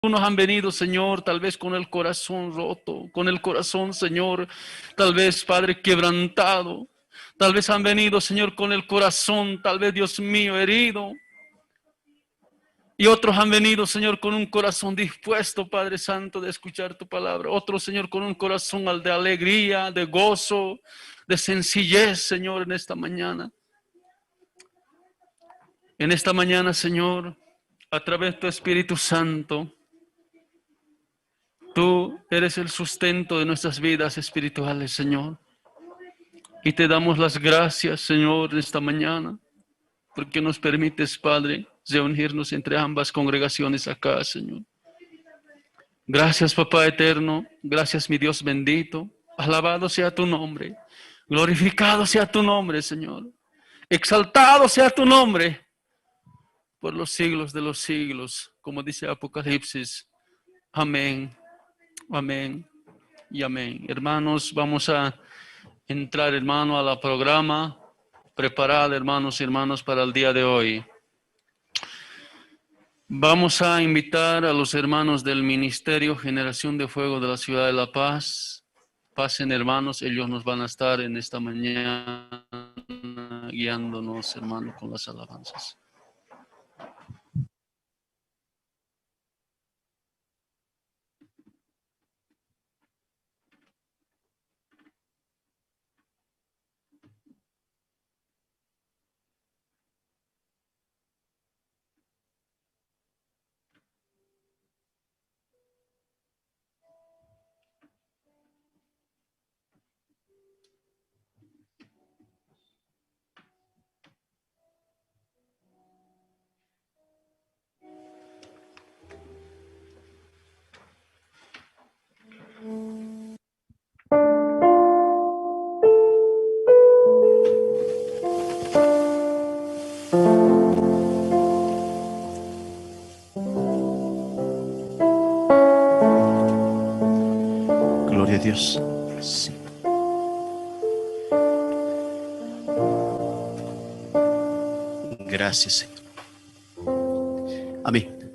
Unos han venido, Señor, tal vez con el corazón roto, con el corazón, Señor, tal vez, Padre, quebrantado. Tal vez han venido, Señor, con el corazón, tal vez, Dios mío, herido. Y otros han venido, Señor, con un corazón dispuesto, Padre Santo, de escuchar tu palabra. Otros, Señor, con un corazón de alegría, de gozo, de sencillez, Señor, en esta mañana. En esta mañana, Señor, a través de tu Espíritu Santo, tú eres el sustento de nuestras vidas espirituales, Señor. Y te damos las gracias, Señor, en esta mañana, porque nos permites, Padre, reunirnos entre ambas congregaciones acá, Señor. Gracias, Papá eterno. Gracias, mi Dios bendito. Alabado sea tu nombre. Glorificado sea tu nombre, Señor. Exaltado sea tu nombre por los siglos de los siglos, como dice Apocalipsis. Amén, amén y amén. Hermanos, vamos a entrar, hermano, a la programa. Preparad, hermanos y hermanas, para el día de hoy. Vamos a invitar a los hermanos del Ministerio Generación de Fuego de la Ciudad de La Paz. Pasen, hermanos, ellos nos van a estar en esta mañana guiándonos, hermanos, con las alabanzas. Gloria a Dios. Sí. Gracias, Señor. Amén.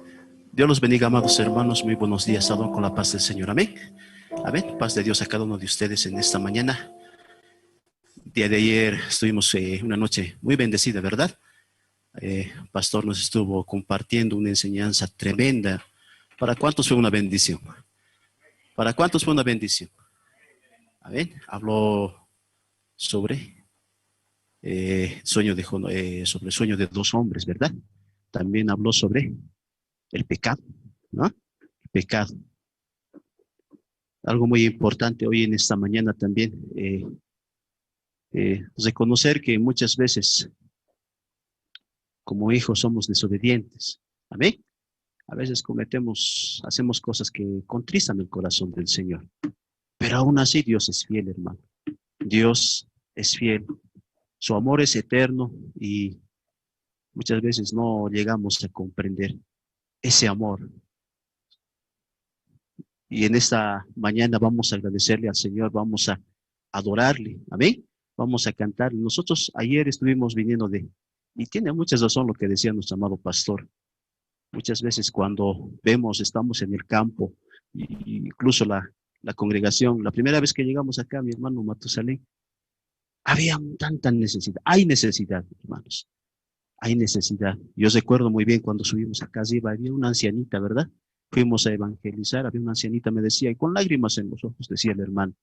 Dios los bendiga, amados hermanos. Muy buenos días. Salud con la paz del Señor. Amén. Amén. Paz de Dios a cada uno de ustedes en esta mañana. Día de ayer estuvimos una noche muy bendecida, ¿verdad? Pastor nos estuvo compartiendo una enseñanza tremenda. ¿Para cuántos fue una bendición? ¿Para cuántos fue una bendición? Amén. Habló sobre sobre el sueño de dos hombres, ¿verdad? También habló sobre el pecado, ¿no? El pecado. Algo muy importante hoy en esta mañana también, reconocer que muchas veces como hijos somos desobedientes. Amén. A veces hacemos cosas que contristan el corazón del Señor. Pero aún así Dios es fiel, hermano. Dios es fiel. Su amor es eterno y muchas veces no llegamos a comprender ese amor. Y en esta mañana vamos a agradecerle al Señor, vamos a adorarle. Amén. Vamos a cantar. Nosotros ayer estuvimos viniendo y tiene mucha razón lo que decía nuestro amado pastor. Muchas veces cuando estamos en el campo, incluso la congregación, la primera vez que llegamos acá, mi hermano Matusalén, había tanta necesidad. Hay necesidad, hermanos. Hay necesidad. Yo recuerdo muy bien cuando subimos acá arriba, había una ancianita, ¿verdad? Fuimos a evangelizar, había una ancianita, me decía, y con lágrimas en los ojos, decía el hermano,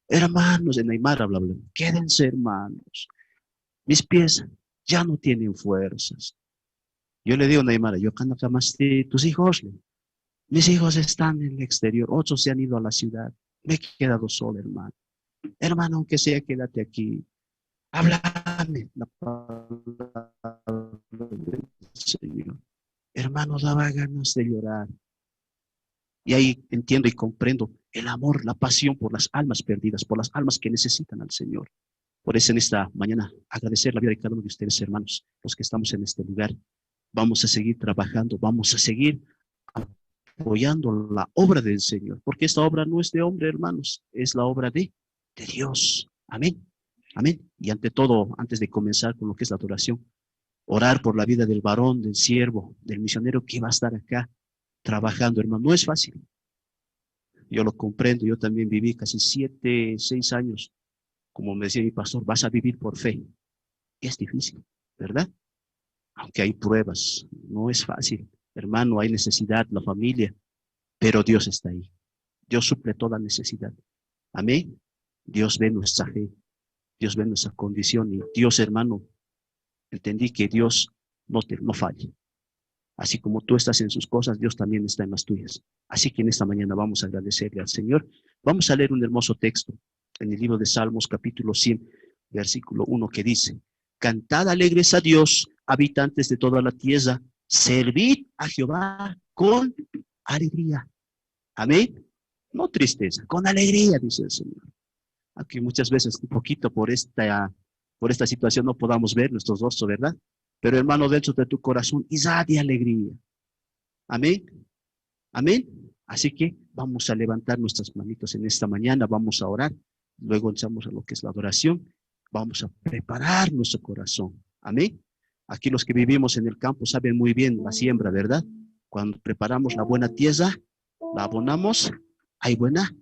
hermanos, en Aymara, bla, bla, quédense, hermanos. Mis pies ya no tienen fuerzas. Yo le digo a Neymar, yo canto más tus hijos. Mis hijos están en el exterior, otros se han ido a la ciudad. Me he quedado solo, hermano. Hermano, aunque sea, quédate aquí. Háblame la palabra del Señor. Hermano, daba ganas de llorar. Y ahí entiendo y comprendo el amor, la pasión por las almas perdidas, por las almas que necesitan al Señor. Por eso en esta mañana agradecer la vida de cada uno de ustedes, hermanos, los que estamos en este lugar. Vamos a seguir trabajando, vamos a seguir apoyando la obra del Señor, porque esta obra no es de hombre, hermanos, es la obra de Dios. Amén. Amén. Y ante todo, antes de comenzar con lo que es la adoración, orar por la vida del varón, del siervo, del misionero que va a estar acá. trabajando, hermano. No es fácil. Yo lo comprendo. Yo también viví casi 7, 6 años. Como me decía mi pastor, vas a vivir por fe. Y es difícil, ¿verdad? Aunque hay pruebas, no es fácil. Hermano, hay necesidad, la familia, pero Dios está ahí. Dios suple toda necesidad. Amén. Dios ve nuestra fe, Dios ve nuestra condición y Dios, hermano, entendí que Dios no falla. Así como tú estás en sus cosas, Dios también está en las tuyas. Así que en esta mañana vamos a agradecerle al Señor. Vamos a leer un hermoso texto en el libro de Salmos, capítulo 100, versículo 1, que dice: Cantad alegres a Dios, habitantes de toda la tierra, servid a Jehová con alegría. Amén. No tristeza, con alegría, dice el Señor. Aquí muchas veces un poquito por esta situación no podamos ver nuestros rostros, ¿verdad? Pero hermano, dentro de tu corazón irradia alegría. Amén. Amén. Así que vamos a levantar nuestras manitos en esta mañana, vamos a orar, luego entramos a lo que es la adoración, vamos a preparar nuestro corazón. Amén. Aquí los que vivimos en el campo saben muy bien la siembra, ¿verdad? Cuando preparamos la buena tierra, la abonamos, hay buena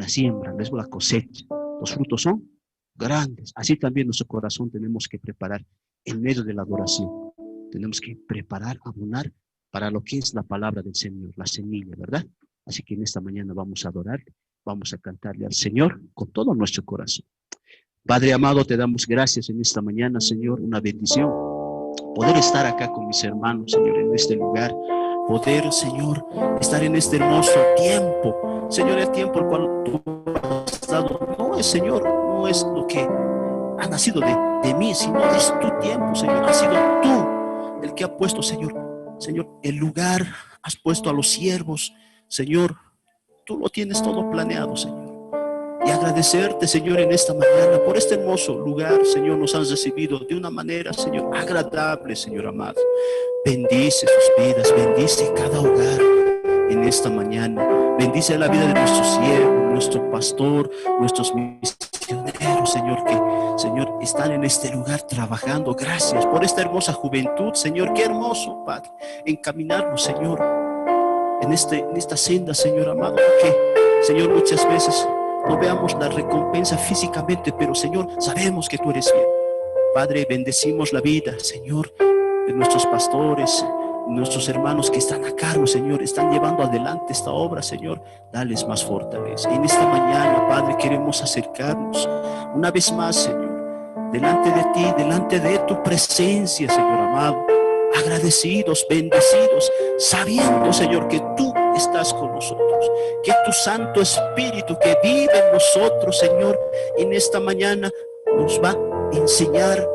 siembra, no es buena cosecha. Los frutos son grandes. Así también nuestro corazón tenemos que preparar en medio de la adoración. Tenemos que preparar, abonar para lo que es la palabra del Señor, la semilla, ¿verdad? Así que en esta mañana vamos a adorarle, vamos a cantarle al Señor con todo nuestro corazón. Padre amado, te damos gracias en esta mañana, Señor, una bendición poder estar acá con mis hermanos, Señor, en este lugar, poder, Señor, estar en este hermoso tiempo, Señor, el tiempo al cual tú has dado, no es, Señor, no es lo que ha nacido de mí, sino es tu tiempo, Señor, has sido tú el que ha puesto, Señor, el lugar, has puesto a los siervos, Señor, tú lo tienes todo planeado, Señor. Y agradecerte, Señor, en esta mañana por este hermoso lugar, Señor, nos has recibido de una manera, Señor, agradable, Señor amado. Bendice sus vidas, bendice cada hogar en esta mañana. Bendice la vida de nuestro siervo, nuestro pastor, nuestros misioneros, Señor, que, Señor, están en este lugar trabajando. Gracias por esta hermosa juventud, Señor. Qué hermoso, Padre, encaminarnos, Señor, en esta senda, Señor amado, porque, Señor, muchas veces no veamos la recompensa físicamente, pero, Señor, sabemos que tú eres bien. Padre, bendecimos la vida, Señor, de nuestros pastores, nuestros hermanos que están a cargo, Señor, están llevando adelante esta obra, Señor. Dales más fortaleza. En esta mañana, Padre, queremos acercarnos una vez más, Señor, delante de ti, delante de tu presencia, Señor amado, agradecidos, bendecidos, sabiendo, Señor, que tú estás con nosotros, que tu Santo Espíritu que vive en nosotros, Señor, en esta mañana nos va a enseñar,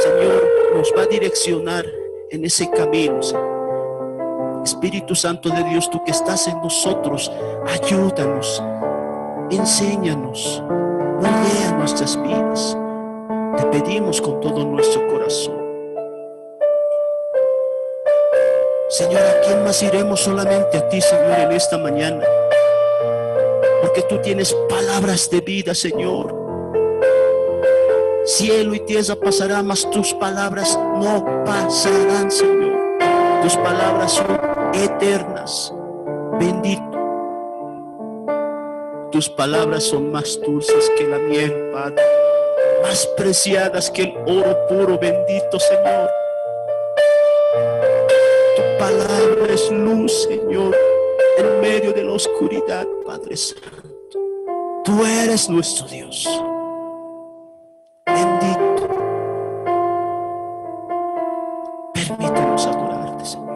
Señor, nos va a direccionar en ese camino, Señor. Espíritu Santo de Dios, tú que estás en nosotros, ayúdanos, enséñanos, moldea nuestras vidas. Te pedimos con todo nuestro corazón. Señor, ¿a quién más iremos? Solamente a ti, Señor, en esta mañana. Porque tú tienes palabras de vida, Señor. Cielo y tierra pasarán, mas tus palabras no pasarán, Señor. Tus palabras son eternas. Bendito. Tus palabras son más dulces que la miel, Padre. Más preciadas que el oro puro, bendito, Señor. Palabra es luz, Señor, en medio de la oscuridad, Padre Santo. Tú eres nuestro Dios. Bendito. Permítenos adorarte, Señor.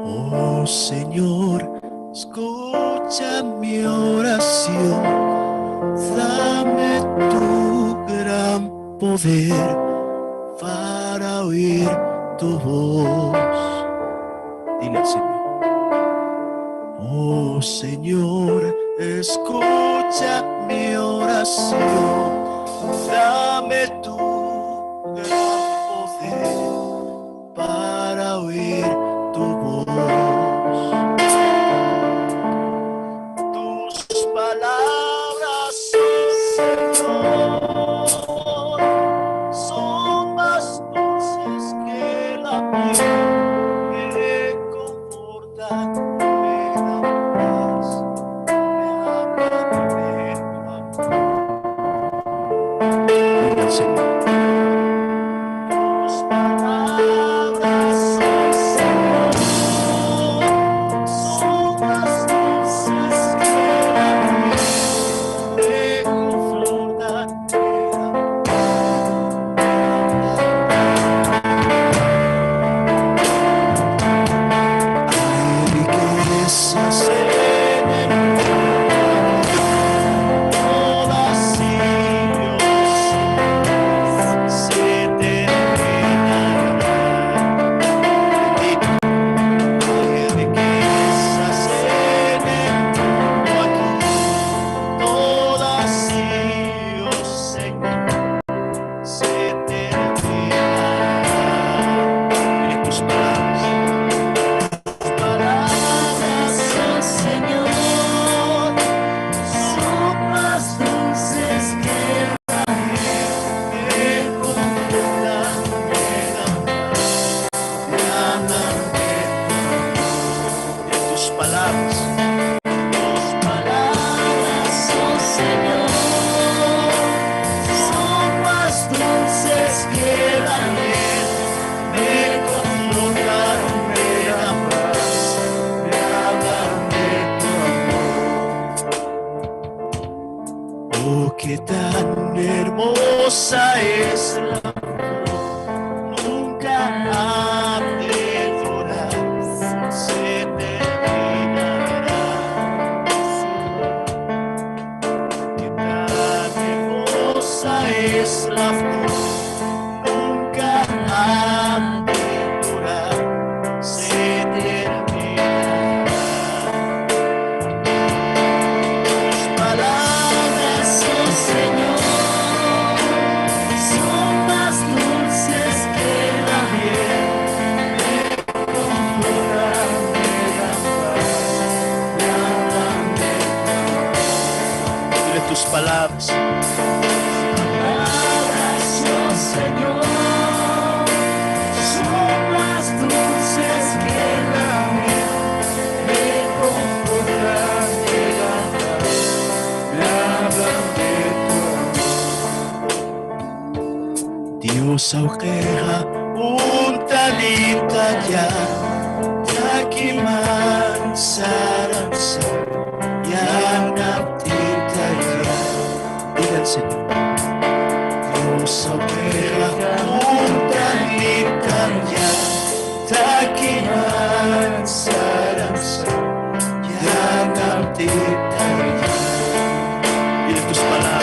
Oh, Señor, escucha mi oración. Dame tu gran poder para oír tu voz. Dile al Señor. Oh Señor, escucha mi oración. Dame tu gran poder para oír tu voz. Tus palabras, Señor, son más dulces que la miel. palabras. Tus palabras, oh Señor, son más dulces que la miel. Me confortaron, me dan paz, me hablan de tu amor. Oh, qué tan hermosa es la flor, nunca perdurará, se terminará. Qué tan hermosa es la flor, nunca perdurará, se terminará. Tus palabras, oh Señor, son más dulces que la miel. Me confortan, me dan paz, me hablan de ti. Dile tus palabras. Palabras, oh Señor, son más dulces que la miel. Me confortan, me dan paz, me hablan de tu amor. Dios aukera puntalita ya, yakiman saransa, yanaptita ya. Digan Señor. Dios aukera puntalita ya, yakiman saransa, yanaptita ya. Dile tus palabras.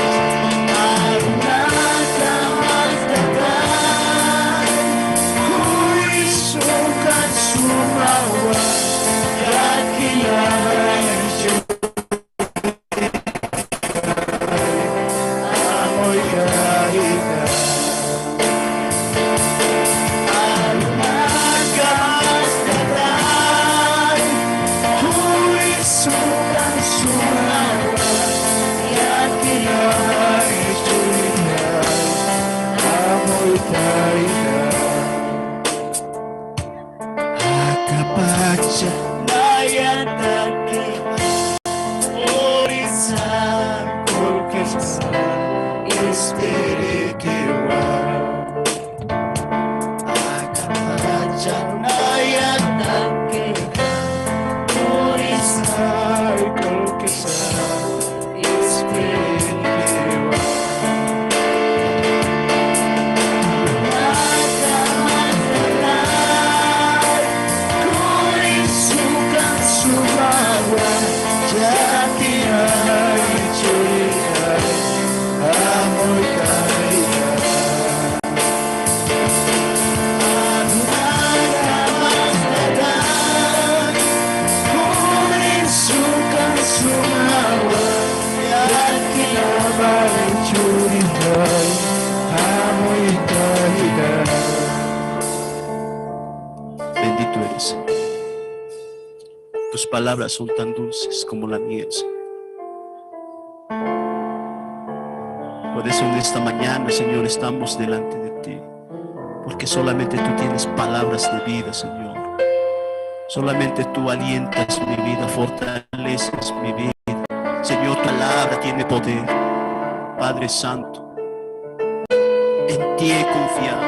Akapacha nayatake Orisan kolkesa Espirikewa Akapacha nayatake Orisan kolkesa Espirikewa Bendito eres, Señor. Tus palabras son tan dulces como la miel, Señor. Por eso en esta mañana, Señor, estamos delante de ti, porque solamente tú tienes palabras de vida, Señor. Solamente tú alientas mi vida, fortaleces mi vida. Señor, tu palabra tiene poder. Padre Santo, en ti he confiado.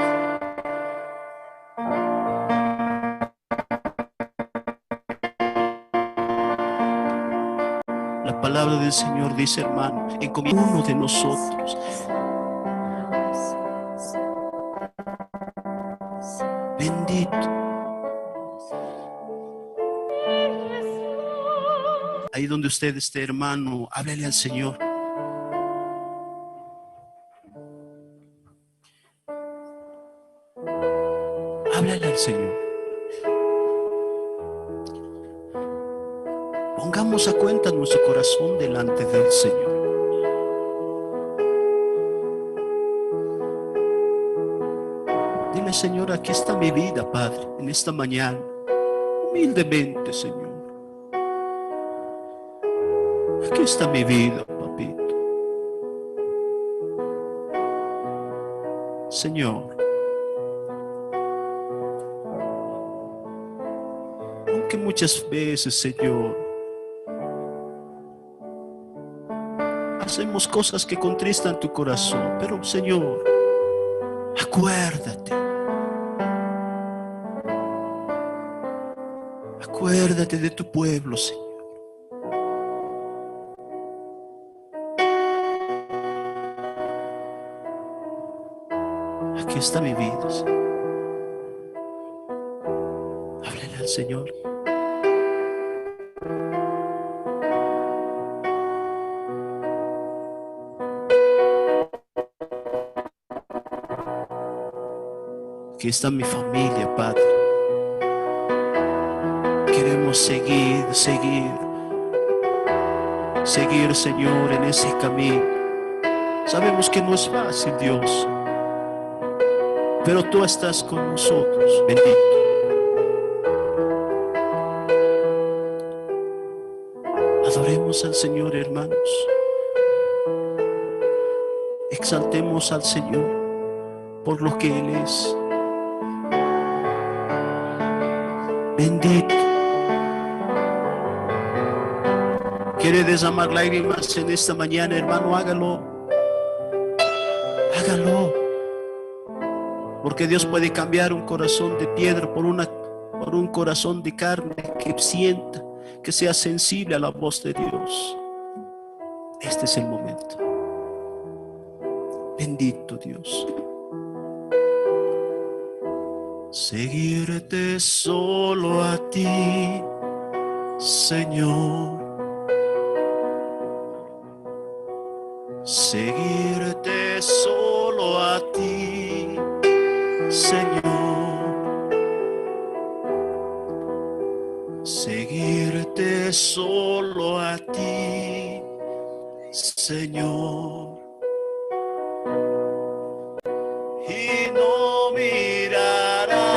La palabra del Señor dice, hermano, encomienda uno de nosotros. Bendito. Ahí donde usted esté, hermano, háblele al Señor. Háblale al Señor. Pongamos a cuenta nuestro corazón delante del Señor. Dile, Señor, aquí está mi vida, Padre, en esta mañana. Humildemente, Señor. Aquí está mi vida, papito. Señor, aunque muchas veces, Señor, hacemos cosas que contristan tu corazón, pero Señor, acuérdate. Acuérdate de tu pueblo, Señor. Aquí está mi vida, Señor. Háblale al Señor. Aquí está mi familia, Padre. Queremos seguir, Señor, en ese camino. Sabemos que no es fácil, Dios, pero tú estás con nosotros, bendito. Adoremos al Señor, hermanos. Exaltemos al Señor por lo que Él es. Bendito. ¿Quiere derramar lágrimas en esta mañana, hermano? Hágalo. Hágalo. Porque Dios puede cambiar un corazón de piedra por un corazón de carne que sienta, que sea sensible a la voz de Dios. Este es el momento. Bendito Dios. Seguirte solo a ti, Señor. Seguirte solo a ti, Señor. Seguirte solo a ti, Señor. Y no mirar atrás.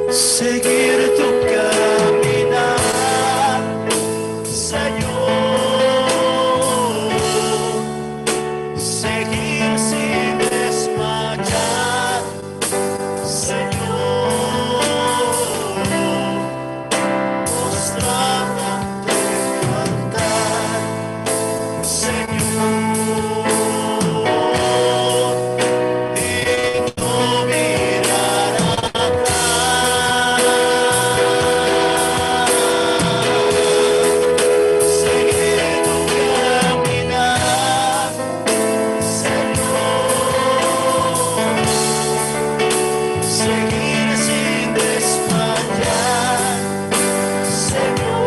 Seguir tu caminar, Señor. Seguir sin desmayar, Señor. Mostrar ante tu altar, Señor. Y no mirar atrás. Seguir tu caminar, Señor. Seguir sin desmayar, Señor.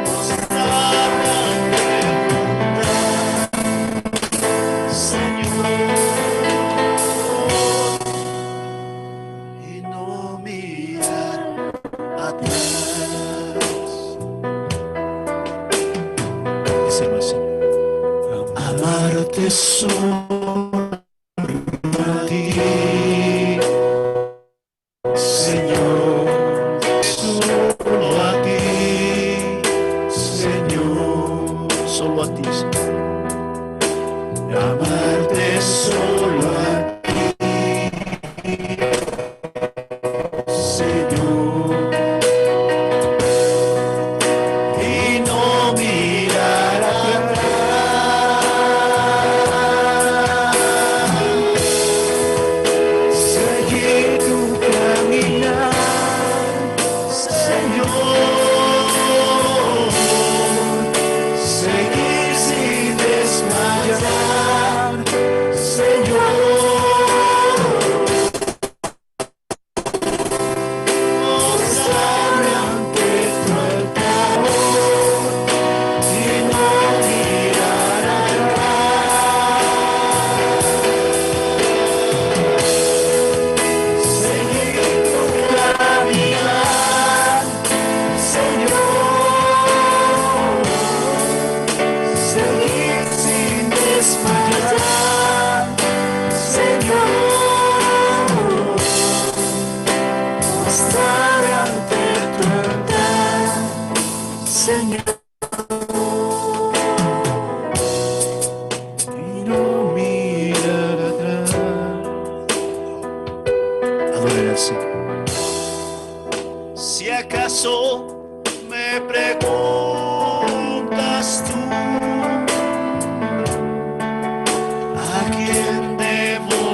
Mostrar ante tu altar, Señor. Y no mirar atrás. Díselo al Señor. Amarte solo a ti, Señor. Solo a ti, Señor. Solo a ti, Señor. Amarte solo a ti, Señor. Y no mirar atrás. Seguir tu caminar, Señor. Seguir sin desmayar, Señor.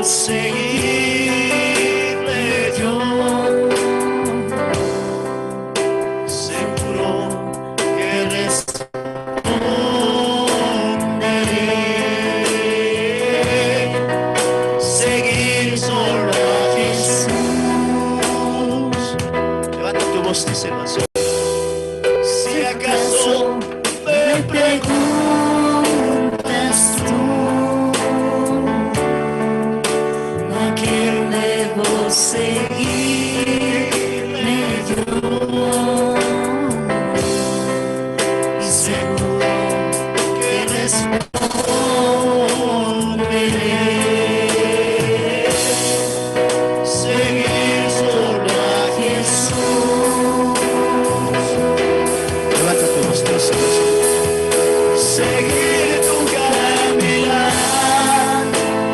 seguirle yo, seguro que responderé. Seguir solo a Jesús. Levanta tu voz, dice la oración. Si acaso me preguntas tú a quién debo seguirle yo, y seguro que responderé. Seguir solo a Jesús. Levanta tu voz, dice la oración. Seguir tu caminar,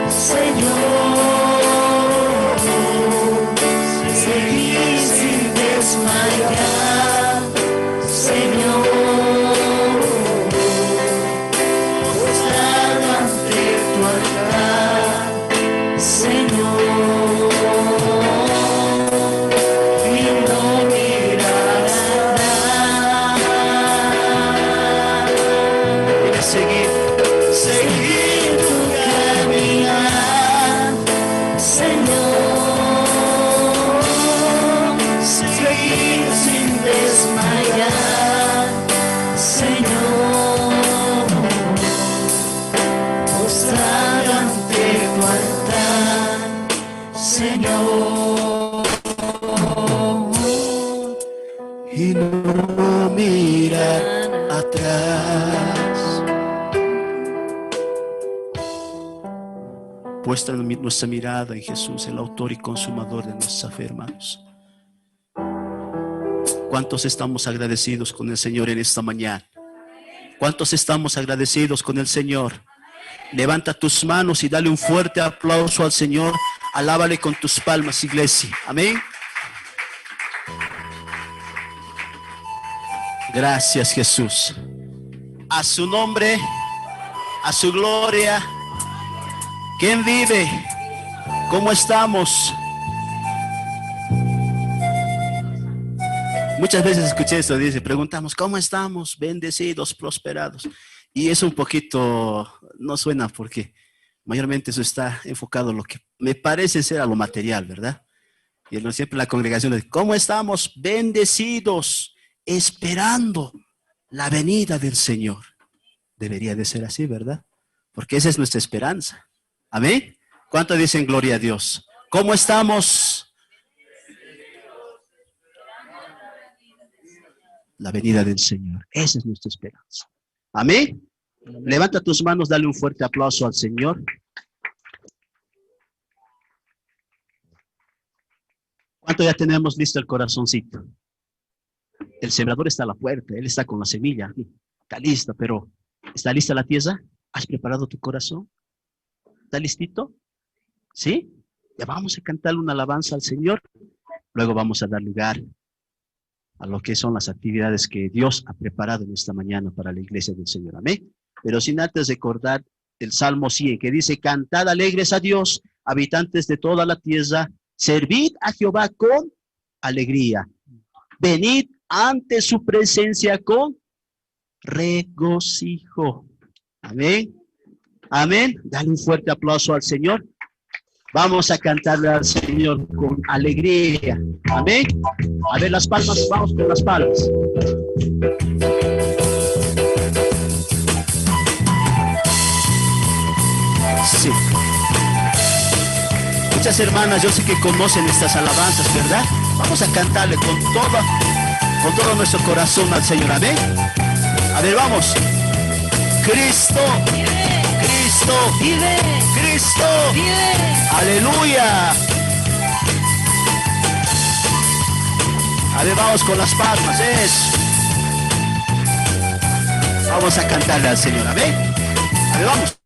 Señor, seguir sin desmayar, Señor, postrado ante tu altar, Señor, y no mirar atrás. Seguir tu caminar, Señor, seguir sin desmayar, Señor, postrado ante tu altar, Señor, y no mirar atrás. Puesta nuestra mirada en Jesús, el autor y consumador de nuestra fe, hermanos. ¿Cuántos estamos agradecidos con el Señor en esta mañana? ¿Cuántos estamos agradecidos con el Señor? Levanta tus manos y dale un fuerte aplauso al Señor. Alábale con tus palmas, iglesia. Amén. Gracias, Jesús. A su nombre, a su gloria. ¿Quién vive? ¿Cómo estamos? Muchas veces escuché esto, dice, preguntamos, ¿cómo estamos? Bendecidos, prosperados. Y eso un poquito no suena porque mayormente eso está enfocado en lo que me parece ser a lo material, ¿verdad? Y siempre la congregación dice, ¿cómo estamos? Bendecidos, esperando la venida del Señor. Debería de ser así, ¿verdad? Porque esa es nuestra esperanza. Amén. ¿Cuánto dicen gloria a Dios? ¿Cómo estamos? La venida del Señor. Esa es nuestra esperanza. Amén. Levanta tus manos, dale un fuerte aplauso al Señor. ¿Cuánto ya tenemos listo el corazoncito? El sembrador está a la puerta, él está con la semilla. Está lista, pero ¿está lista la tierra? ¿Has preparado tu corazón? ¿Está listito? ¿Sí? Ya vamos a cantarle una alabanza al Señor. Luego vamos a dar lugar a lo que son las actividades que Dios ha preparado en esta mañana para la iglesia del Señor. Amén. Pero sin antes recordar el Salmo 100, que dice, cantad alegres a Dios, habitantes de toda la tierra, servid a Jehová con alegría. Venid ante su presencia con regocijo. Amén. Amén. Dale un fuerte aplauso al Señor. Vamos a cantarle al Señor con alegría. Amén. A ver las palmas, vamos con las palmas. Sí. Muchas hermanas, yo sé que conocen estas alabanzas, ¿verdad? Vamos a cantarle con todo nuestro corazón al Señor. Amén. A ver, vamos. Cristo, Cristo, vive. Cristo, vive. Aleluya. A ver, vamos con las palmas. Vamos a cantarle al Señor. Amén. A ver, vamos.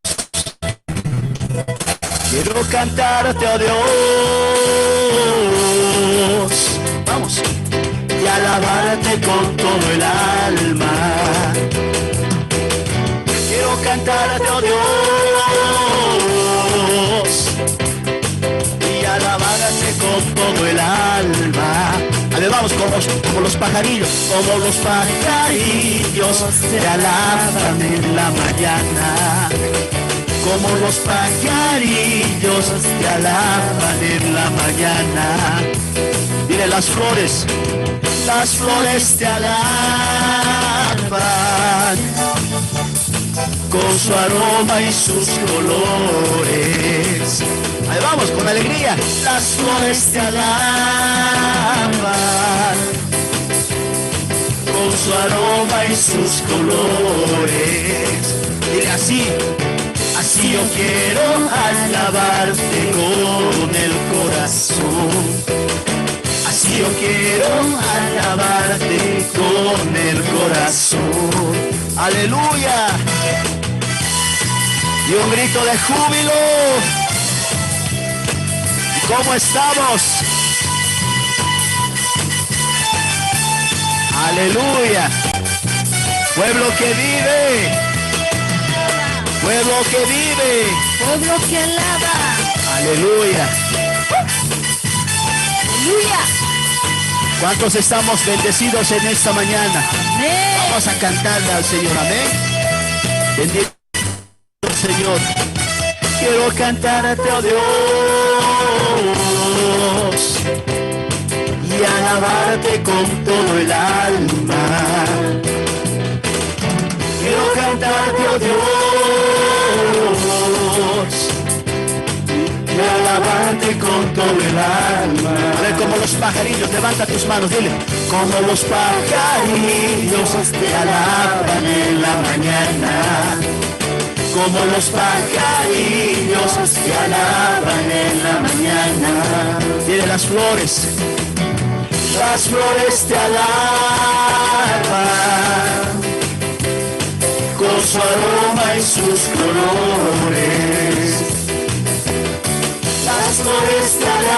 Quiero cantarte, oh Dios. Vamos. Y alabarte con todo el alma. Quiero cantarte, oh Dios, vamos como los pajarillos, como los pajarillos te alaban en la mañana. Como los pajarillos te alaban en la mañana. Mire las flores te alaban con su aroma y sus colores. Ahí vamos, con alegría. Las flores te alaban con su aroma y sus colores. Dile así. Así yo quiero alabarte con el corazón. Así yo quiero alabarte con el corazón. Aleluya. Y un grito de júbilo. ¿Y cómo estamos? Aleluya. Pueblo que vive. Pueblo que vive. Pueblo que alaba. Aleluya. Aleluya. ¿Cuántos estamos bendecidos en esta mañana? Amén. Vamos a cantarle al Señor, amén. Bendito Señor. Quiero cantarte, oh Dios, y alabarte con todo el alma. Quiero cantarte, oh Dios, y alabarte con todo el alma. A ver, como los pajarillos, levanta tus manos, dile. Como los pajarillos te alaban en la mañana. Como los pajarillos te alaban en la mañana. Dile, las flores te alaban con su aroma y sus colores. Las flores te alaban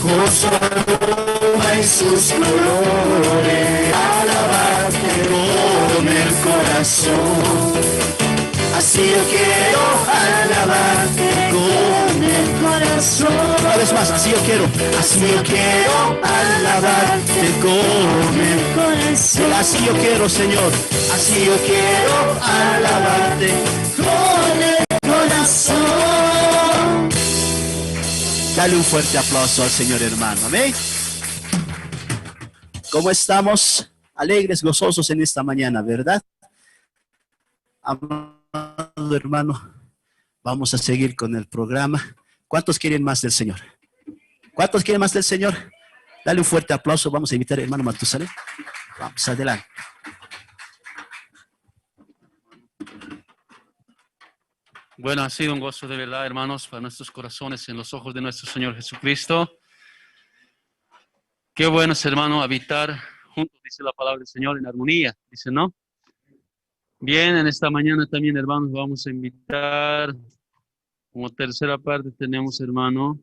con su aroma y sus colores. Alabarte con el corazón. Así yo quiero alabarte con el corazón. Una vez más, así yo quiero alabarte con el corazón. Así yo quiero, Señor, así yo quiero alabarte con el corazón. Dale un fuerte aplauso al Señor, hermano, amén. ¿Cómo estamos? Alegres, gozosos en esta mañana, ¿verdad? Amado hermano, vamos a seguir con el programa. ¿Cuántos quieren más del Señor? ¿Cuántos quieren más del Señor? Dale un fuerte aplauso. Vamos a invitar al hermano Matusalén. Vamos adelante. Bueno, ha sido un gozo de verdad, hermanos, para nuestros corazones en los ojos de nuestro Señor Jesucristo. Qué bueno es, hermano, habitar juntos, dice la palabra del Señor, en armonía, dice, ¿no? Bien, en esta mañana también, hermanos, vamos a invitar, como tercera parte tenemos, hermano,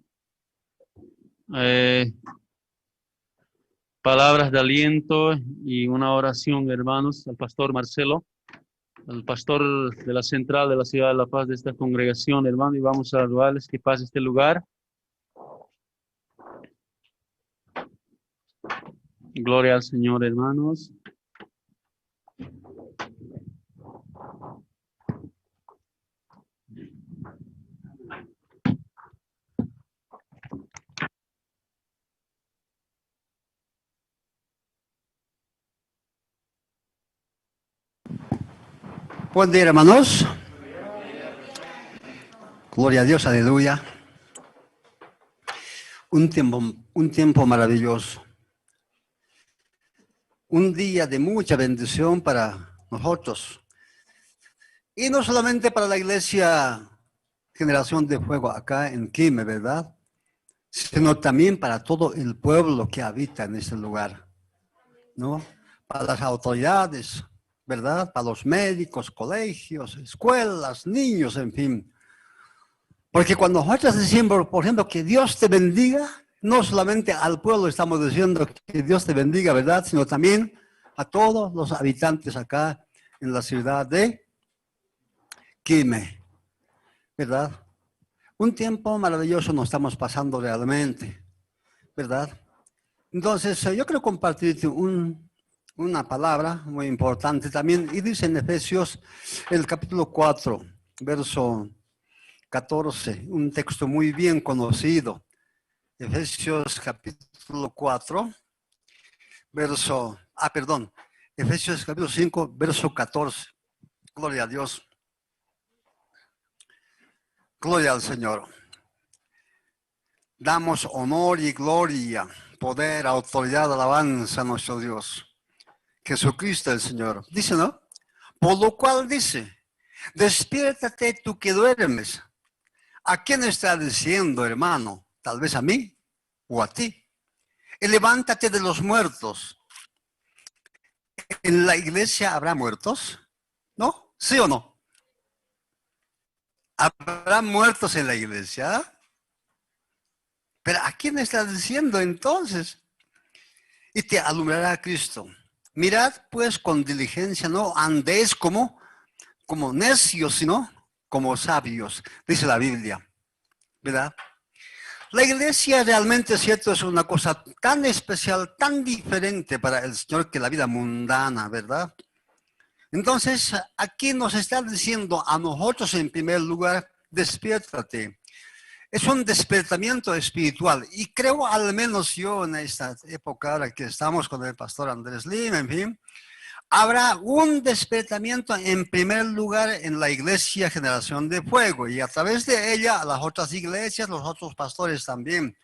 palabras de aliento y una oración, hermanos, al pastor Marcelo, al pastor de la central de la ciudad de La Paz de esta congregación, hermano, y vamos a rogarles que pase este lugar. Gloria al Señor, hermanos. Buen día, hermanos. Gloria a Dios, aleluya. Un tiempo maravilloso. Un día de mucha bendición para nosotros. Y no solamente para la iglesia Generación de Fuego acá en Quime, ¿verdad? Sino también para todo el pueblo que habita en ese lugar, ¿no? Para las autoridades, ¿verdad? Para los médicos, colegios, escuelas, niños, en fin. Porque cuando nosotros decimos, por ejemplo, que Dios te bendiga, no solamente al pueblo estamos diciendo que Dios te bendiga, ¿verdad? Sino también a todos los habitantes acá en la ciudad de Quime, ¿verdad? Un tiempo maravilloso nos estamos pasando realmente, ¿verdad? Entonces, yo quiero compartirte una palabra muy importante también, y dice en Efesios, el capítulo 4, verso 14, un texto muy bien conocido. Efesios capítulo 4, Efesios capítulo 5, verso 14. Gloria a Dios. Gloria al Señor. Damos honor y gloria, poder, autoridad, alabanza a nuestro Dios. Jesucristo el Señor. Dice, ¿no? Por lo cual dice, despiértate tú que duermes. ¿A quién está diciendo, hermano? Tal vez a mí o a ti. Y levántate de los muertos. ¿En la iglesia habrá muertos? ¿No? ¿Sí o no? ¿Habrá muertos en la iglesia? Pero ¿a quién está diciendo entonces? Y te alumbrará Cristo. Mirad pues con diligencia, no andéis como necios, sino como sabios, dice la Biblia, ¿verdad? La iglesia realmente, es cierto, es una cosa tan especial, tan diferente para el Señor que la vida mundana, ¿verdad? Entonces, aquí nos está diciendo a nosotros en primer lugar, despiértate. Es un despertamiento espiritual, y creo, al menos yo en esta época ahora que estamos con el pastor Andrés Lim, en fin, habrá un despertamiento en primer lugar en la iglesia Generación de Fuego, y a través de ella a las otras iglesias, los otros pastores también.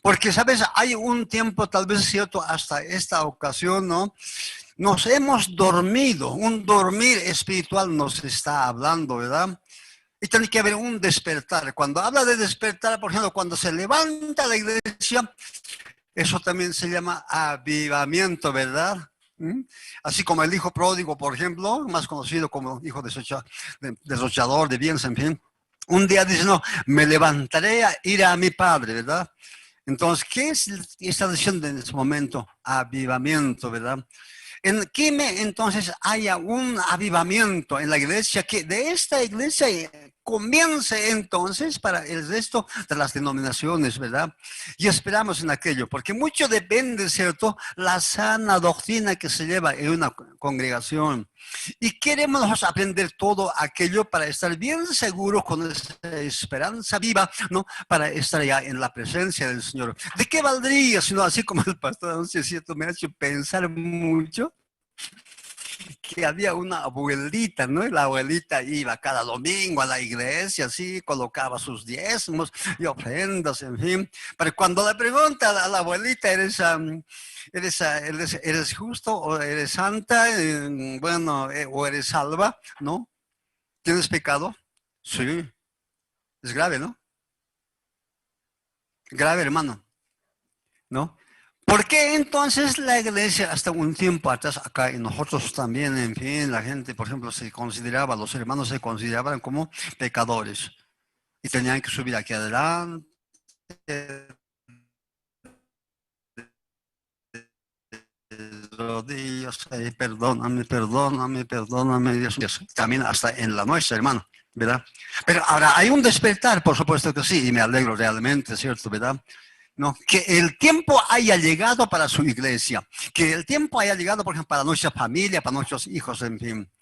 Porque, ¿sabes? Hay un tiempo, tal vez cierto, hasta esta ocasión, ¿no? Nos hemos dormido, un dormir espiritual nos está hablando, ¿verdad? Y tiene que haber un despertar. Cuando habla de despertar, por ejemplo, cuando se levanta la iglesia, eso también se llama avivamiento, ¿verdad? Así como el hijo pródigo, por ejemplo, más conocido como hijo derrochador de bienes, en fin. Un día dice, no, me levantaré a ir a mi padre, ¿verdad? Entonces, ¿qué está diciendo en ese momento? Avivamiento, ¿verdad? En Quime, entonces, haya un avivamiento en la iglesia, que de esta iglesia comience entonces para el resto de las denominaciones, ¿verdad? Y esperamos en aquello, porque mucho depende, ¿cierto?, la sana doctrina que se lleva en una congregación. Y queremos nosotros aprender todo aquello para estar bien seguros con esa esperanza viva, ¿no? Para estar ya en la presencia del Señor. ¿De qué valdría, sino así como el pastor Anuncio, cierto, me ha hecho pensar mucho? Que había una abuelita, ¿no? Y la abuelita iba cada domingo a la iglesia, así, colocaba sus diezmos y ofrendas, en fin. Pero cuando le pregunta a la abuelita, ¿eres justo o eres santa? Bueno, o eres salva, ¿no? ¿Tienes pecado? Sí. Es grave, ¿no? Grave, hermano, ¿no? ¿Por qué entonces la iglesia hasta un tiempo atrás acá y nosotros también, en fin, la gente, por ejemplo, los hermanos se consideraban como pecadores y tenían que subir aquí adelante, rodillas, perdóname, Dios mío, también hasta en la nuestra, hermano, ¿verdad? Pero ahora hay un despertar, por supuesto que sí, y me alegro realmente, ¿cierto, verdad? No, que el tiempo haya llegado para su iglesia, que el tiempo haya llegado, por ejemplo, para nuestra familia, para nuestros hijos, en fin.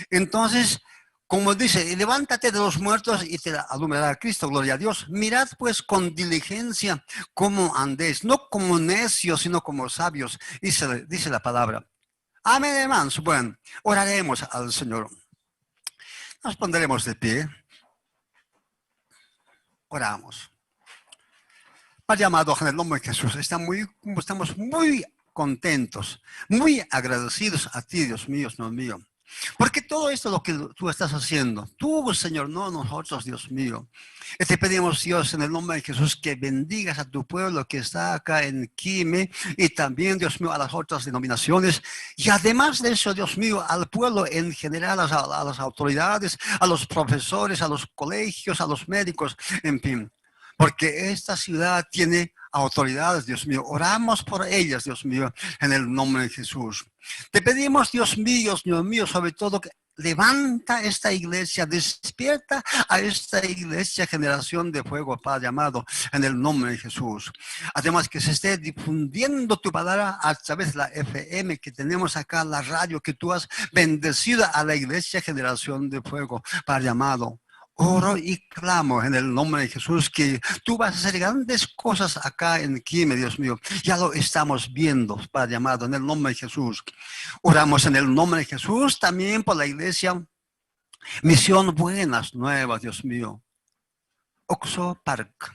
Entonces, como dice, levántate de los muertos y te alumbrará Cristo, gloria a Dios. Mirad pues con diligencia cómo andéis, no como necios, sino como sabios, dice la palabra. Amén, hermanos. Bueno, oraremos al Señor. Nos pondremos de pie. Oramos. Padre amado, en el nombre de Jesús, estamos muy contentos, muy agradecidos a ti, Dios mío, porque todo esto es lo que tú estás haciendo. Tú, Señor, no nosotros, Dios mío. Y te pedimos, Dios, en el nombre de Jesús, que bendigas a tu pueblo que está acá en Quime y también, Dios mío, a las otras denominaciones. Y además de eso, Dios mío, al pueblo en general, a las autoridades, a los profesores, a los colegios, a los médicos, en fin. Porque esta ciudad tiene autoridades, Dios mío. Oramos por ellas, Dios mío, en el nombre de Jesús. Te pedimos, Dios mío, sobre todo, que levanta esta iglesia, despierta a esta iglesia Generación de Fuego, Padre amado, en el nombre de Jesús. Además que se esté difundiendo tu palabra a través de la FM que tenemos acá, la radio, que tú has bendecido a la iglesia Generación de Fuego, Padre amado. Oro y clamo en el nombre de Jesús que tú vas a hacer grandes cosas acá en Quime, Dios mío. Ya lo estamos viendo, Padre amado, en el nombre de Jesús. Oramos en el nombre de Jesús también por la iglesia Misión Buenas Nuevas, Dios mío. Oxo Park,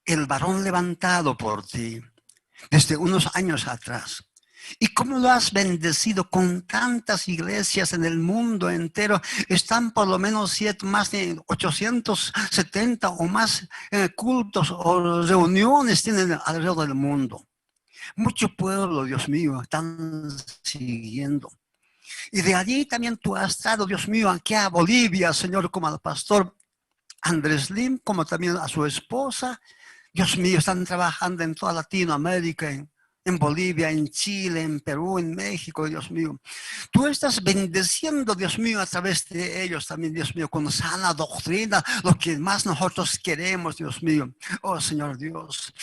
el varón levantado por ti desde unos años atrás. Y cómo lo has bendecido con tantas iglesias en el mundo entero. Están por lo menos más de 870 o más cultos o reuniones tienen alrededor del mundo. Mucho pueblo, Dios mío, están siguiendo. Y de allí también tú has estado, Dios mío, aquí a Bolivia, Señor, como al pastor Andrés Lim, como también a su esposa. Dios mío, están trabajando en toda Latinoamérica, en Bolivia, en Chile, en Perú, en México, Dios mío. Tú estás bendeciendo, Dios mío, a través de ellos también, Dios mío, con sana doctrina, lo que más nosotros queremos, Dios mío. Oh, Señor Dios.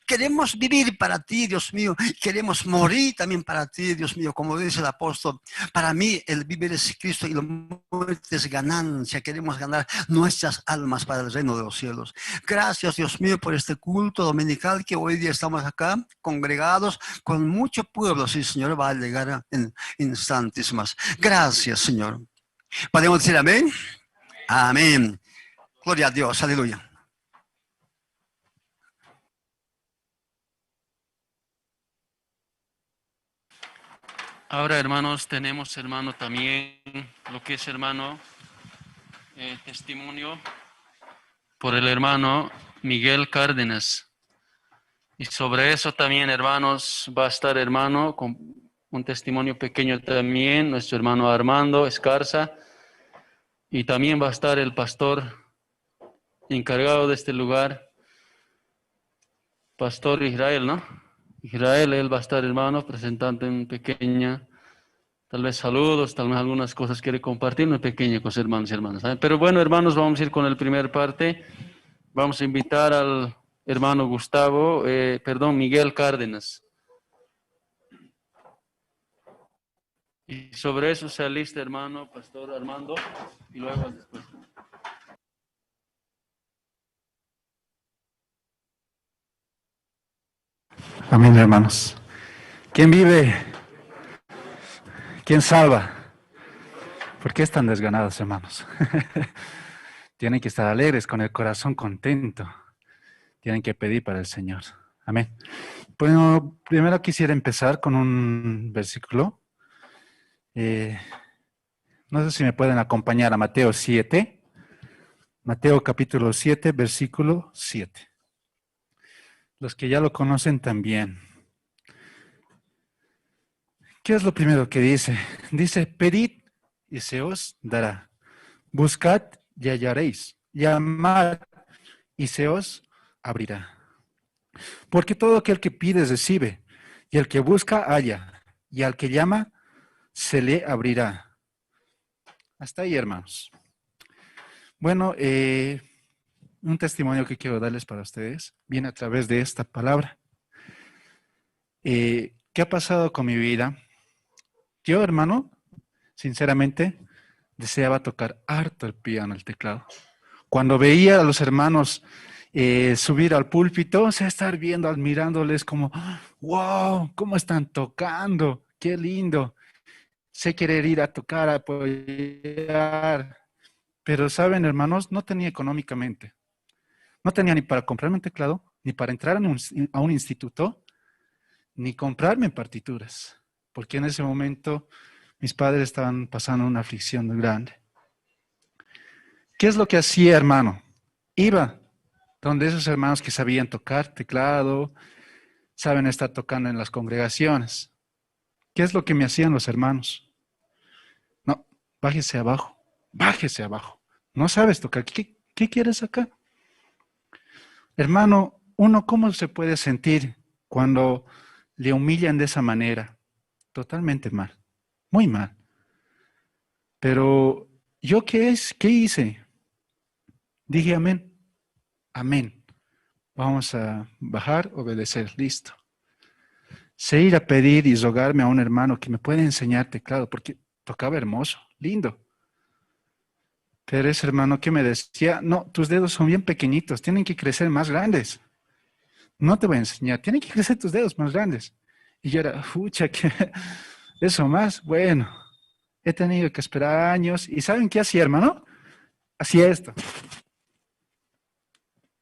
Queremos vivir para ti, Dios mío. Queremos morir también para ti, Dios mío. Como dice el apóstol, para mí el vivir es Cristo y la muerte es ganancia. Queremos ganar nuestras almas para el reino de los cielos. Gracias, Dios mío, por este culto dominical que hoy día estamos acá, congregados con mucho pueblo. Sí, Señor, va a llegar en instantes más. Gracias, Señor. ¿Podemos decir amén? Amén. Gloria a Dios. Aleluya. Ahora, hermanos, tenemos, hermano, también lo que es, hermano, testimonio por el hermano Miguel Cárdenas. Y sobre eso también, hermanos, va a estar, hermano, con un testimonio pequeño también, nuestro hermano Armando Escarza. Y también va a estar el pastor encargado de este lugar, Pastor Israel, ¿no? Israel, él va a estar, hermano, presentando en pequeña, tal vez saludos, tal vez algunas cosas quiere compartir, una pequeña cosa, hermanos y hermanas. ¿Saben? Pero bueno, hermanos, vamos a ir con la primera parte. Vamos a invitar al hermano Miguel Cárdenas. Y sobre eso se alista, hermano, Pastor Armando, y luego después. Amén, hermanos. ¿Quién vive? ¿Quién salva? ¿Por qué están desganados, hermanos? Tienen que estar alegres, con el corazón contento. Tienen que pedir para el Señor. Amén. Bueno, primero quisiera empezar con un versículo. No sé si me pueden acompañar a Mateo 7. Mateo capítulo 7, versículo 7. Los que ya lo conocen también. ¿Qué es lo primero que dice? Dice, pedid y se os dará. Buscad y hallaréis. Llamad y se os abrirá. Porque todo aquel que pide recibe, y el que busca halla, y al que llama se le abrirá. Hasta ahí, hermanos. Bueno, un testimonio que quiero darles para ustedes viene a través de esta palabra. ¿Qué ha pasado con mi vida? Yo, hermano, sinceramente, deseaba tocar harto el piano, el teclado. Cuando veía a los hermanos subir al púlpito, o sea, estar viendo, admirándoles como, wow, cómo están tocando, qué lindo. Sé querer ir a tocar, a apoyar. Pero, ¿saben, hermanos? No tenía económicamente. No tenía ni para comprarme un teclado, ni para entrar a un instituto, ni comprarme partituras. Porque en ese momento mis padres estaban pasando una aflicción muy grande. ¿Qué es lo que hacía, hermano? Iba donde esos hermanos que sabían tocar teclado, saben estar tocando en las congregaciones. ¿Qué es lo que me hacían los hermanos? No, bájese abajo, bájese abajo. No sabes tocar, ¿qué quieres acá? Hermano, uno ¿cómo se puede sentir cuando le humillan de esa manera? Totalmente mal, muy mal. Pero yo, ¿qué hice? Dije amén. Amén. Vamos a bajar, obedecer, listo. Sé ir a pedir y rogarme a un hermano que me pueda enseñar teclado, porque tocaba hermoso, lindo. Pero ese hermano que me decía, no, tus dedos son bien pequeñitos, tienen que crecer más grandes. No te voy a enseñar, tienen que crecer tus dedos más grandes. Y yo era, pucha, que eso más, bueno, he tenido que esperar años. ¿Y saben qué hacía, hermano? Hacía esto.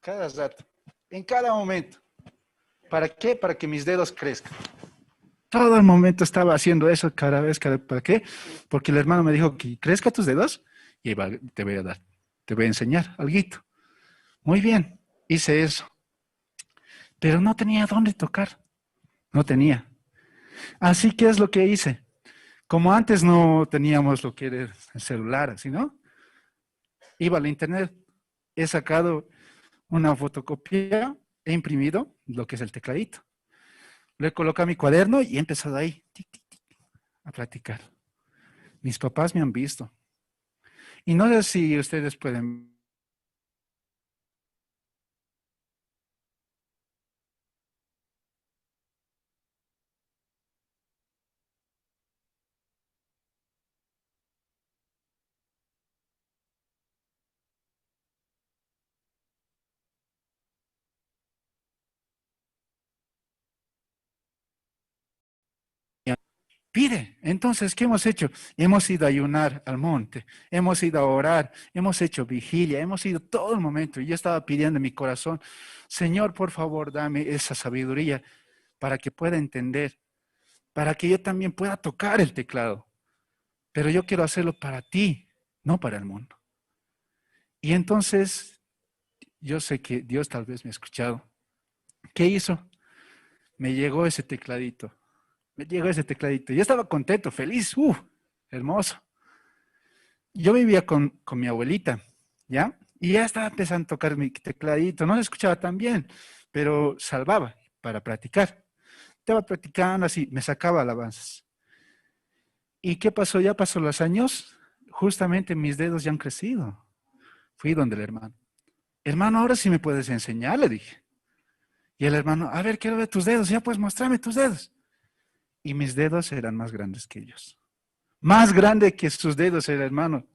Cada rato, en cada momento. ¿Para qué? Para que mis dedos crezcan. Todo el momento estaba haciendo eso cada vez. ¿Para qué? Porque el hermano me dijo que crezca tus dedos y te voy a dar, te voy a enseñar alguito. Muy bien, hice eso. Pero no tenía dónde tocar. No tenía. Así que es lo que hice. Como antes no teníamos lo que era el celular, así, ¿no? Iba al internet, he sacado una fotocopia, he imprimido lo que es el tecladito. Lo he colocado en mi cuaderno y he empezado ahí tic, tic, tic, a practicar. Mis papás me han visto. Y no sé si ustedes pueden. Pide. Entonces, ¿qué hemos hecho? Hemos ido a ayunar al monte, hemos ido a orar, hemos hecho vigilia, hemos ido todo el momento. Y yo estaba pidiendo en mi corazón, Señor, por favor, dame esa sabiduría para que pueda entender, para que yo también pueda tocar el teclado. Pero yo quiero hacerlo para ti, no para el mundo. Y entonces, yo sé que Dios tal vez me ha escuchado. ¿Qué hizo? Me llegó ese tecladito. Me llegó ese tecladito. Yo estaba contento, feliz, hermoso. Yo vivía con mi abuelita, ¿ya? Y ya estaba empezando a tocar mi tecladito. No se escuchaba tan bien, pero salvaba para practicar. Estaba practicando así, me sacaba alabanzas. ¿Y qué pasó? Ya pasó los años, justamente mis dedos ya han crecido. Fui donde el hermano. Hermano, ahora sí me puedes enseñar, le dije. Y el hermano, a ver, quiero ver tus dedos, ya puedes mostrarme tus dedos. Y mis dedos eran más grandes que ellos. Más grande que sus dedos el hermano.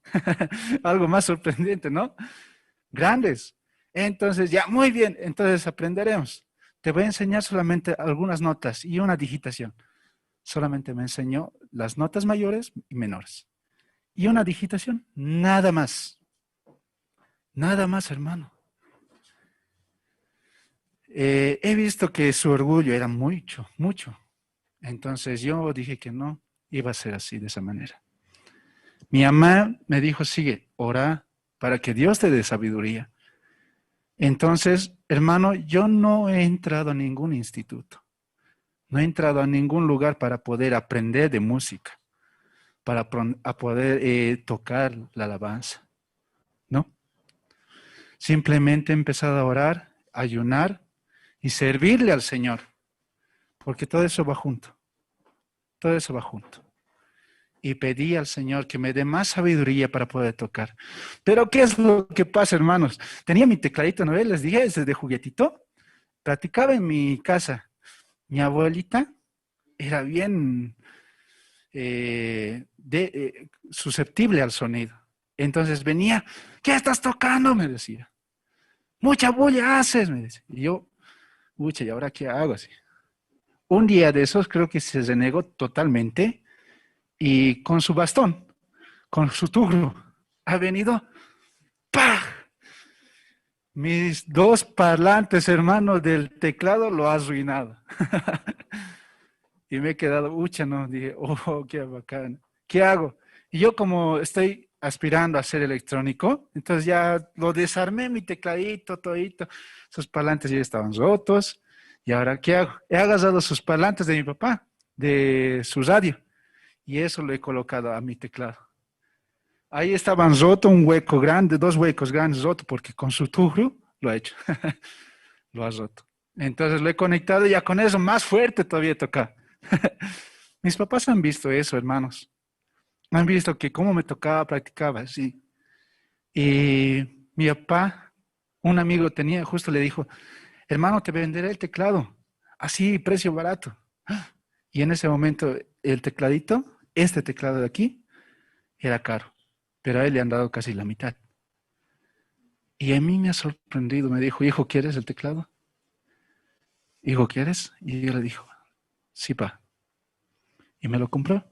Algo más sorprendente, ¿no? Grandes. Entonces, ya, muy bien, entonces aprenderemos. Te voy a enseñar solamente algunas notas y una digitación. Solamente me enseñó las notas mayores y menores. Y una digitación, nada más. Nada más, hermano. He visto que su orgullo era mucho, mucho. Entonces yo dije que no iba a ser así, de esa manera. Mi mamá me dijo, sigue, ora para que Dios te dé sabiduría. Entonces, hermano, yo no he entrado a ningún instituto. No he entrado a ningún lugar para poder aprender de música, para poder tocar la alabanza. No. Simplemente he empezado a orar, a ayunar y servirle al Señor. Porque todo eso va junto. Todo eso va junto. Y pedí al Señor que me dé más sabiduría para poder tocar. Pero ¿qué es lo que pasa, hermanos? Tenía mi tecladito, ¿no? Les dije, ese de juguetito. Practicaba en mi casa. Mi abuelita era bien susceptible al sonido. Entonces venía, ¿qué estás tocando? Me decía. Mucha bulla haces, me decía. Y yo, pucha, ¿y ahora qué hago? Así. Un día de esos creo que se renegó totalmente y con su bastón, con su turno, ha venido, ¡pah! Mis dos parlantes, hermanos, del teclado lo ha arruinado. Y me he quedado, no, dije, oh, qué bacán. ¿Qué hago? Y yo como estoy aspirando a ser electrónico, entonces ya lo desarmé, mi tecladito, todito, sus parlantes ya estaban rotos. ¿Y ahora qué hago? He agarrado sus parlantes de mi papá, de su radio, y eso lo he colocado a mi teclado. Ahí estaban rotos, un hueco grande, dos huecos grandes rotos, porque con su tujo lo ha hecho. Lo ha roto. Entonces lo he conectado y ya con eso más fuerte todavía toca. Mis papás han visto eso, hermanos. Han visto que cómo me tocaba, practicaba, sí. Y mi papá, un amigo tenía, justo le dijo, hermano, te venderé el teclado, así, precio barato. Y en ese momento el tecladito, este teclado de aquí, era caro, pero a él le han dado casi la mitad. Y a mí me ha sorprendido, me dijo, hijo, ¿quieres el teclado? Hijo, ¿quieres? Y yo le dijo, sí, pa. Y me lo compró.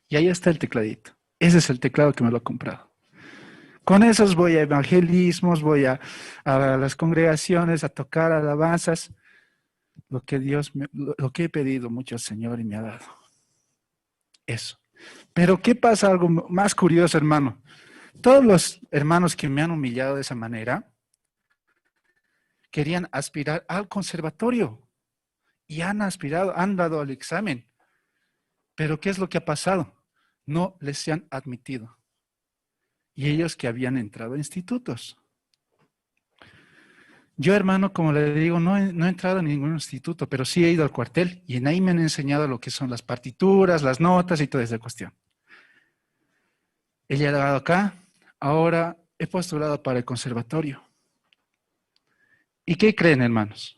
Y ahí está el tecladito. Ese es el teclado que me lo ha comprado. Con esos voy a evangelismos, voy a las congregaciones, a tocar alabanzas, lo que lo que he pedido mucho al Señor y me ha dado. Eso. Pero ¿qué pasa? Algo más curioso, hermano. Todos los hermanos que me han humillado de esa manera querían aspirar al conservatorio y han aspirado, han dado el examen. Pero ¿qué es lo que ha pasado? No les han admitido. Y ellos que habían entrado a institutos. Yo, hermano, como le digo, no he entrado a ningún instituto, pero sí he ido al cuartel y en ahí me han enseñado lo que son las partituras, las notas y toda esa cuestión. He llegado acá, ahora he postulado para el conservatorio. ¿Y qué creen, hermanos?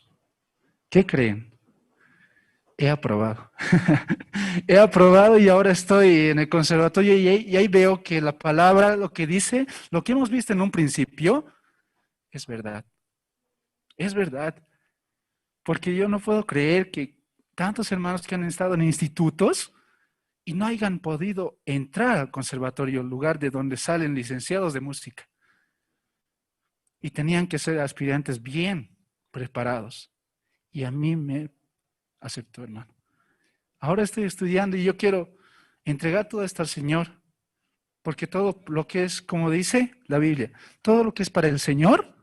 ¿Qué creen? He aprobado. He aprobado y ahora estoy en el conservatorio y ahí veo que la palabra, lo que dice, lo que hemos visto en un principio, es verdad. Es verdad. Porque yo no puedo creer que tantos hermanos que han estado en institutos y no hayan podido entrar al conservatorio, el lugar de donde salen licenciados de música. Y tenían que ser aspirantes bien preparados. Y a mí me aceptó, hermano. Ahora estoy estudiando y yo quiero entregar todo esto al Señor. Porque todo lo que es, como dice la Biblia, todo lo que es para el Señor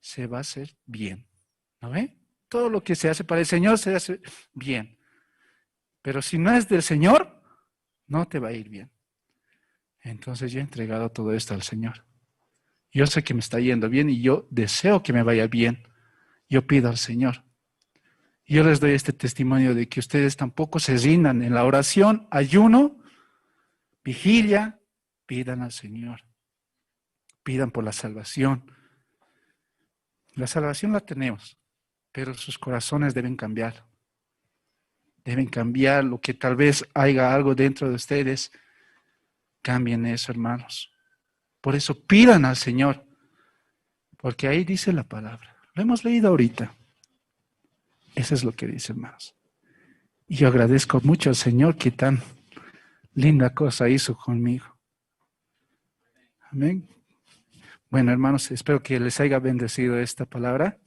se va a hacer bien. ¿No ve? Todo lo que se hace para el Señor se hace bien. Pero si no es del Señor, no te va a ir bien. Entonces yo he entregado todo esto al Señor. Yo sé que me está yendo bien y yo deseo que me vaya bien. Yo pido al Señor. Yo les doy este testimonio de que ustedes tampoco se rindan en la oración, ayuno, vigilia, pidan al Señor. Pidan por la salvación. La salvación la tenemos, pero sus corazones deben cambiar. Deben cambiar lo que tal vez haya algo dentro de ustedes. Cambien eso, hermanos. Por eso pidan al Señor, porque ahí dice la palabra. Lo hemos leído ahorita. Eso es lo que dice, hermanos. Y yo agradezco mucho al Señor que tan linda cosa hizo conmigo. Amén. Bueno, hermanos, espero que les haya bendecido esta palabra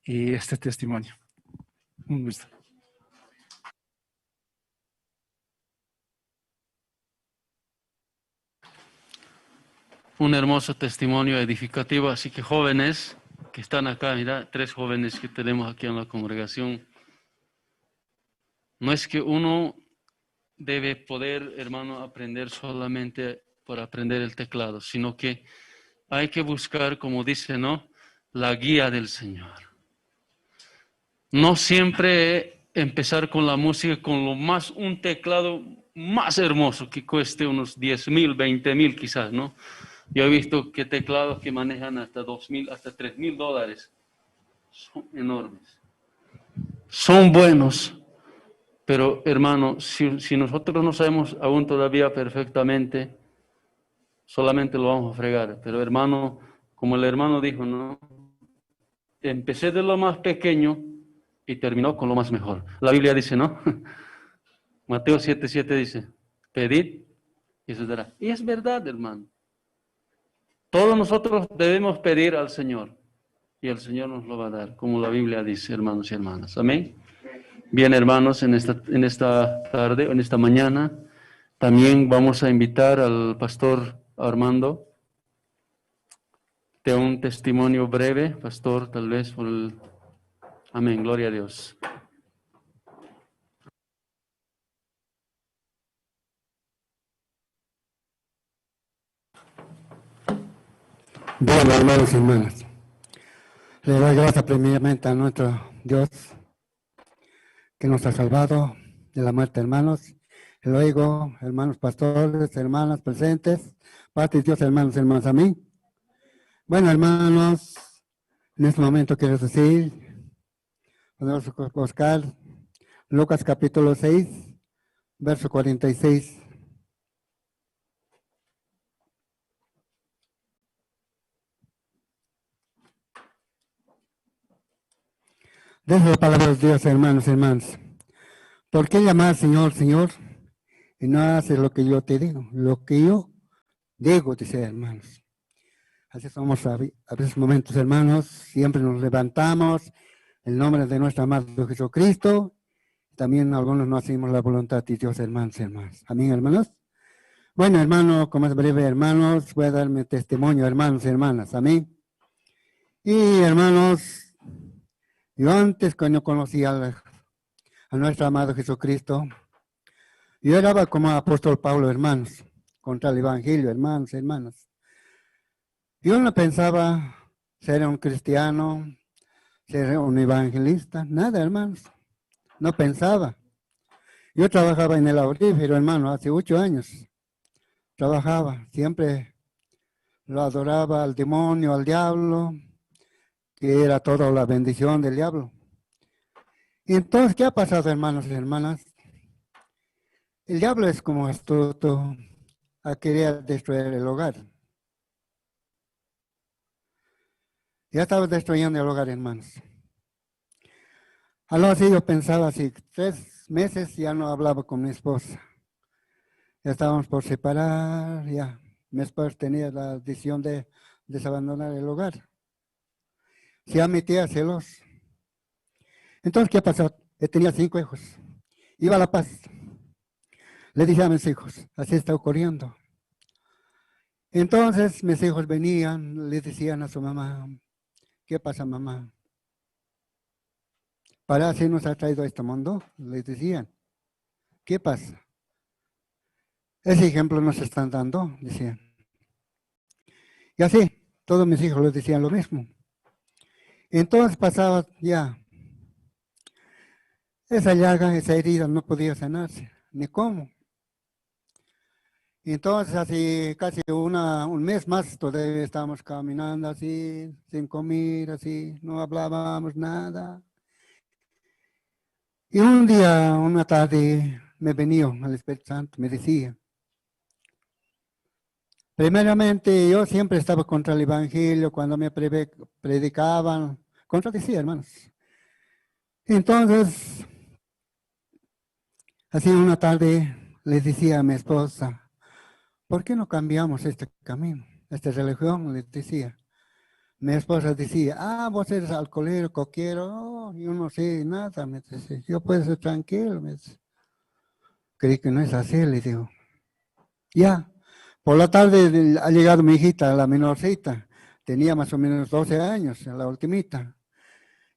y este testimonio. Un gusto. Un hermoso testimonio edificativo, así que jóvenes que están acá, mira, 3 jóvenes que tenemos aquí en la congregación. No es que uno debe poder, hermano, aprender solamente por aprender el teclado, sino que hay que buscar, como dice, ¿no?, la guía del Señor. No siempre empezar con la música con un teclado más hermoso que cueste unos 10,000, 20,000 quizás, ¿no? Yo he visto que teclados que manejan hasta 2,000, hasta 3,000 dólares. Son enormes. Son buenos. Pero, hermano, si nosotros no sabemos aún todavía perfectamente, solamente lo vamos a fregar. Pero, hermano, como el hermano dijo, ¿no? Empecé de lo más pequeño y terminó con lo más mejor. La Biblia dice, ¿no? Mateo 7:7 dice, pedid y se dará. Y es verdad, hermano. Todos nosotros debemos pedir al Señor y el Señor nos lo va a dar, como la Biblia dice, hermanos y hermanas. Amén. Bien, hermanos, en esta tarde, en esta mañana, también vamos a invitar al pastor Armando de un testimonio breve, pastor, tal vez por el... Amén, gloria a Dios. Bien, hermanos y hermanas, le doy gracias primeramente a nuestro Dios que nos ha salvado de la muerte, hermanos. Luego, hermanos pastores, hermanas presentes, paz de Dios, hermanos, amén. Bueno, hermanos, en este momento quiero decir, podemos buscar Lucas capítulo 6, verso 46. Dejo la palabra de Dios, hermanos. ¿Por qué llamar Señor, Señor? Y no haces lo que yo te digo, lo que yo digo, dice hermanos. Así somos a veces momentos, hermanos, siempre nos levantamos en nombre de nuestro amado Jesucristo. También algunos no hacemos la voluntad de Dios, hermanos. Amén, hermanos. Bueno, hermano, como es breve, hermanos, voy a darme testimonio, hermanos y hermanas. Amén. Y hermanos, yo antes cuando conocí a nuestro amado Jesucristo, yo era como apóstol Pablo, hermanos, contra el Evangelio, hermanos y hermanas. Yo no pensaba ser un cristiano, ser un evangelista, nada, hermanos. No pensaba. Yo trabajaba en el aurífero, hermano, hace 8 años. Trabajaba, siempre lo adoraba al demonio, al diablo, que era toda la bendición del diablo. Y entonces, ¿qué ha pasado, hermanos y hermanas? El diablo es como astuto a querer destruir el hogar. Ya estaba destruyendo el hogar, hermanos. Algo así yo pensaba así, 3 meses ya no hablaba con mi esposa. Ya estábamos por separar, ya. Mi esposa tenía la decisión de desabandonar el hogar. Ya mi tía celos. Entonces, ¿qué pasó? Yo tenía 5 hijos. Iba a La Paz. Le dije a mis hijos, así está ocurriendo. Entonces, mis hijos venían, le decían a su mamá, ¿qué pasa, mamá? ¿Para así nos ha traído a este mundo? Les decían, ¿qué pasa? Ese ejemplo nos están dando, decían. Y así, todos mis hijos les decían lo mismo. Entonces pasaba ya. Esa llaga, esa herida no podía sanarse, ni cómo. Entonces, así casi un mes más, todavía estábamos caminando así, sin comer, así, no hablábamos nada. Y un día, una tarde, me venía el Espíritu Santo, me decía, primeramente, yo siempre estaba contra el Evangelio, cuando me predicaban, contradecía, hermanos. Entonces, así una tarde, le decía a mi esposa, ¿por qué no cambiamos este camino, esta religión? Le decía. Mi esposa decía, vos eres alcohólico, coquero. No, yo no sé nada, me dice, yo puedo ser tranquilo, me dice. Creí que no es así, le digo. Ya, por la tarde ha llegado mi hijita, la menorcita, tenía más o menos 12 años, la ultimita.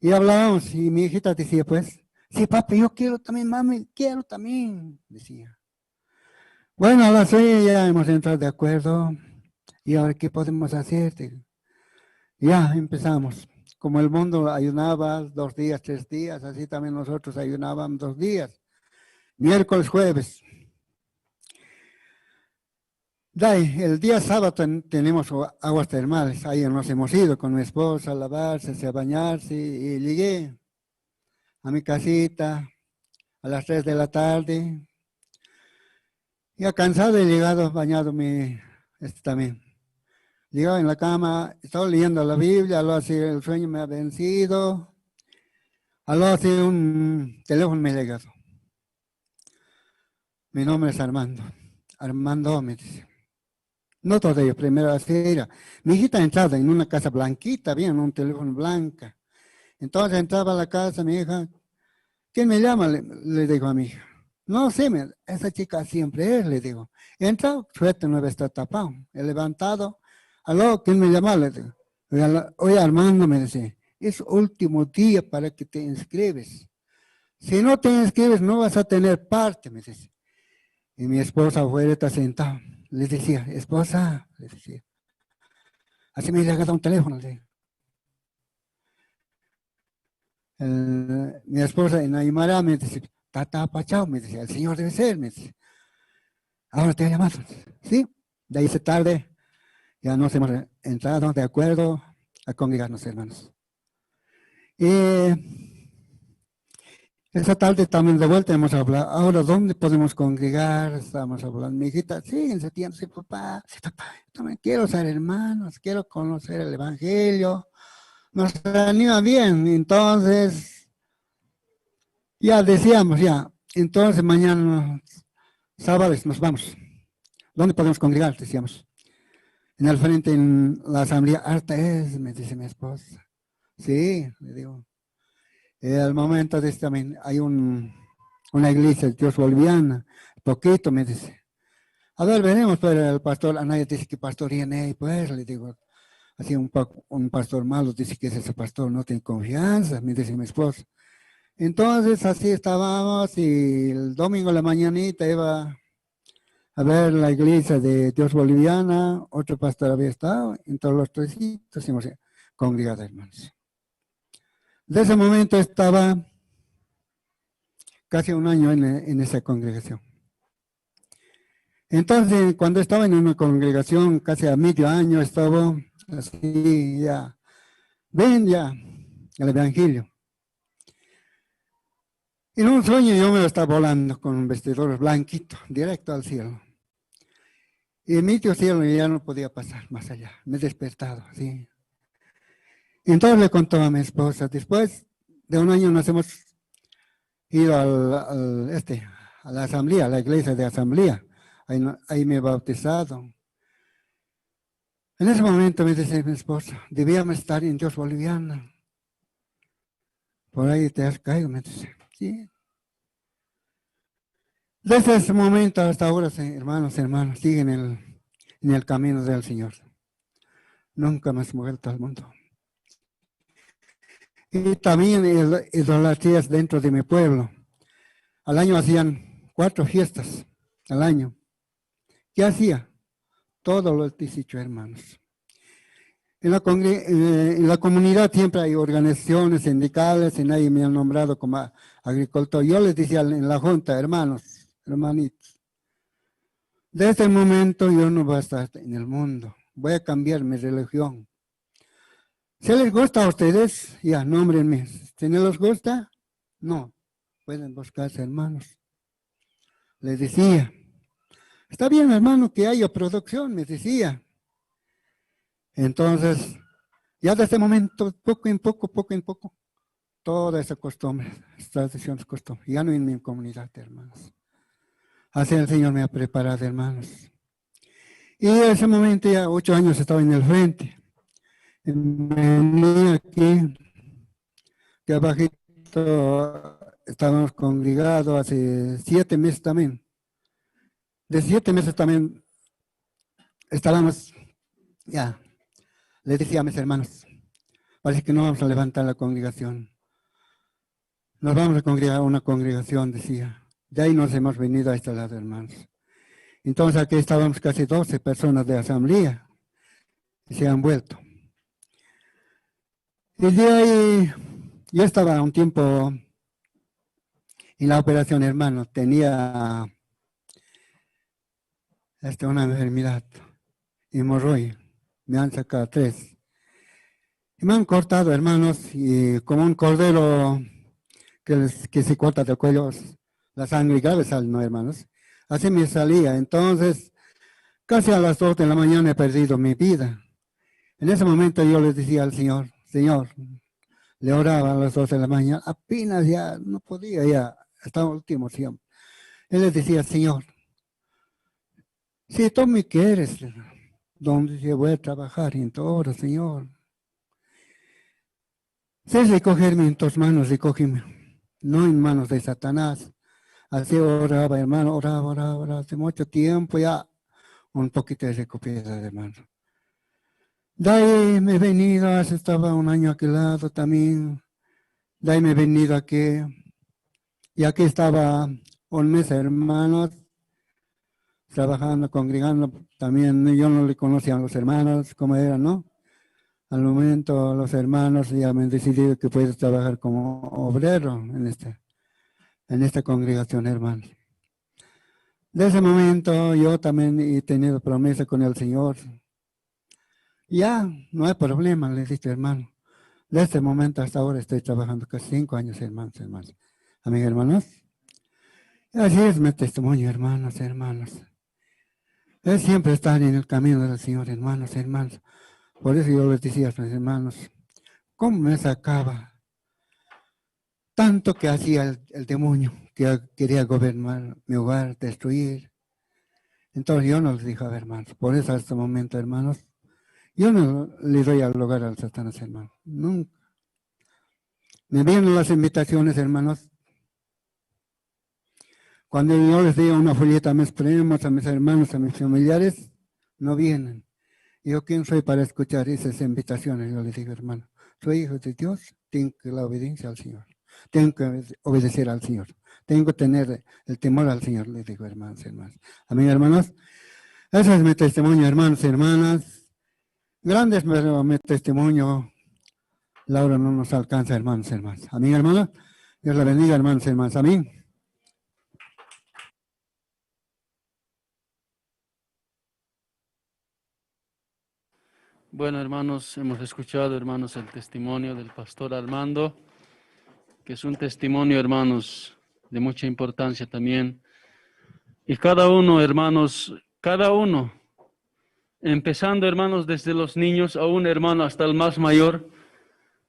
Y hablábamos, y mi hijita decía, pues, sí, papi, yo quiero también, mami, quiero también, decía. Bueno, a las 6 ya hemos entrado de acuerdo. ¿Y ahora qué podemos hacer? Ya empezamos. Como el mundo ayunaba 2 días, 3 días, así también nosotros ayunábamos 2 días. Miércoles, jueves. El día sábado tenemos aguas termales. Ahí nos hemos ido con mi esposa a lavarse, a bañarse. Y llegué a mi casita a las 3 de la tarde. Ya cansado he llegado, bañado también. Llegaba en la cama, estaba leyendo la Biblia, algo así, el sueño me ha vencido. Algo así, un teléfono me ha llegado. Mi nombre es Armando. Armando me dice. No todavía, primero así era. Mi hijita entraba en una casa blanquita, bien, un teléfono blanca. Entonces entraba a la casa, mi hija, ¿quién me llama? Le digo a mi hija. No sé, esa chica siempre es, le digo. Entra, suerte no está tapado. He levantado. Aló, ¿quién me llama? Le digo. Oye, Armando, me dice, es último día para que te inscribes. Si no te inscribes, no vas a tener parte, me dice. Y mi esposa afuera está sentada. Les decía, esposa, les decía. Así me llega un teléfono. Mi esposa en Aymara me dice, Tata Pachao, me decía, el señor debe ser, me dice. ahora te he llamado. Sí, de ahí esa tarde ya nos hemos entrado de acuerdo a congregarnos, hermanos. Y esa tarde también de vuelta hemos hablado, ahora ¿dónde podemos congregar? Estamos hablando, mi hijita, sí, en septiembre, sí, papá, yo también quiero ser hermanos, quiero conocer el Evangelio, nos anima bien, entonces, ya decíamos, ya, entonces mañana, sábados, nos vamos. ¿Dónde podemos congregar? Decíamos. En el frente, en la asamblea, harta es, me dice mi esposa. Sí, le digo. Al momento de también hay una iglesia de Dios boliviana, poquito, me dice. A ver, veremos, pero el pastor, a nadie dice que pastor viene, pues, le digo. Así un pastor malo dice que es ese pastor, no tiene confianza, me dice mi esposa. Entonces, así estábamos y el domingo a la mañanita iba a ver la iglesia de Dios boliviana, otro pastor había estado, entonces los tres hemos congregado, hermanos. De ese momento estaba casi un año en esa congregación. Entonces, cuando estaba en una congregación, casi a medio año, estaba así, ya, ven ya, el Evangelio. En un sueño yo me estaba volando con un vestidor blanquito, directo al cielo. Y en medio cielo ya no podía pasar más allá, me he despertado, sí. Entonces le contó a mi esposa, después de un año nos hemos ido a la asamblea, a la iglesia de asamblea, ahí me he bautizado. En ese momento me dice mi esposa, debíamos estar en Dios boliviano. Por ahí te has caído, me dice, sí. Desde ese momento hasta ahora, hermanos, siguen en el camino del Señor. Nunca más vuelto al mundo. Y también idolatrías dentro de mi pueblo. Al año hacían 4 fiestas, al año. ¿Qué hacía? Todos los 18 hermanos. En la comunidad siempre hay organizaciones sindicales y nadie me ha nombrado como agricultor. Yo les decía en la junta, hermanos, hermanitos, desde este momento yo no voy a estar en el mundo. Voy a cambiar mi religión. Si les gusta a ustedes, ya, nómbrenme. Si no les gusta, no. Pueden buscarse hermanos. Les decía, está bien, hermano, que haya producción, me decía. Entonces, ya desde ese momento, poco en poco, toda esa costumbre, estas tradiciones, costumbres, ya no en mi comunidad, hermanos. Así el Señor me ha preparado, hermanos. Y en ese momento, ya 8 años estaba en el frente. Venía aquí, que abajito estábamos congregados hace 7 meses también. De 7 meses también estábamos, ya, les decía a mis hermanos, parece que no vamos a levantar la congregación. Nos vamos a congregar a una congregación, decía. De ahí nos hemos venido a este lado, hermanos. Entonces aquí estábamos casi 12 personas de asamblea y se han vuelto. Y de ahí, yo estaba un tiempo en la operación, hermano. Tenía una enfermedad, hemorroide. Me han sacado 3. Y me han cortado, hermanos, y como un cordero que se corta del cuello, la sangre grave sale, ¿no, hermanos? Así me salía. Entonces, casi a las 2 de la mañana he perdido mi vida. En ese momento yo le decía al Señor, Señor, le oraba a las 2 de la mañana, apenas ya no podía, ya hasta el último tiempo. Él le decía, Señor, si tú me quieres, ¿dónde yo voy a trabajar? En todo, Señor. Sé recogerme en tus manos, recógeme, no en manos de Satanás. Así oraba, hermano, oraba, hace mucho tiempo ya, un poquito de recuperación, hermano. De ahí me he venido, hace estaba un año a aquel lado también. De ahí me he venido aquí. Y aquí estaba un mes, hermanos, trabajando, congregando. También yo no le conocía a los hermanos, cómo eran, ¿no? Al momento los hermanos ya me han decidido que puedo trabajar como obrero en esta congregación, hermanos. De ese momento yo también he tenido promesa con el Señor. Ya, no hay problema, le dije, hermano. De ese momento hasta ahora estoy trabajando casi 5 años, hermanos. Amén, hermanos. Así es mi testimonio, hermanos. Es siempre estar en el camino del Señor, hermanos. Por eso yo les decía a mis hermanos, ¿cómo me sacaba? Tanto que hacía el demonio, que quería gobernar mi hogar, destruir. Entonces yo no les dije, a ver, hermanos, por eso hasta este momento, hermanos, yo no le doy al lugar al Satanás, hermano. Nunca. Me vienen las invitaciones, hermanos. Cuando yo les digo una folleto a mis primos, a mis hermanos, a mis familiares, no vienen. Yo, ¿quién soy para escuchar esas invitaciones? Yo les digo, hermano, soy hijo de Dios, tengo que la obediencia al Señor. Tengo que obedecer al Señor. Tengo que tener el temor al Señor, les digo, hermanos. Amén, hermanos. Ese es mi testimonio, hermanos y hermanas. Grande es mi testimonio. Laura no nos alcanza, hermanos. Amén, hermanos. Dios la bendiga, hermanos y hermanas. Amén. Bueno, hermanos, hemos escuchado, hermanos, el testimonio del pastor Armando, que es un testimonio, hermanos, de mucha importancia también. Y cada uno, hermanos, empezando, hermanos, desde los niños a un hermano hasta el más mayor,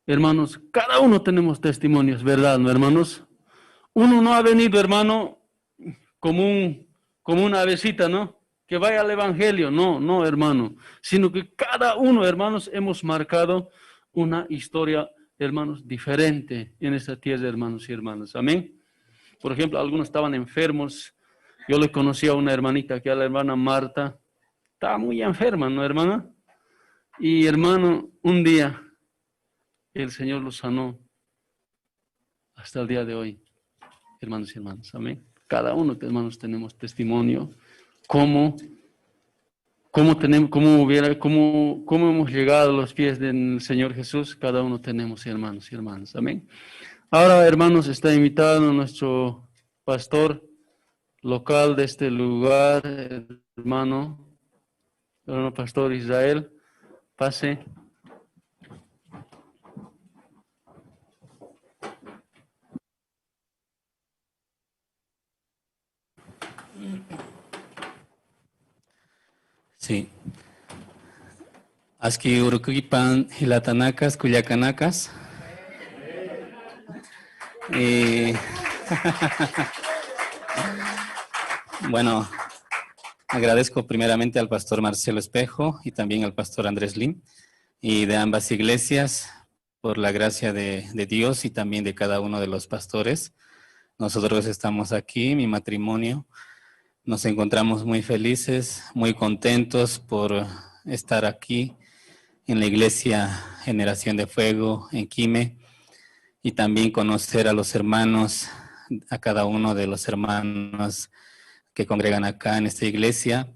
hermanos, cada uno tenemos testimonios, ¿verdad, no, hermanos? Uno no ha venido, hermano, como una avecita, ¿no? Que vaya al evangelio, no, hermano, sino que cada uno, hermanos, hemos marcado una historia, hermanos, diferente en esta tierra, hermanos y hermanas. Amén. Por ejemplo, algunos estaban enfermos. Yo le conocí a una hermanita, que a la hermana Marta, estaba muy enferma, ¿no, hermana? Y hermano, un día el Señor lo sanó hasta el día de hoy, hermanos y hermanas. Amén. Cada uno, hermanos, tenemos testimonio. ¿Cómo hemos llegado a los pies del Señor Jesús? Cada uno tenemos, hermanos y hermanas. Amén. Ahora, hermanos, está invitado nuestro pastor local de este lugar, hermano pastor Israel. Pase. Sí. Aski Uruquipan Hilatanacas, Cuyacanacas. Bueno, agradezco primeramente al pastor Marcelo Espejo y también al pastor Andrés Lim y de ambas iglesias por la gracia de Dios y también de cada uno de los pastores. Nosotros estamos aquí, mi matrimonio. Nos encontramos muy felices, muy contentos por estar aquí en la iglesia Generación de Fuego en Quime y también conocer a los hermanos, a cada uno de los hermanos que congregan acá en esta iglesia.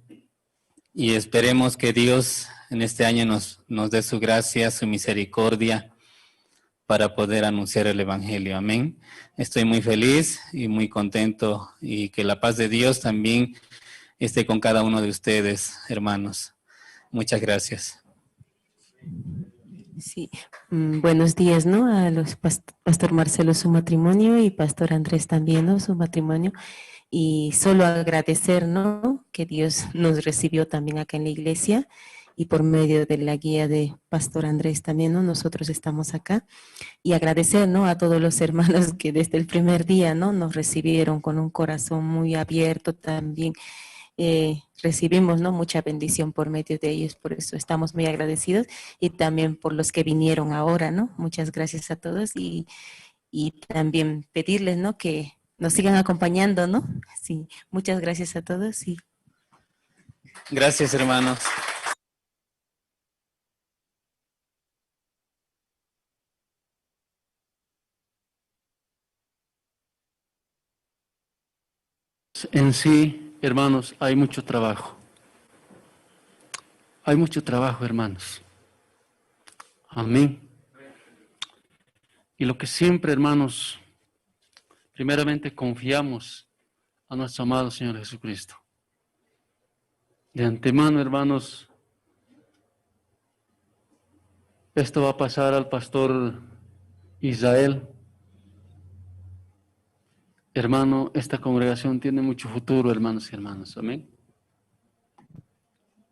Y esperemos que Dios en este año nos dé su gracia, su misericordia para poder anunciar el Evangelio. Amén. Estoy muy feliz y muy contento y que la paz de Dios también esté con cada uno de ustedes, hermanos. Muchas gracias. Sí, buenos días, ¿no? A los pastor Marcelo su matrimonio y pastor Andrés también, ¿no? Su matrimonio. Y solo agradecer, ¿no? Que Dios nos recibió también acá en la iglesia y por medio de la guía de pastor Andrés también, ¿no? Nosotros estamos acá y agradecer, ¿no? A todos los hermanos que desde el primer día, ¿no? Nos recibieron con un corazón muy abierto también. Recibimos, ¿no? Mucha bendición por medio de ellos, por eso estamos muy agradecidos y también por los que vinieron ahora, ¿no? Muchas gracias a todos y también pedirles, ¿no? Que nos sigan acompañando, ¿no? Sí, muchas gracias a todos. Sí. Gracias, hermanos. En sí, hermanos, hay mucho trabajo. Hay mucho trabajo, hermanos. Amén. Y lo que siempre, hermanos, primeramente confiamos a nuestro amado Señor Jesucristo. De antemano, hermanos, esto va a pasar al pastor Israel. Hermano, esta congregación tiene mucho futuro, hermanos y hermanas. Amén.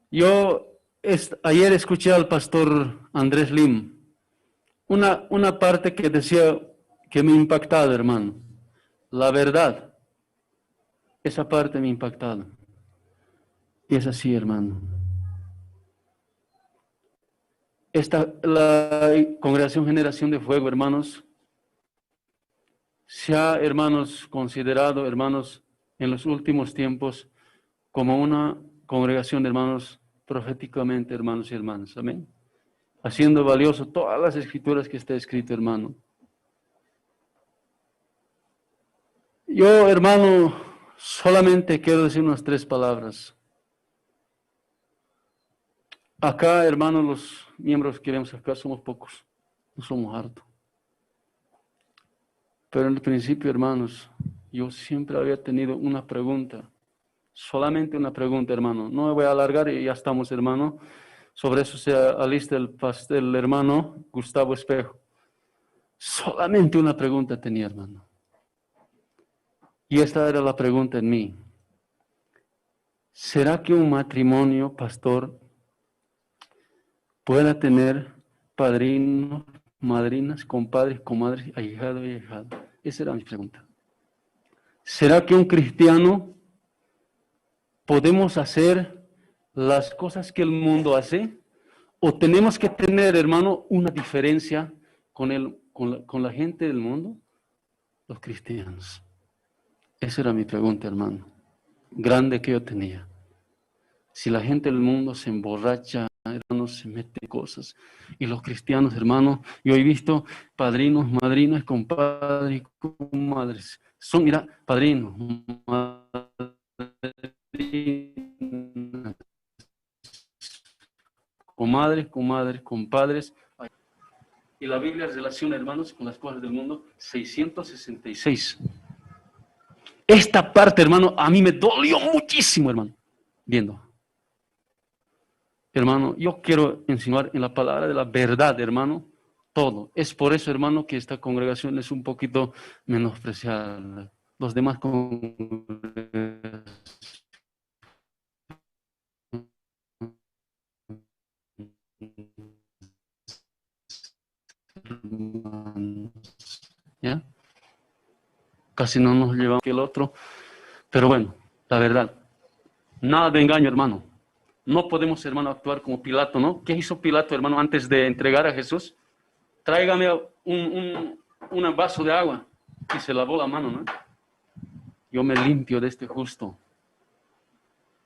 Yo ayer escuché al pastor Andrés Lim una parte que decía que me ha impactado, hermano. La verdad, esa parte me ha impactado. Y es así, hermano. La congregación Generación de Fuego, hermanos, se ha, hermanos, considerado, hermanos, en los últimos tiempos como una congregación de hermanos proféticamente, hermanos y hermanas. Amén. Haciendo valioso todas las escrituras que está escrito, hermano. Yo, hermano, solamente quiero decir unas 3 palabras. Acá, hermanos, los miembros que vemos acá somos pocos, no somos hartos. Pero en el principio, hermanos, yo siempre había tenido una pregunta, solamente una pregunta, hermano. No me voy a alargar y ya estamos, hermano. Sobre eso se alista el hermano Gustavo Espejo. Solamente una pregunta tenía, hermano. Y esta era la pregunta en mí. ¿Será que un matrimonio, pastor, pueda tener padrinos, madrinas, compadres, comadres, ahijado y ahijada? Esa era mi pregunta. ¿Será que un cristiano podemos hacer las cosas que el mundo hace? ¿O tenemos que tener, hermano, una diferencia con la gente del mundo? Los cristianos. Esa era mi pregunta, hermano. Grande que yo tenía. Si la gente del mundo se emborracha, hermano, se mete cosas. Y los cristianos, hermano, yo he visto padrinos, madrinas, compadres y comadres. Son, mira, padrinos, madrinas, comadres, compadres. Y la Biblia relaciona, hermanos, con las cosas del mundo 666. Esta parte, hermano, a mí me dolió muchísimo, hermano, viendo. Hermano, yo quiero insinuar en la palabra de la verdad, hermano, todo. Es por eso, hermano, que esta congregación es un poquito menospreciada. Los demás congregaciones. ¿Ya? Casi no nos llevamos que el otro. Pero bueno, la verdad. Nada de engaño, hermano. No podemos, hermano, actuar como Pilato, ¿no? ¿Qué hizo Pilato, hermano, antes de entregar a Jesús? Tráigame un vaso de agua. Y se lavó la mano, ¿no? Yo me limpio de este justo.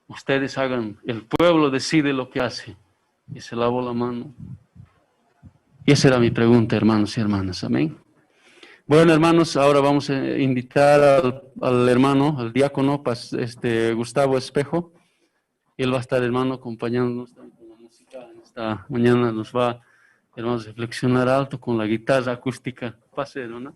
Ustedes hagan, el pueblo decide lo que hace. Y se lavó la mano. Y esa era mi pregunta, hermanos y hermanas. Amén. Bueno, hermanos, ahora vamos a invitar al hermano, al diácono, Gustavo Espejo. Él va a estar, hermano, acompañándonos con la música. Esta mañana nos va, hermanos, a reflexionar alto con la guitarra acústica. Pase, ¿no?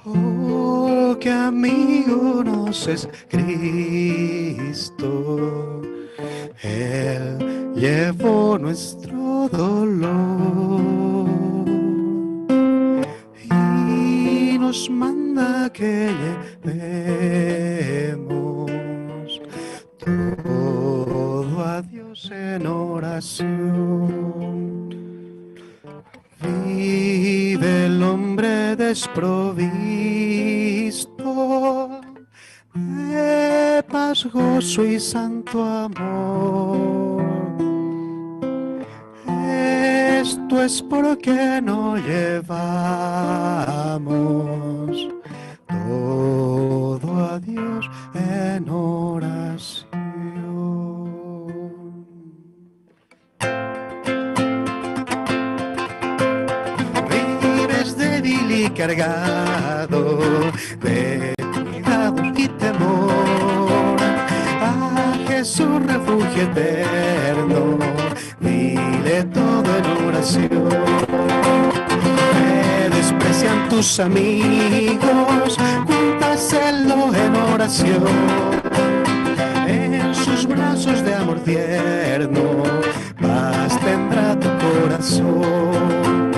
Oh, qué amigo nos es Cristo, Él llevó nuestro dolor y nos manda que llevemos todo a Dios en oración. Vive el hombre desprovisto de paz, gozo y santo amor. Esto es porque no llevamos todo a Dios en oración. Vives débil y cargado de cuidado y temor, a Jesús refugio eterno, dile todo en oración. Te desprecian tus amigos, cuéntaselo en oración. En sus brazos de amor tierno, paz tendrá tu corazón.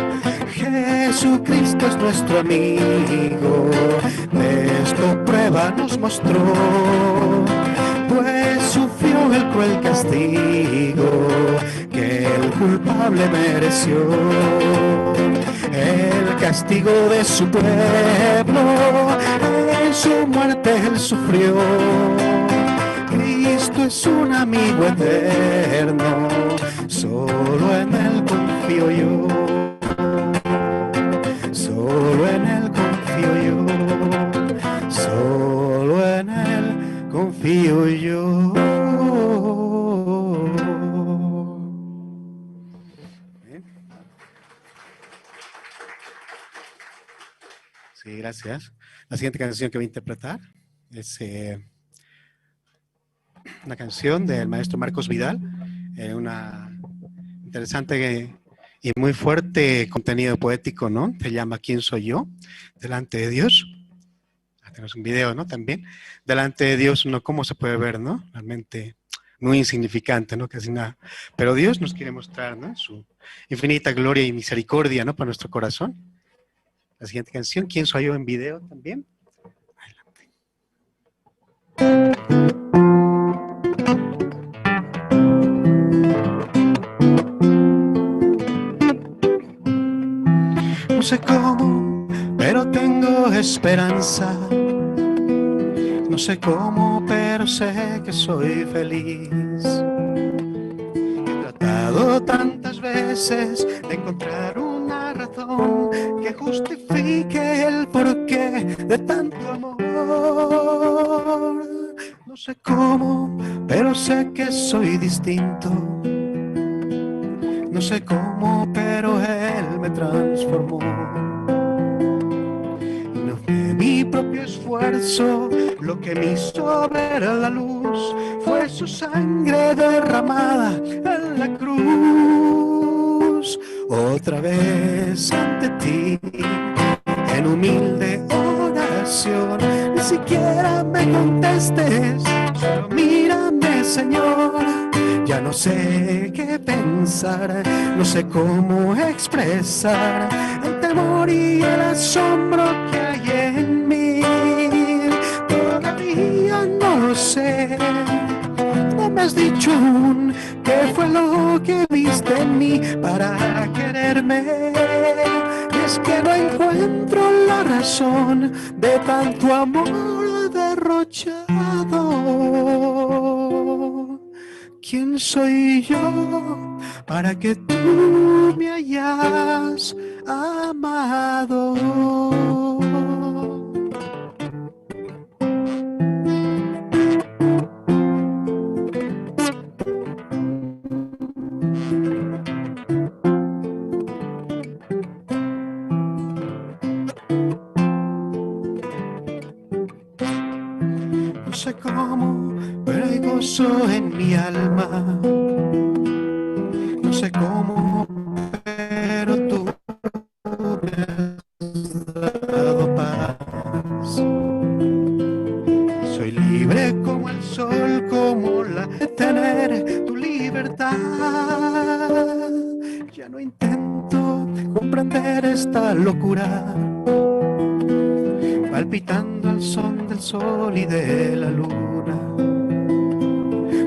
Jesucristo es nuestro amigo, de esto prueba nos mostró, pues sufrió el cruel castigo que el culpable mereció. El castigo de su pueblo, en su muerte él sufrió. Cristo es un amigo eterno, solo en él confío yo. Solo en él confío yo, solo en él confío yo. Sí, gracias. La siguiente canción que voy a interpretar es una canción del maestro Marcos Vidal, una interesante y muy fuerte contenido poético, ¿no? Se llama ¿Quién soy yo? Delante de Dios. Tenemos un video, ¿no? También. Delante de Dios, ¿no? ¿Cómo se puede ver, no? Realmente muy insignificante, ¿no? Casi nada. Pero Dios nos quiere mostrar, ¿no? Su infinita gloria y misericordia, ¿no? Para nuestro corazón. La siguiente canción, ¿Quién soy yo? En video también. Adelante. No sé cómo, pero tengo esperanza. No sé cómo, pero sé que soy feliz. He tratado tantas veces de encontrar una razón que justifique el porqué de tanto amor. No sé cómo, pero sé que soy distinto. No sé cómo, pero Él me transformó. Y no fue mi propio esfuerzo lo que me hizo ver la luz, fue su sangre derramada en la cruz. Otra vez ante ti, en humilde oración, ni siquiera me contestes, solo mírame, Señor. Ya no sé qué pensar, no sé cómo expresar el temor y el asombro que hay en mí. Todavía no lo sé, no me has dicho aún qué fue lo que viste en mí para quererme. Y es que no encuentro la razón de tanto amor derrochado. ¿Quién soy yo para que tú me hayas amado? No sé cómo, pero hay gozo en mi alma. No sé cómo, pero tú me has dado paz. Soy libre como el sol, como la de tener tu comprender esta locura, palpitando al son del sol y de la luna.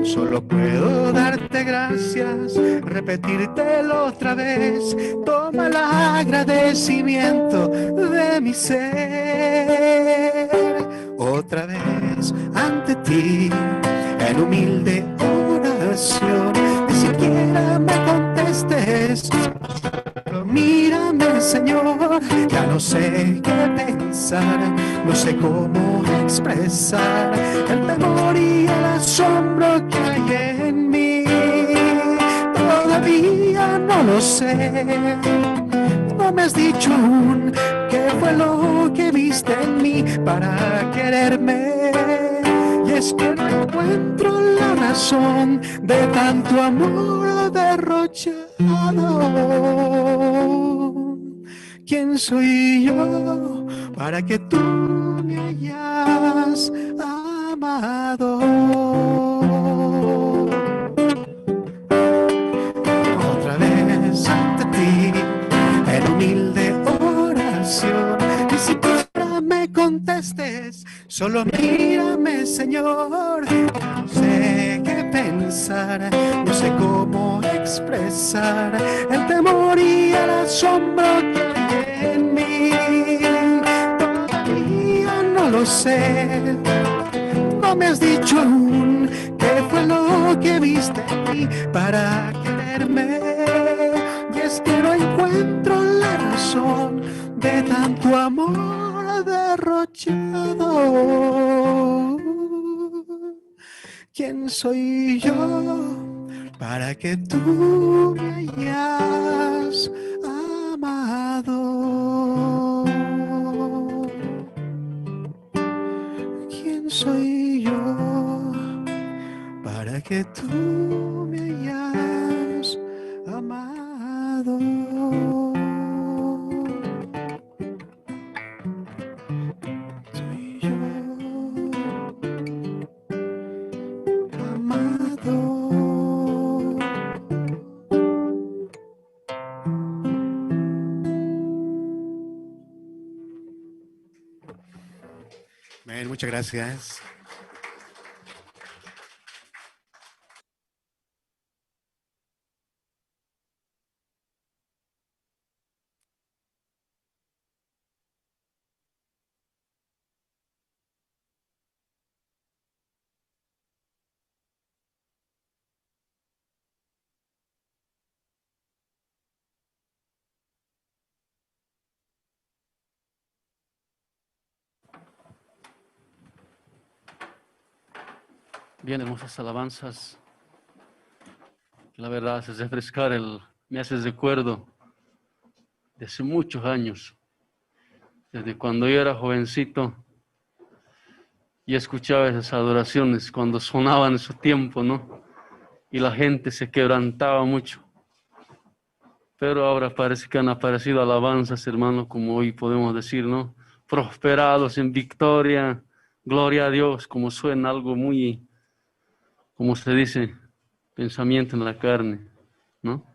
Solo puedo darte gracias, repetírtelo otra vez. Toma el agradecimiento de mi ser. Otra vez ante ti, en humilde oración. Ni siquiera me contestes, solo mírame, Señor. Ya no sé qué pensar, no sé cómo expresar el temor y el asombro que hay en mí. Todavía no lo sé, no me has dicho aún qué fue lo que viste en mí para quererme. Y es que no encuentro la razón de tanto amor derrochado. ¿Quién soy yo para que tú me hayas amado? Otra vez ante ti, en humilde oración. Ni siquiera me contestes, solo mírame, Señor. No sé qué pensar, no sé cómo expresar el temor y el asombro que hay en mí. Todavía no lo sé, no me has dicho aún qué fue lo que viste en mí para quererme. Y es que no encuentro la razón de tanto amor derrochado. ¿Quién soy yo para que tú me hayas amado? ¿Quién soy yo para que tú me hayas amado? Soy yo amado. Bien, muchas gracias. Bien, hermosas alabanzas. La verdad, haces refrescar me haces recuerdo de hace muchos años, desde cuando yo era jovencito y escuchaba esas adoraciones cuando sonaban en su tiempo, ¿no? Y la gente se quebrantaba mucho. Pero ahora parece que han aparecido alabanzas, hermano, como hoy podemos decir, ¿no? Prosperados en victoria, gloria a Dios, como suena algo muy, como se dice, pensamiento en la carne, ¿no?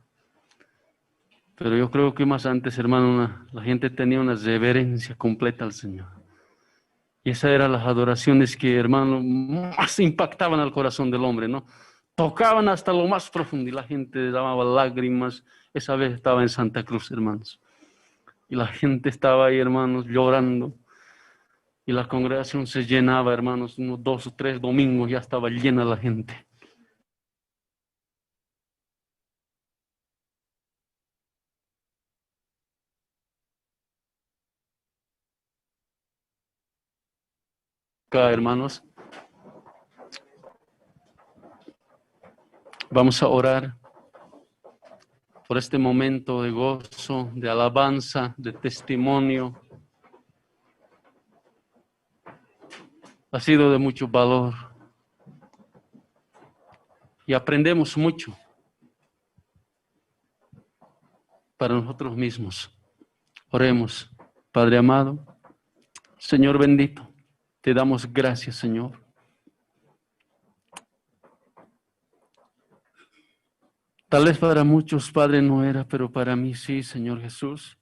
Pero yo creo que más antes, hermano, la gente tenía una reverencia completa al Señor. Y esas eran las adoraciones que, hermano, más impactaban al corazón del hombre, ¿no? Tocaban hasta lo más profundo y la gente derramaba lágrimas. Esa vez estaba en Santa Cruz, hermanos. Y la gente estaba ahí, hermanos, llorando. Y la congregación se llenaba, hermanos, unos 2 o 3 domingos ya estaba llena la gente. Acá, hermanos, vamos a orar por este momento de gozo, de alabanza, de testimonio. Ha sido de mucho valor y aprendemos mucho para nosotros mismos. Oremos. Padre amado, Señor bendito, te damos gracias, Señor. Tal vez para muchos, Padre, no era, pero para mí sí, Señor Jesús.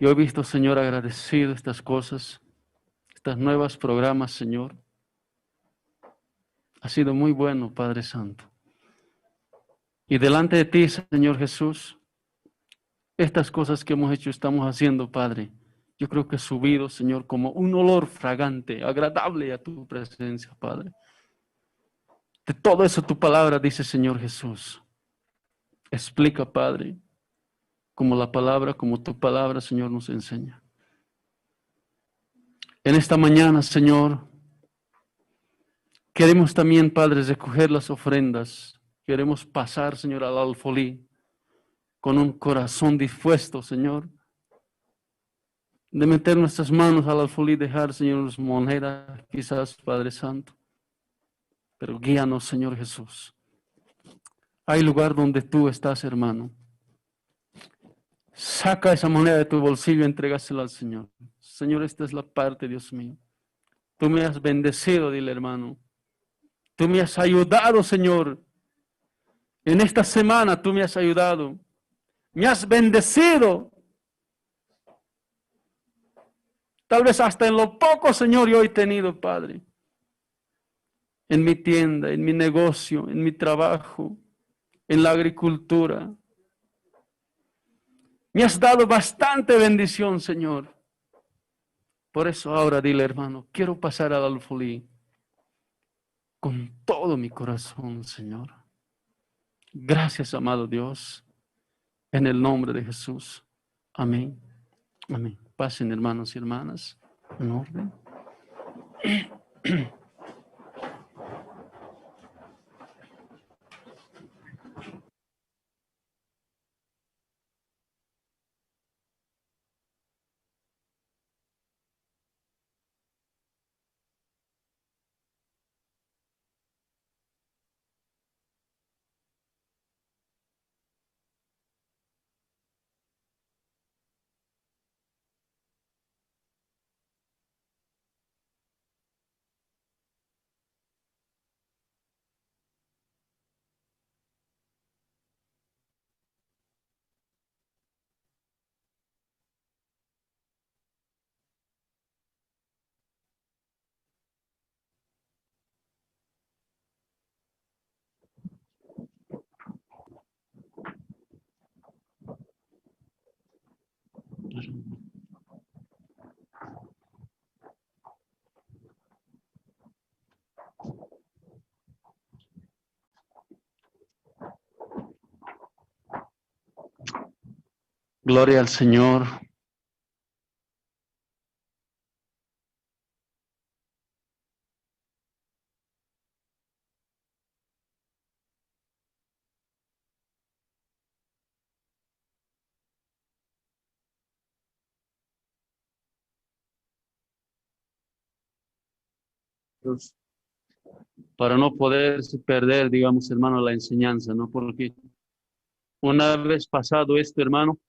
Yo he visto, Señor, agradecido estas cosas, estas nuevas programas, Señor. Ha sido muy bueno, Padre Santo. Y delante de ti, Señor Jesús, estas cosas que hemos hecho, estamos haciendo, Padre, yo creo que he subido, Señor, como un olor fragante, agradable a tu presencia, Padre. De todo eso tu palabra dice, Señor Jesús. Explica, Padre, como la palabra, como tu palabra, Señor, nos enseña. En esta mañana, Señor, queremos también, Padre, recoger las ofrendas. Queremos pasar, Señor, al alfolí con un corazón dispuesto, Señor, de meter nuestras manos al alfolí y dejar, Señor, las monedas, quizás, Padre Santo. Pero guíanos, Señor Jesús. Hay lugar donde tú estás, hermano. Saca esa moneda de tu bolsillo y entregásela al Señor. Señor, esta es la parte, Dios mío. Tú me has bendecido, dile, hermano. Tú me has ayudado, Señor. En esta semana tú me has ayudado. Me has bendecido. Tal vez hasta en lo poco, Señor, yo he tenido, Padre. En mi tienda, en mi negocio, en mi trabajo, en la agricultura. Me has dado bastante bendición, Señor. Por eso ahora dile, hermano, quiero pasar al alfolí con todo mi corazón, Señor. Gracias, amado Dios, en el nombre de Jesús. Amén. Amén. Pasen, hermanos y hermanas, en orden. Gloria al Señor. Para no poderse perder, digamos, hermano, la enseñanza, ¿no? Porque una vez pasado esto, hermano,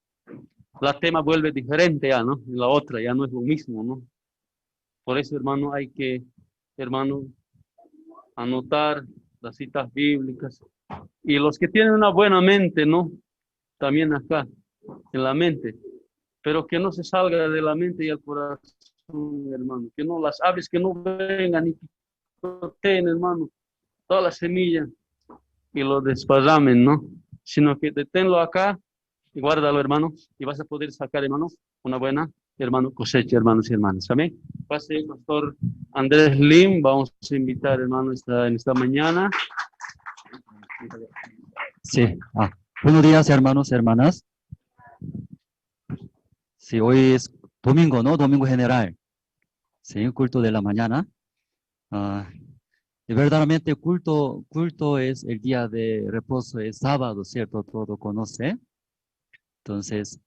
la tema vuelve diferente ya, ¿no? La otra ya no es lo mismo, ¿no? Por eso, hermano, hay que, hermano, anotar las citas bíblicas. Y los que tienen una buena mente, ¿no? También acá, en la mente. Pero que no se salga de la mente y al corazón, hermano. Que no las aves que no vengan y picoteen, hermano, todas las semillas y lo desparramen, ¿no? Sino que deténlo acá y guárdalo, hermano, y vas a poder sacar, hermano, una buena, hermano, cosecha, hermanos y hermanas. Amén. Pase el pastor Andrés Lim, vamos a invitar, hermano, en esta mañana. Sí, buenos días, hermanos, hermanas. Sí, hoy es domingo, ¿no? Domingo general. Sí, culto de la mañana. Y verdaderamente culto es el día de reposo, es sábado, ¿cierto? Todo conoce. Entonces,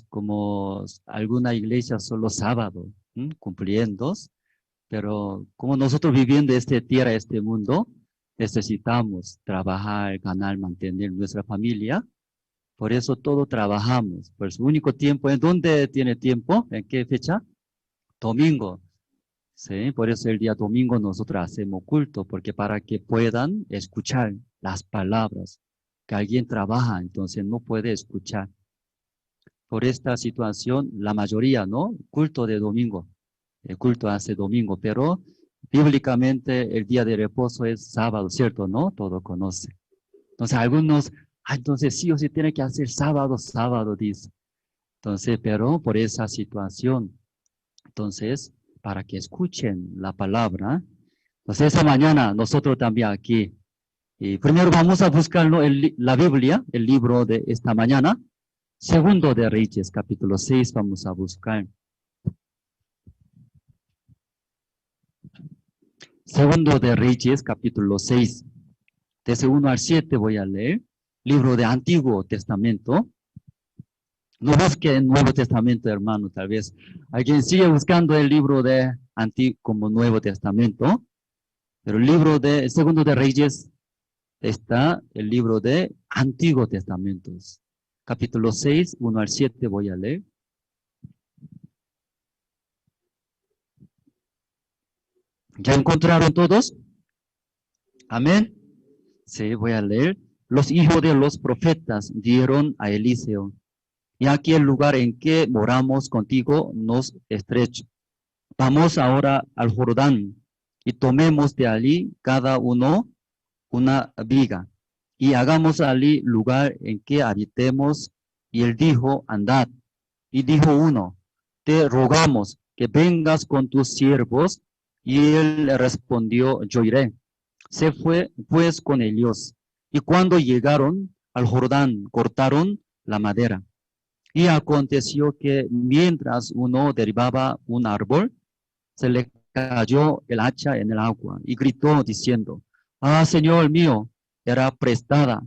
como alguna iglesia solo sábado, cumpliendo, pero como nosotros viviendo esta tierra, este mundo, necesitamos trabajar, ganar, mantener nuestra familia. Por eso todo trabajamos. Pues el único tiempo, ¿en dónde tiene tiempo? ¿En qué fecha? Domingo. Sí, por eso el día domingo nosotros hacemos culto, porque para que puedan escuchar las palabras, que alguien trabaja, entonces no puede escuchar. por esta situación, la mayoría, ¿no? Culto de domingo, el culto hace domingo, pero bíblicamente el día de reposo es sábado, ¿cierto? ¿No? Todo conoce. Entonces algunos, entonces sí o sí tiene que hacer sábado, sábado, dice. Entonces, pero por esa situación, entonces, para que escuchen la palabra, entonces esa mañana nosotros también aquí, y primero vamos a buscar la Biblia, el libro de esta mañana, Segundo de Reyes, capítulo 6, vamos a buscar. Segundo de Reyes, capítulo 6. Desde 1 al 7 voy a leer. Libro de Antiguo Testamento. No busque el Nuevo Testamento, hermano, tal vez. Alguien sigue buscando el libro de Antiguo como Nuevo Testamento. Pero el libro de Segundo de Reyes está el libro de Antiguo Testamento. Capítulo 6, 1 al 7 voy a leer. ¿Ya encontraron todos? Amén. Sí, voy a leer. Los hijos de los profetas dieron a Eliseo: y aquí el lugar en que moramos contigo nos estrecho. Vamos ahora al Jordán y tomemos de allí cada uno una viga y hagamos allí lugar en que habitemos. Y él dijo: andad. Y dijo uno: te rogamos que vengas con tus siervos. Y él le respondió: yo iré. Se fue pues con ellos. Y cuando llegaron al Jordán, cortaron la madera. Y aconteció que mientras uno derribaba un árbol, se le cayó el hacha en el agua y gritó diciendo: ah, Señor mío, era prestada.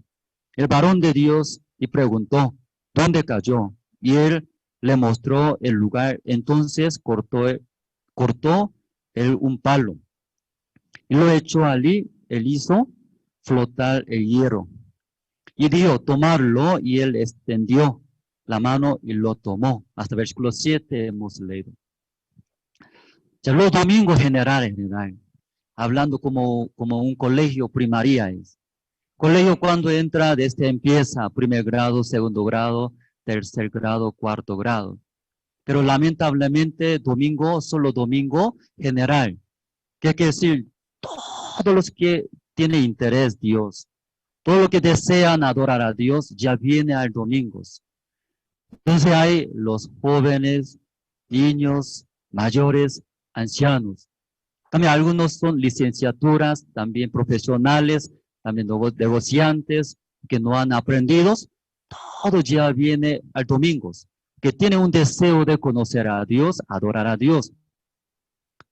El varón de Dios y preguntó: ¿dónde cayó? Y él le mostró el lugar. Entonces cortó él un palo y lo echó allí. Él hizo flotar el hierro y dijo: tomarlo. Y él extendió la mano y lo tomó. Hasta versículo 7 hemos leído. Ya los domingos general, hablando como un colegio primaria es. Colegio cuando entra, desde empieza primer grado, segundo grado, tercer grado, cuarto grado. Pero lamentablemente domingo, solo domingo general. ¿Qué quiere decir? Todos los que tienen interés Dios, todos los que desean adorar a Dios, ya viene al domingo. Entonces hay los jóvenes, niños, mayores, ancianos. También algunos son licenciaturas, también profesionales, también negociantes que no han aprendido. Todo ya viene al domingo, que tiene un deseo de conocer a Dios, adorar a Dios.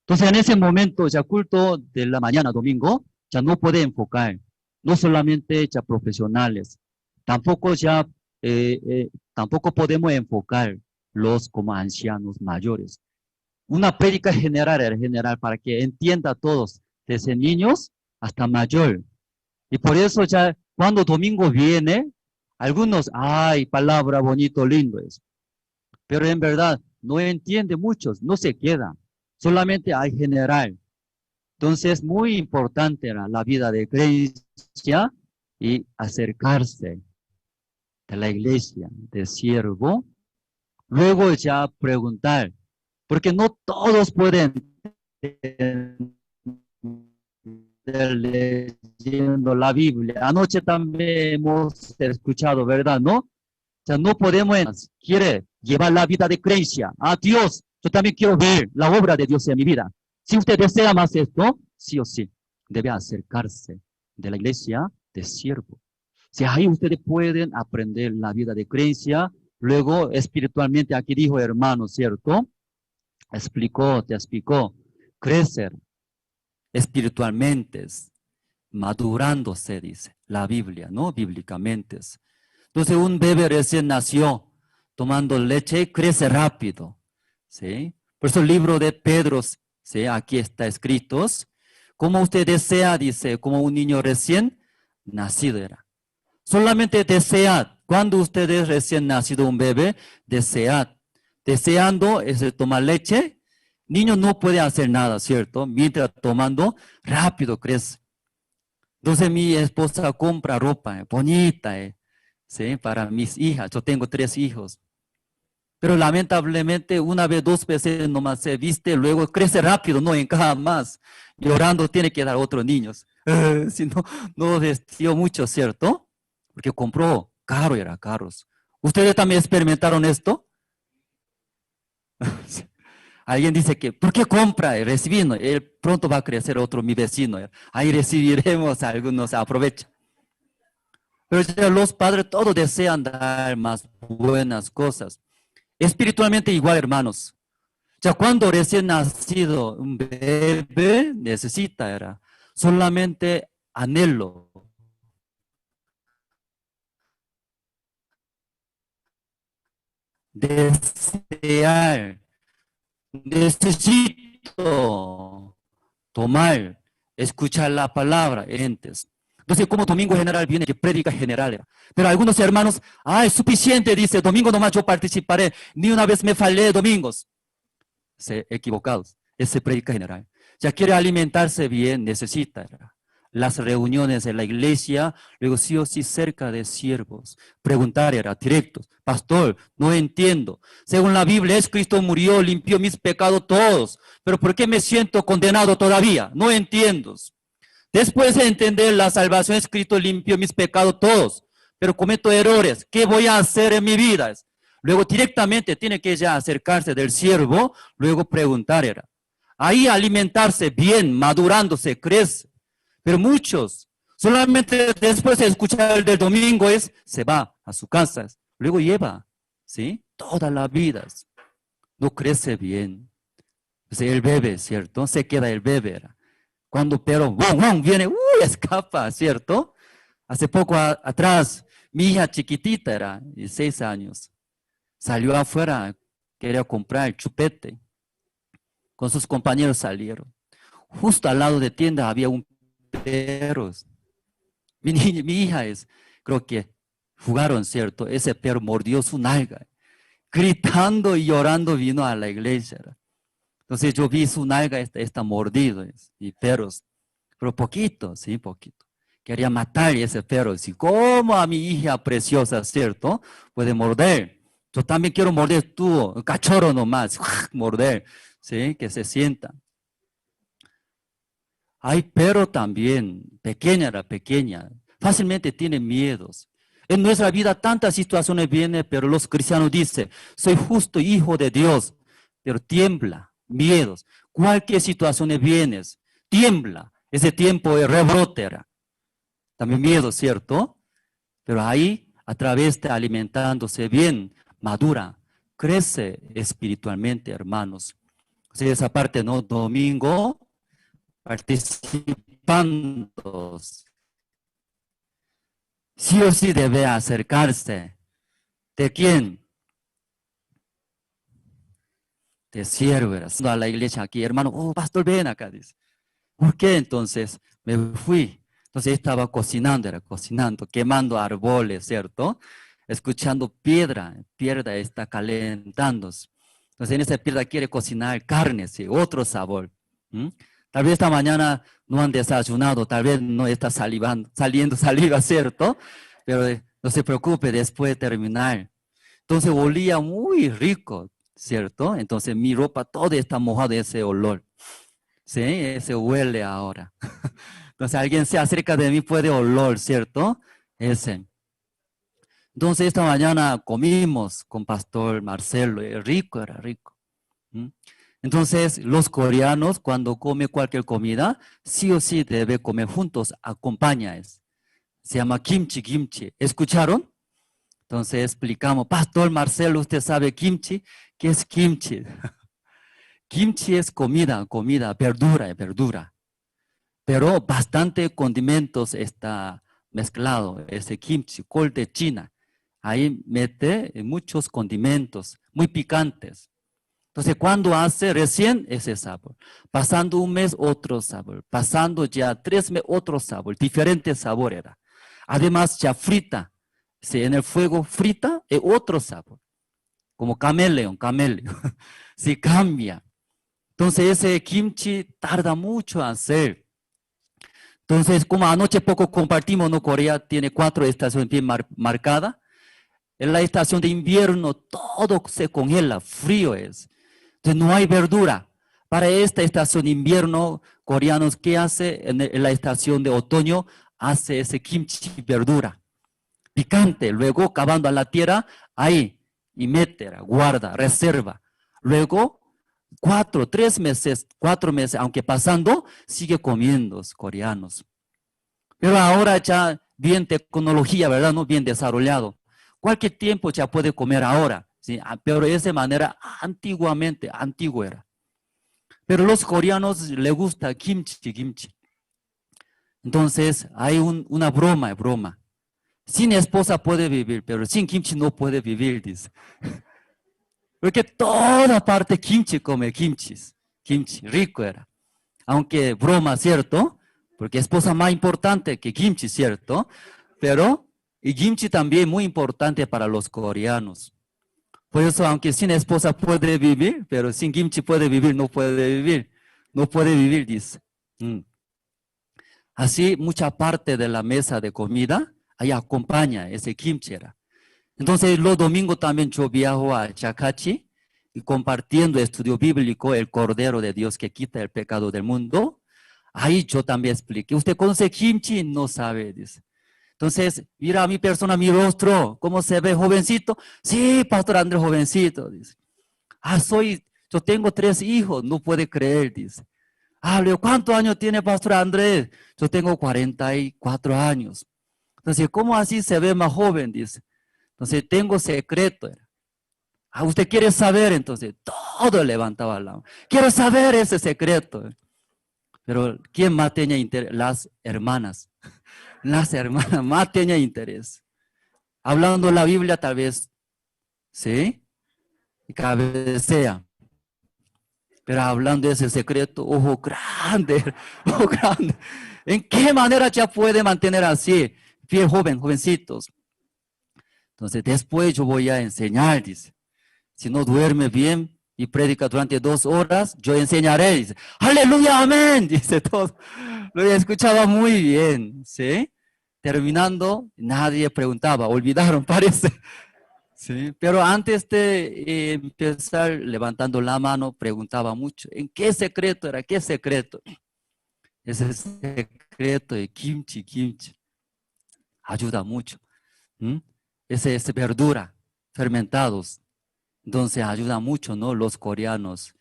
Entonces en ese momento, ya culto de la mañana, domingo, ya no puede enfocar, no solamente ya profesionales, tampoco podemos enfocar los como ancianos mayores. Una prédica general para que entienda a todos, desde niños hasta mayor. Y por eso ya cuando domingo viene, algunos, ay, palabra bonito, lindo es. Pero en verdad no entiende muchos, no se queda. Solamente hay general. Entonces, muy importante era la vida de creencia y acercarse de la iglesia, de siervo. Luego ya preguntar, porque no todos pueden leyendo la Biblia. Anoche también hemos escuchado, ¿verdad? ¿No? O sea, no podemos, quiere llevar la vida de creencia a Dios. Yo también quiero ver la obra de Dios en mi vida. Si usted desea más esto, sí o sí, debe acercarse de la iglesia de siervo. Si ahí ustedes pueden aprender la vida de creencia, luego espiritualmente, aquí dijo hermano, ¿cierto? Te explicó, crecer espiritualmente, madurándose, dice la Biblia, ¿no? Bíblicamente. Entonces un bebé recién nació, tomando leche, crece rápido, ¿sí? Por eso el libro de Pedro, ¿sí? Aquí está escrito, como usted desea, dice, como un niño recién nacido era. Solamente desead, cuando usted es recién nacido un bebé, desead. Deseando es tomar leche, niño no puede hacer nada, ¿cierto? Mientras tomando, rápido crece. Entonces mi esposa compra ropa bonita, ¿sí? Para mis hijas. Yo tengo 3 hijos. Pero lamentablemente una vez, 2 veces nomás se viste, luego crece rápido, no encaja más. Llorando tiene que dar a otros niños. Si no, no vestió mucho, ¿cierto? Porque compró caro, era caros. ¿Ustedes también experimentaron esto? Alguien dice que, ¿por qué compra? Recibiendo, él pronto va a crecer otro, mi vecino. Ahí recibiremos, algunos aprovechan. Pero ya los padres todos desean dar más buenas cosas. Espiritualmente igual, hermanos. Ya cuando recién nacido un bebé necesita, era solamente anhelo. Desear. Necesito tomar, escuchar la palabra antes. Entonces, como domingo general viene que predica general. Pero algunos hermanos, es suficiente, dice, domingo nomás yo participaré. Ni una vez me falé domingos. Equivocados. Ese predica general. Ya quiere alimentarse bien, necesita las reuniones de la iglesia, luego sí o sí cerca de siervos. Preguntar era directo. Pastor, no entiendo. Según la Biblia, Cristo murió, limpió mis pecados todos. Pero ¿por qué me siento condenado todavía? No entiendo. Después de entender la salvación, Cristo limpió mis pecados todos. Pero cometo errores. ¿Qué voy a hacer en mi vida? Luego directamente tiene que ya acercarse del siervo, luego preguntar era. Ahí alimentarse bien, madurándose, crece. Pero muchos, solamente después de escuchar el del domingo se va a su casa, luego lleva, ¿sí? Toda la vida. No crece bien. O sea, el bebé, ¿cierto? Se queda el bebé. Cuando pero viene, escapa, ¿cierto? Hace poco atrás, mi hija chiquitita era de 6 años. Salió afuera, quería comprar chupete. Con sus compañeros salieron. Justo al lado de tienda había un perro. Mi hija creo que jugaron, ¿cierto? Ese perro mordió su nalga. Gritando y llorando vino a la iglesia. Entonces yo vi su nalga, está mordido. Y perros, pero poquito, sí, poquito. Quería matar ese perro. ¿Sí? ¿Cómo a mi hija preciosa, ¿cierto? Puede morder. Yo también quiero morder tú, cachorro nomás, morder, ¿sí? Que se sienta. Hay perro también, pequeña, fácilmente tiene miedos. En nuestra vida tantas situaciones vienen, pero los cristianos dicen, soy justo hijo de Dios, pero tiembla, miedos. Cualquier situación viene, tiembla. Ese tiempo es rebrote. También miedo, ¿cierto? Pero ahí, a través de alimentándose bien, madura, crece espiritualmente, hermanos. O sea, esa parte, ¿no? Domingo, participando. Sí o sí debe acercarse. ¿De quién? De siervo. A la iglesia aquí, hermano, pastor, ven acá, dice. ¿Por qué entonces? Me fui. Entonces estaba cocinando, quemando árboles, ¿cierto? Escuchando piedra está calentándose. Entonces en esa piedra quiere cocinar carne, sí, otro sabor. Tal vez esta mañana no han desayunado, tal vez no está saliendo saliva, ¿cierto? Pero no se preocupe, después de terminar. Entonces olía muy rico, ¿cierto? Entonces mi ropa toda está mojada de ese olor. Sí, ese huele ahora. Entonces alguien se acerca de mí, puede olor, ¿cierto? Ese. Entonces esta mañana comimos con Pastor Marcelo, era rico. Entonces los coreanos cuando comen cualquier comida, sí o sí debe comer juntos, acompaña. Se llama kimchi. ¿Escucharon? Entonces explicamos, Pastor Marcelo, ¿usted sabe kimchi? ¿Qué es kimchi? Kimchi es comida, verdura. Pero bastante condimentos está mezclado, ese kimchi, col de China. Ahí mete muchos condimentos, muy picantes. Entonces, cuando hace recién ese sabor, pasando un mes otro sabor, pasando ya 3 meses otro sabor, diferente sabor era. Además, ya frita, si en el fuego frita, es otro sabor, como cameleón, si cambia. Entonces, ese kimchi tarda mucho en hacer. Entonces, como anoche poco compartimos, ¿no? Corea tiene 4 estaciones bien marcadas. En la estación de invierno todo se congela, frío es. Entonces no hay verdura. Para esta estación de invierno, coreanos, ¿qué hace? En la estación de otoño, hace ese kimchi verdura. Picante, luego cavando a la tierra, ahí, y mete, guarda, reserva. Luego, 4 meses, aunque pasando, sigue comiendo los coreanos. Pero ahora ya bien tecnología, ¿verdad? ¿No? Bien desarrollado. Cualquier tiempo ya puede comer ahora, ¿sí? Pero de esa manera antiguamente, antiguo era. Pero los coreanos les gusta kimchi. Entonces hay una broma. Sin esposa puede vivir, pero sin kimchi no puede vivir, dice. Porque toda parte kimchi come kimchi, rico era. Aunque broma, ¿cierto? Porque esposa más importante que kimchi, ¿cierto? Pero, y kimchi también muy importante para los coreanos. Por eso, aunque sin esposa puede vivir, pero sin kimchi puede vivir, no puede vivir. No puede vivir, dice. Así, mucha parte de la mesa de comida, ahí acompaña ese kimchi era. Entonces, los domingos también yo viajo a Chacachi y compartiendo estudio bíblico, el Cordero de Dios que quita el pecado del mundo. Ahí yo también expliqué. ¿Usted conoce kimchi? No sabe, dice. Entonces, mira a mi persona, mi rostro, ¿cómo se ve? ¿Jovencito? Sí, Pastor Andrés, jovencito, dice. Yo tengo 3 hijos, no puede creer, dice. Leo, ¿cuántos años tiene Pastor Andrés? Yo tengo 44 años. Entonces, ¿cómo así se ve más joven? Dice. Entonces, tengo secreto. ¿Usted quiere saber? Entonces, todo levantaba la mano. Quiero saber ese secreto. Pero, ¿quién más tenía interés? Las hermanas. Las hermanas más tenían interés. Hablando la Biblia, tal vez, ¿sí? Y cabecea. Pero hablando de ese secreto, ojo grande. ¿En qué manera ya puede mantener así? Fiel jovencitos. Entonces, después yo voy a enseñar, dice. Si no duerme bien y predica durante 2 horas, yo enseñaré, dice. ¡Aleluya, amén! Dice todo. Lo escuchaba muy bien, ¿sí? Terminando, nadie preguntaba, olvidaron, parece. ¿Sí? Pero antes de empezar levantando la mano, preguntaba mucho, ¿en qué secreto era? ¿Qué secreto? Ese secreto de kimchi. Ayuda mucho. Ese verdura, fermentados. Entonces ayuda mucho, ¿no? Los coreanos.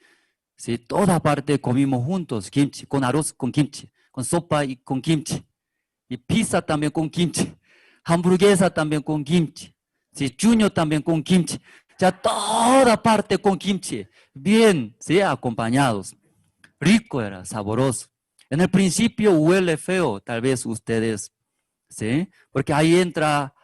¿Sí? Toda parte comimos juntos kimchi, con arroz con kimchi, con sopa y con kimchi. Y pizza también con kimchi. Hamburguesa también con kimchi. ¿Sí? Junior también con kimchi. Ya toda parte con kimchi. Bien, ¿sí? Acompañados. Rico era, sabroso. En el principio huele feo, tal vez ustedes, ¿sí? Porque ahí entra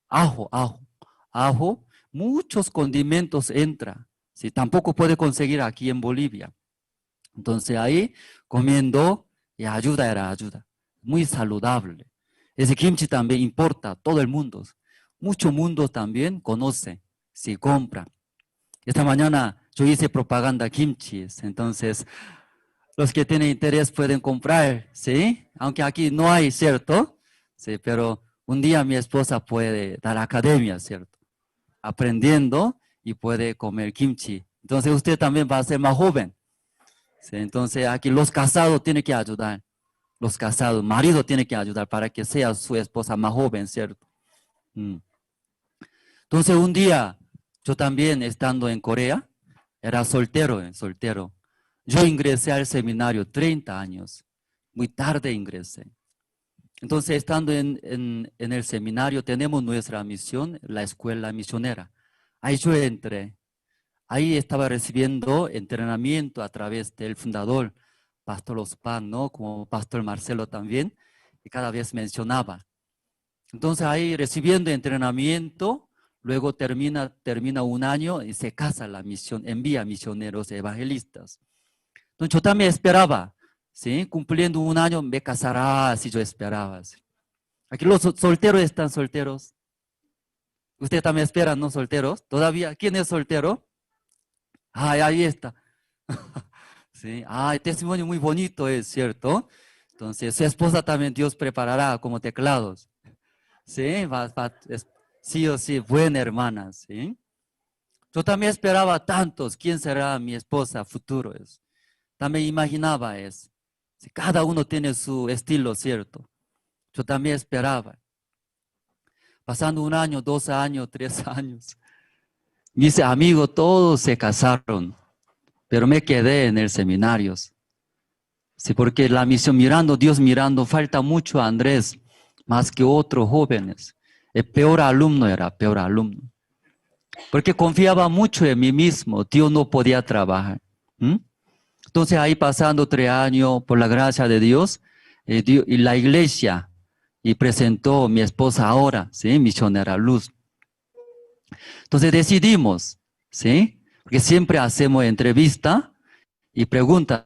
ajo. Muchos condimentos entra. ¿Sí? Tampoco puede conseguir aquí en Bolivia. Entonces ahí comiendo y ayuda. Muy saludable. Ese kimchi también importa a todo el mundo. Mucho mundo también conoce, si compra. Esta mañana yo hice propaganda kimchi, entonces los que tienen interés pueden comprar, ¿sí? Aunque aquí no hay, ¿cierto? Sí, pero un día mi esposa puede dar academia, ¿cierto? Aprendiendo y puede comer kimchi. Entonces usted también va a ser más joven. ¿Sí? Entonces aquí los casados tienen que ayudar. Los casados, marido tiene que ayudar para que sea su esposa más joven, ¿cierto? Entonces un día, yo también estando en Corea, era soltero. Yo ingresé al seminario 30 años, muy tarde ingresé. Entonces estando en el seminario tenemos nuestra misión, la escuela misionera. Ahí yo entré, ahí estaba recibiendo entrenamiento a través del fundador, Pastor Ospan, ¿no? Como Pastor Marcelo también, y cada vez mencionaba. Entonces ahí recibiendo entrenamiento, luego termina 1 año y se casa la misión, envía misioneros evangelistas. Entonces yo también esperaba, ¿sí? Cumpliendo 1 año me casará, así yo esperaba. ¿Sí? Aquí los solteros están solteros. Usted también espera, ¿no? Solteros. ¿Todavía? ¿Quién es soltero? Ahí está. Sí, el testimonio muy bonito es, ¿cierto? Entonces, su esposa también Dios preparará como teclados. Sí, sí o sí, buena hermana, ¿sí? Yo también esperaba tantos, ¿quién será mi esposa futuro? También imaginaba eso. Si cada uno tiene su estilo, ¿cierto? Yo también esperaba. Pasando 1 año, 2 años, 3 años. Mis amigos todos se casaron, pero me quedé en el seminario. Sí, porque la misión mirando, Dios mirando, falta mucho a Andrés, más que otros jóvenes. El peor alumno era, peor alumno. Porque confiaba mucho en mí mismo, Dios no podía trabajar. Entonces ahí pasando 3 años, por la gracia de Dios, y la iglesia, y presentó a mi esposa ahora, ¿sí? Misionera Luz. Entonces decidimos, ¿sí? Porque siempre hacemos entrevista y preguntas,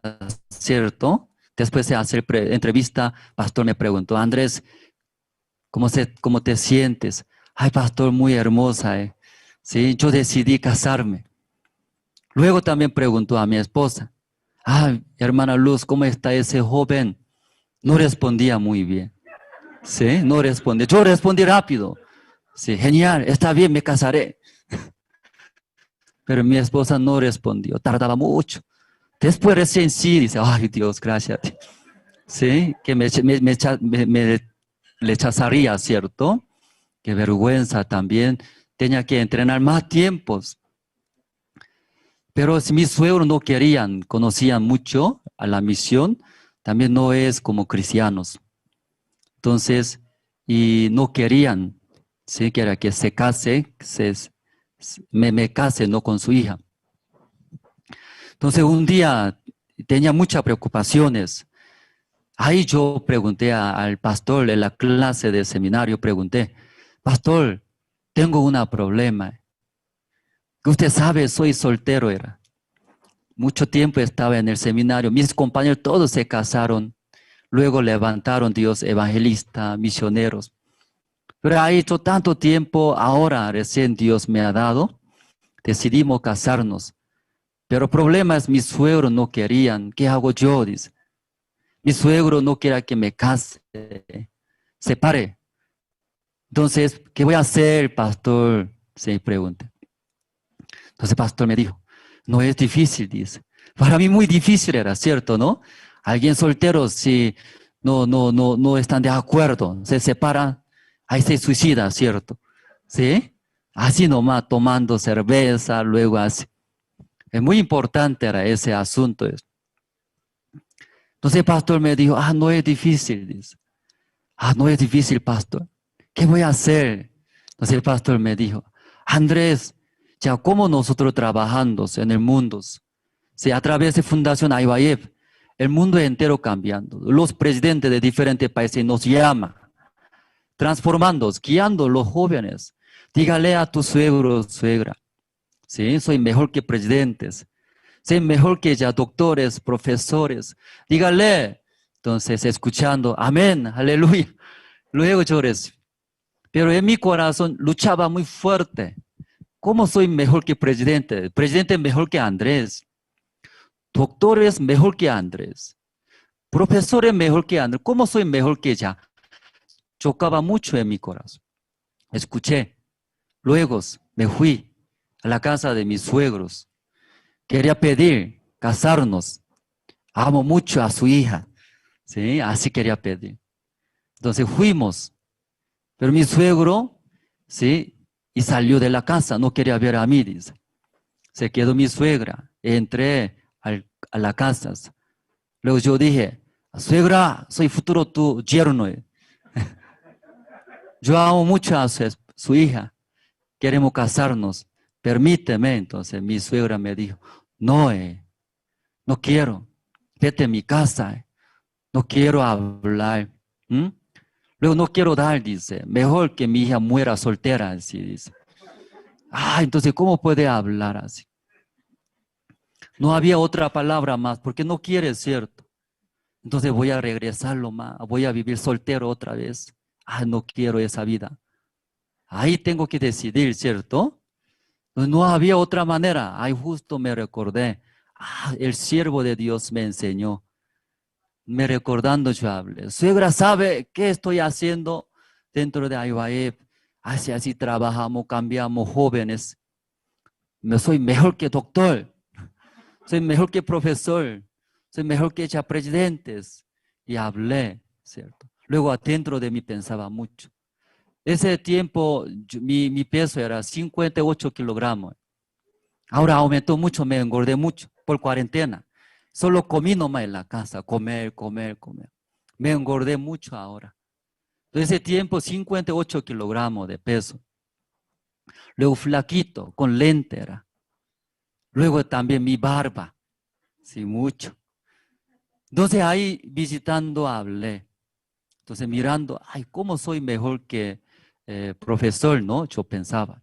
¿cierto? Después de hacer entrevista, pastor me preguntó, Andrés, ¿cómo te sientes? Ay, pastor, muy hermosa, Sí, yo decidí casarme. Luego también preguntó a mi esposa, ay, hermana Luz, ¿cómo está ese joven? No respondía muy bien. Sí, no respondía. Yo respondí rápido. Sí, genial, está bien, me casaré. Pero mi esposa no respondió, tardaba mucho. Después recién sí, dice, ay Dios, gracias. Sí, que me rechazaría, ¿cierto? Qué vergüenza también. Tenía que entrenar más tiempos. Pero si mis suegros no querían, conocían mucho a la misión, también no es como cristianos. Entonces, y no querían, ¿sí? Que se case, me case, no con su hija. Entonces, un día tenía muchas preocupaciones. Ahí yo pregunté al pastor en la clase de seminario, pregunté, pastor, tengo un problema. Usted sabe, soy soltero era. Mucho tiempo estaba en el seminario. Mis compañeros todos se casaron. Luego levantaron Dios evangelistas, misioneros. Pero ha hecho tanto tiempo, ahora recién Dios me ha dado. Decidimos casarnos. Pero el problema es mis suegros no querían. ¿Qué hago yo? Dice. Mi suegro no quiere que me case. Separe. Entonces, ¿qué voy a hacer, pastor? Se pregunta. Entonces el pastor me dijo, no es difícil, dice. Para mí muy difícil era, ¿cierto, no? Alguien soltero, si no están de acuerdo, se separan, ahí se suicida, ¿cierto? ¿Sí? Así nomás, tomando cerveza, luego así. Es muy importante era ese asunto. Entonces el pastor me dijo, no es difícil, dice. No es difícil, pastor. ¿Qué voy a hacer? Entonces el pastor me dijo, Andrés, ya como nosotros trabajando en el mundo, a través de Fundación IYF, el mundo entero cambiando. Los presidentes de diferentes países nos llaman, transformando, guiando a los jóvenes. Dígale a tu suegro, suegra, ¿sí? Soy mejor que presidentes, soy mejor que ya doctores, profesores. Dígale. Entonces, escuchando, amén, aleluya. Luego yo recibí. Pero en mi corazón luchaba muy fuerte. ¿Cómo soy mejor que presidente? Presidente mejor que Andrés. Doctores mejor que Andrés. Profesores mejor que Andrés. ¿Cómo soy mejor que ella? Chocaba mucho en mi corazón. Escuché. Luego me fui a la casa de mis suegros. Quería pedir casarnos. Amo mucho a su hija. ¿Sí? Así quería pedir. Entonces fuimos. Pero mi suegro, ¿sí? Y salió de la casa, no quería ver a mí, dice. Se quedó mi suegra. Entré a la casa. Luego yo dije, suegra, soy futuro tu yerno. Yo amo mucho a su hija. Queremos casarnos. Permíteme. Entonces mi suegra me dijo, no, no quiero. Vete a mi casa. No quiero hablar. Luego no quiero dar, dice. Mejor que mi hija muera soltera, así dice. Entonces, ¿cómo puede hablar así? No había otra palabra más, porque no quiere, ¿cierto? Entonces voy a regresarlo más, voy a vivir soltero otra vez. No quiero esa vida. Ahí tengo que decidir, ¿cierto? No había otra manera. Ahí justo me recordé. El siervo de Dios me enseñó. Me recordando yo hablé. Suegra, ¿sabe qué estoy haciendo dentro de IYF? así trabajamos, cambiamos jóvenes. Soy mejor que doctor, soy mejor que profesor, soy mejor que ya presidentes. Y hablé, ¿cierto? Luego adentro de mí pensaba mucho. Ese tiempo mi peso era 58 kilogramos. Ahora aumentó mucho, me engordé mucho por cuarentena. Solo comí nomás en la casa, comer. Me engordé mucho ahora. Ese tiempo 58 kilogramos de peso. Luego flaquito, con lente era. Luego también mi barba, sí, mucho. Entonces ahí visitando hablé. Entonces mirando, ay, ¿cómo soy mejor que profesor, no? Yo pensaba.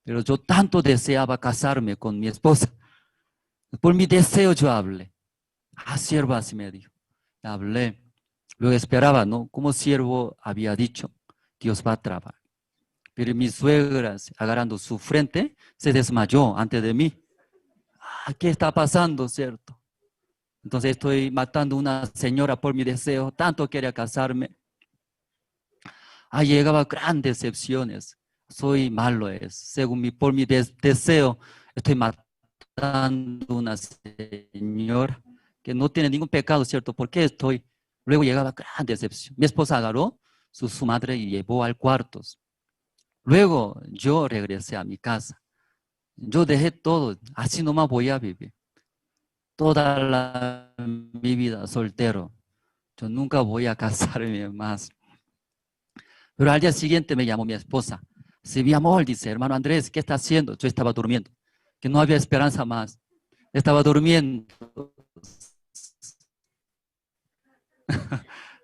Pero yo tanto deseaba casarme con mi esposa. Por mi deseo yo hablé. Siervo, así me dijo. Hablé. Luego esperaba, ¿no? Como siervo había dicho, Dios va a trabajar. Pero mi suegra, agarrando su frente, se desmayó antes de mí. ¿Qué está pasando, cierto? Entonces estoy matando a una señora por mi deseo. Tanto quería casarme. Llegaba grandes decepciones. Soy malo, por mi deseo, estoy matando a una señora que no tiene ningún pecado, ¿cierto? ¿Por qué estoy? Luego llegaba gran decepción. Mi esposa agarró su madre y llevó al cuarto. Luego yo regresé a mi casa. Yo dejé todo, así nomás voy a vivir. Toda mi vida soltero. Yo nunca voy a casarme más. Pero al día siguiente me llamó mi esposa. Sí, mi amor, dice, hermano Andrés, ¿qué está haciendo? Yo estaba durmiendo, que no había esperanza más. Estaba durmiendo.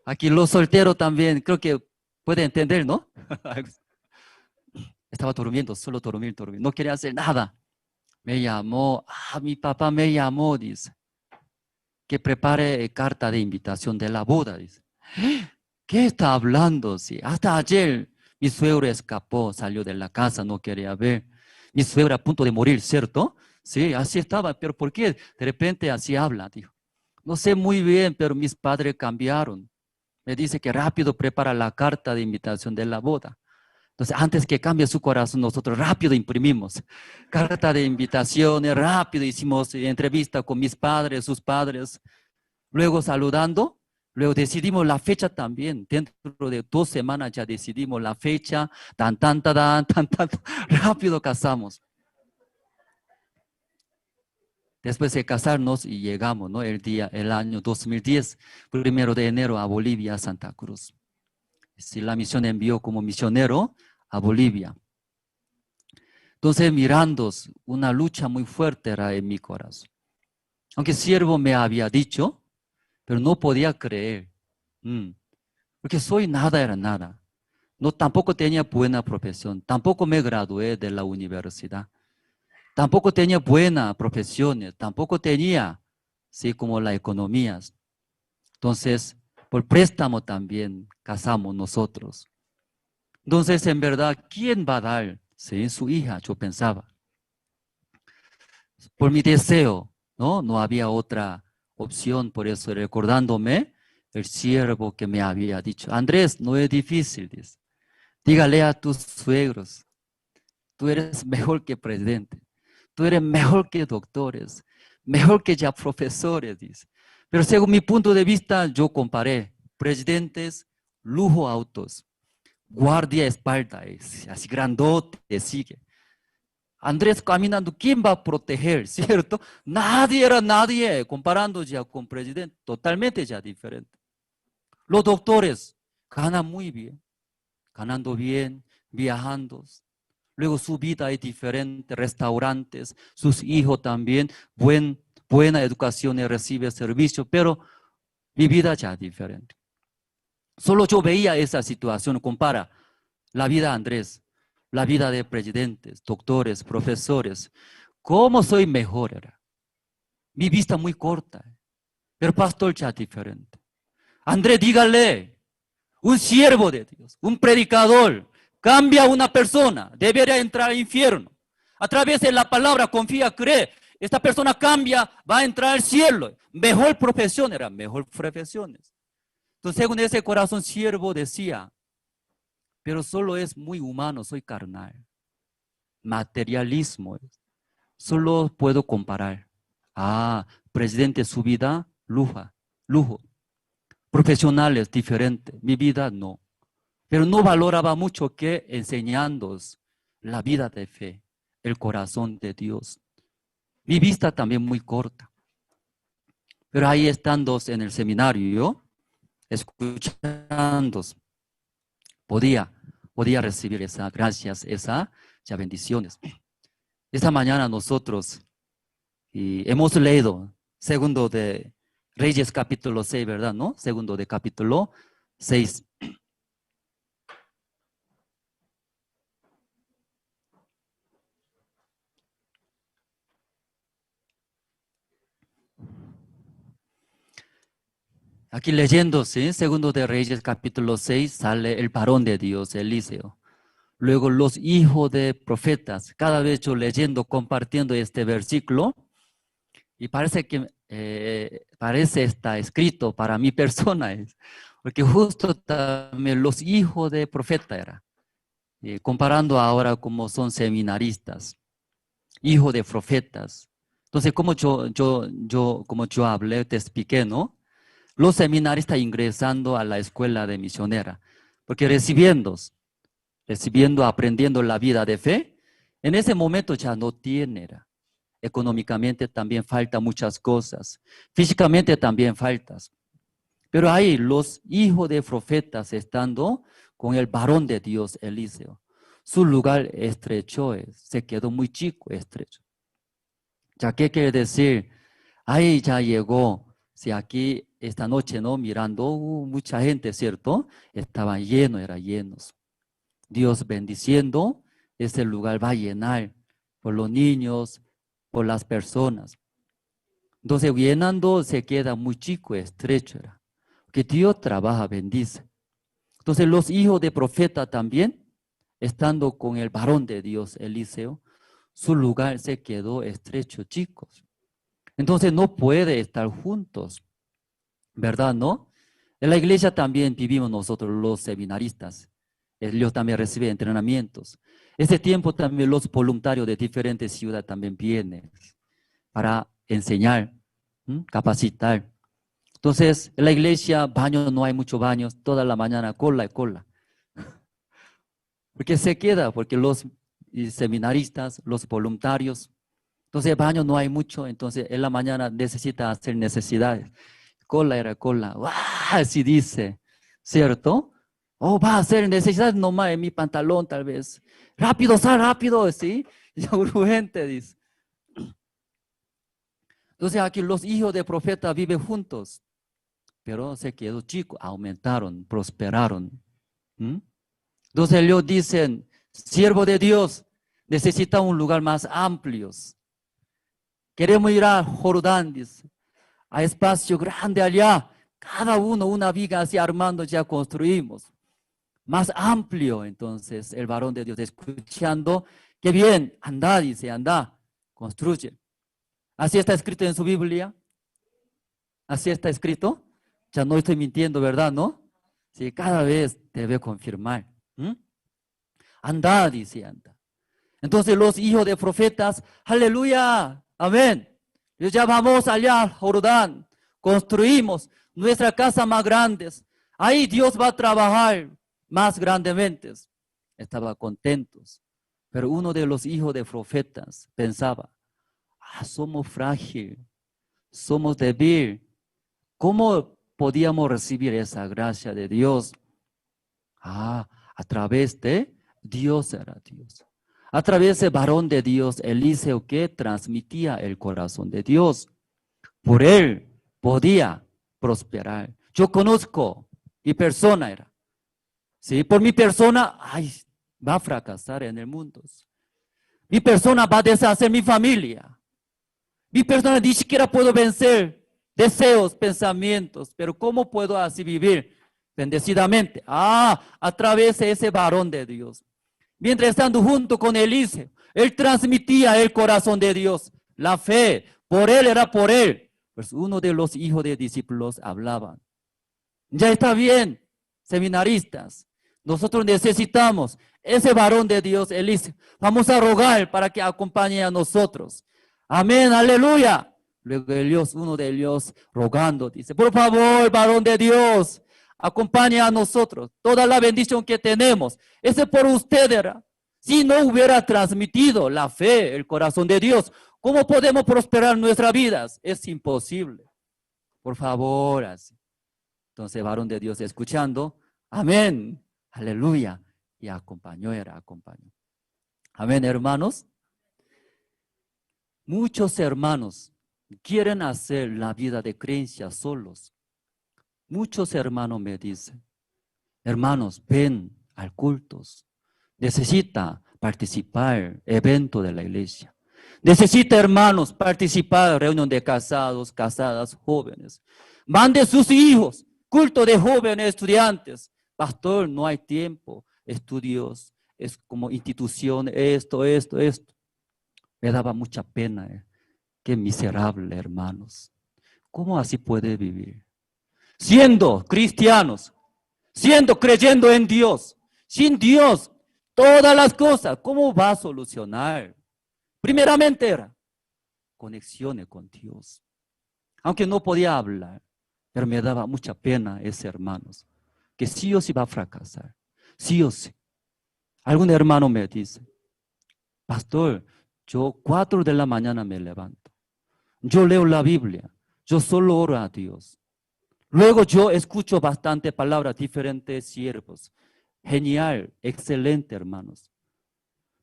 Aquí los solteros también, creo que puede entender, ¿no? Estaba durmiendo, solo dormir. No quería hacer nada. Me llamó, mi papá me llamó, dice, que prepare carta de invitación de la boda, dice. ¿Qué está hablando? Sí, hasta ayer mi suegro escapó, salió de la casa, no quería ver. Mi suegra a punto de morir, ¿cierto? Sí, así estaba, pero ¿por qué? De repente así habla, dijo. No sé muy bien, pero mis padres cambiaron. Me dice que rápido prepara la carta de invitación de la boda. Entonces, antes que cambie su corazón, nosotros rápido imprimimos carta de invitaciones, rápido hicimos entrevista con mis padres, sus padres. Luego saludando, luego decidimos la fecha también. Dentro de 2 semanas ya decidimos la fecha, tan, rápido casamos. Después de casarnos y llegamos, ¿no? El año 2010, 1 de enero a Bolivia, Santa Cruz. Sí, la misión envió como misionero a Bolivia. Entonces mirando, una lucha muy fuerte era en mi corazón. Aunque siervo me había dicho, pero no podía creer. Porque soy nada, era nada. No, tampoco tenía buena profesión, tampoco me gradué de la universidad. Tampoco tenía buenas profesiones, tampoco tenía, sí, como la economía. Entonces, por préstamo también casamos nosotros. Entonces, en verdad, ¿quién va a dar? Sí, su hija, yo pensaba. Por mi deseo, ¿no? No había otra opción, por eso recordándome el siervo que me había dicho, Andrés, no es difícil, dice. Dígale a tus suegros, tú eres mejor que presidente, tú eres mejor que doctores, mejor que ya profesores, dice. Pero según mi punto de vista, yo comparé presidentes, lujo autos, guardia espalda, así grandote, sigue. Andrés caminando, ¿quién va a proteger? ¿Cierto? Nadie era nadie, comparando ya con presidente, totalmente ya diferente. Los doctores ganan muy bien, ganando bien, viajando. Luego su vida es diferente, restaurantes, sus hijos también, buena educación y recibe servicio, pero mi vida ya es diferente. Solo yo veía esa situación, compara la vida de Andrés, la vida de presidentes, doctores, profesores. ¿Cómo soy mejor? Era? Mi vista muy corta, pero pastor ya diferente. Andrés, dígale, un siervo de Dios, un predicador, cambia a una persona, debería entrar al infierno. A través de la palabra, confía, cree. Esta persona cambia, va a entrar al cielo. Mejor profesión, eran mejor profesiones. Entonces, según ese corazón siervo decía, pero solo es muy humano, soy carnal. Materialismo. Solo puedo comparar. Presidente, su vida, lujo. Profesionales, diferente. Mi vida, no. Pero no valoraba mucho que enseñándoos la vida de fe, el corazón de Dios. Mi vista también muy corta. Pero ahí estando en el seminario, escuchando, podía recibir esas gracias, esas bendiciones. Esta mañana nosotros hemos leído segundo de Reyes capítulo 6, ¿verdad? ¿No? Segundo de capítulo 6. Aquí leyendo, ¿sí? Segundo de Reyes capítulo 6 sale el varón de Dios, Eliseo. Luego los hijos de profetas, cada vez yo leyendo, compartiendo este versículo, y parece que está escrito para mi persona, porque justo también los hijos de profeta era, comparando ahora como son seminaristas, hijos de profetas. Entonces, como yo hablé, te expliqué, ¿no? Los seminaristas ingresando a la escuela de misionera, porque recibiendo, aprendiendo la vida de fe, en ese momento ya no tiene. Económicamente también falta muchas cosas, físicamente también faltas. Pero ahí los hijos de profetas estando con el varón de Dios, Eliseo, su lugar estrecho se quedó muy chico, estrecho. Ya, ¿qué quiere decir? Ahí ya llegó. Si aquí esta noche, ¿no? Mirando, mucha gente, ¿cierto? Estaban llenos. Dios bendiciendo, ese lugar va a llenar por los niños, por las personas. Entonces, llenando se queda muy chico, estrecho. Que Dios trabaja, bendice. Entonces, los hijos de profeta también, estando con el varón de Dios, Eliseo, su lugar se quedó estrecho, chicos. Entonces no puede estar juntos, ¿verdad? ¿No? En la iglesia también vivimos nosotros los seminaristas. Ellos también reciben entrenamientos. Ese tiempo también los voluntarios de diferentes ciudades también vienen para enseñar, capacitar. Entonces, en la iglesia, baños, no hay muchos baños, toda la mañana cola y cola. Porque se queda, porque los seminaristas, los voluntarios, entonces baño no hay mucho, entonces en la mañana necesita hacer necesidades. Cola era cola, así dice, ¿cierto? Va a hacer necesidades nomás en mi pantalón tal vez. Rápido, sal rápido, ¿sí? Ya urgente, dice. Entonces aquí los hijos de profeta viven juntos, pero se quedó chico, aumentaron, prosperaron. Entonces ellos dicen, siervo de Dios, necesita un lugar más amplio. Queremos ir a Jordán, dice, a espacio grande allá, cada uno una viga así armando ya construimos. Más amplio, entonces el varón de Dios escuchando, qué bien, anda, dice, anda, construye. Así está escrito en su Biblia. Así está escrito. Ya no estoy mintiendo, ¿verdad? ¿No? Sí, cada vez debe confirmar. Anda, dice, anda. Entonces los hijos de profetas, aleluya, amén. Ya vamos allá al Jordán, construimos nuestra casa más grande. Ahí Dios va a trabajar más grandemente. Estaban contentos. Pero uno de los hijos de profetas pensaba, somos frágiles, somos débiles. ¿Cómo podíamos recibir esa gracia de Dios? A través de Dios era Dios. A través del varón de Dios, Eliseo, que transmitía el corazón de Dios. Por él podía prosperar. Yo conozco, mi persona era. ¿Sí? Por mi persona, va a fracasar en el mundo. Mi persona va a deshacer mi familia. Mi persona ni siquiera puedo vencer deseos, pensamientos, pero ¿cómo puedo así vivir bendecidamente? A través de ese varón de Dios. Mientras estando junto con Eliseo, él transmitía el corazón de Dios, la fe, por él era por él. Pues uno de los hijos de discípulos hablaban. Ya está bien, seminaristas, Nosotros necesitamos ese varón de Dios, Eliseo. Vamos a rogar para que acompañe a nosotros. Amén, aleluya. Luego uno de ellos rogando, dice, por favor, varón de Dios, acompañe a nosotros. Toda la bendición que tenemos, ese por usted era. Si no hubiera transmitido la fe, el corazón de Dios, ¿cómo podemos prosperar nuestras vidas? Es imposible. Por favor, así. Entonces, varón de Dios escuchando, amén, aleluya. Y acompañó. Amén, hermanos. Muchos hermanos quieren hacer la vida de creencia solos. Muchos hermanos me dicen, hermanos, ven al cultos. Necesita participar evento de la iglesia. Necesita, hermanos, participar en reunión de casados, casadas, jóvenes. Mande sus hijos, culto de jóvenes estudiantes. Pastor, no hay tiempo, estudios, es como institución, esto. Me daba mucha pena. Qué miserable, hermanos. ¿Cómo así puede vivir? Siendo cristianos, creyendo en Dios, sin Dios, todas las cosas, ¿cómo va a solucionar? Primeramente era conexiones con Dios. Aunque no podía hablar, pero me daba mucha pena ese hermanos, que sí o sí va a fracasar, sí o sí. Algún hermano me dice, pastor, yo 4 de la mañana me levanto, yo leo la Biblia, yo solo oro a Dios. Luego yo escucho bastante palabras, diferentes siervos. Genial, excelente, hermanos.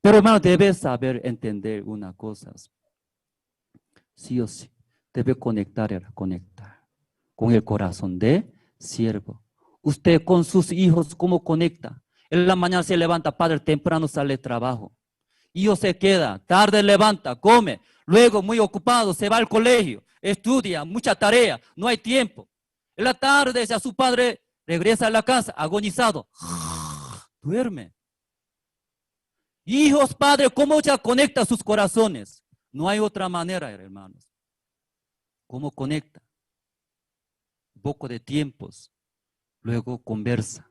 Pero, hermano, debes saber entender una cosa. Sí o sí, debe conectar con el corazón de siervo. Usted con sus hijos, ¿cómo conecta? En la mañana se levanta, padre, temprano sale trabajo. Hijo se queda, tarde levanta, come. Luego, muy ocupado, se va al colegio, estudia, mucha tarea, no hay tiempo. En la tarde, ya su padre regresa a la casa, agonizado. Duerme. Hijos, padre, ¿cómo ya conecta sus corazones? No hay otra manera, hermanos. ¿Cómo conecta? Un poco de tiempos. Luego conversa.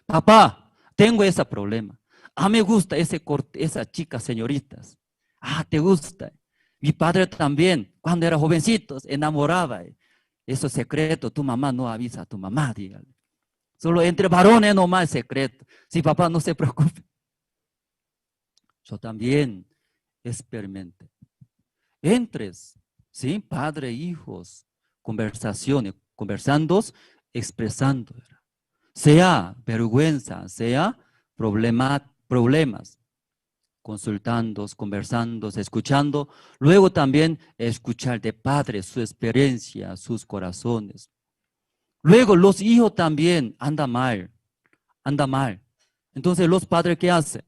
Papá, tengo ese problema. Me gusta esa chica, señoritas. ¿Te gusta? Mi padre también, cuando era jovencito, enamoraba. Eso es secreto, tu mamá no avisa a tu mamá, dígale. Solo entre varones nomás es secreto. Sí, papá, no se preocupe. Yo también experimenté. Entres, ¿sí? Padre, hijos, conversaciones, conversando, expresando. Sea vergüenza, sea problemas. Consultando, conversando, escuchando. Luego también escuchar de padres su experiencia, sus corazones. Luego los hijos también andan mal. Entonces los padres, ¿qué hacen?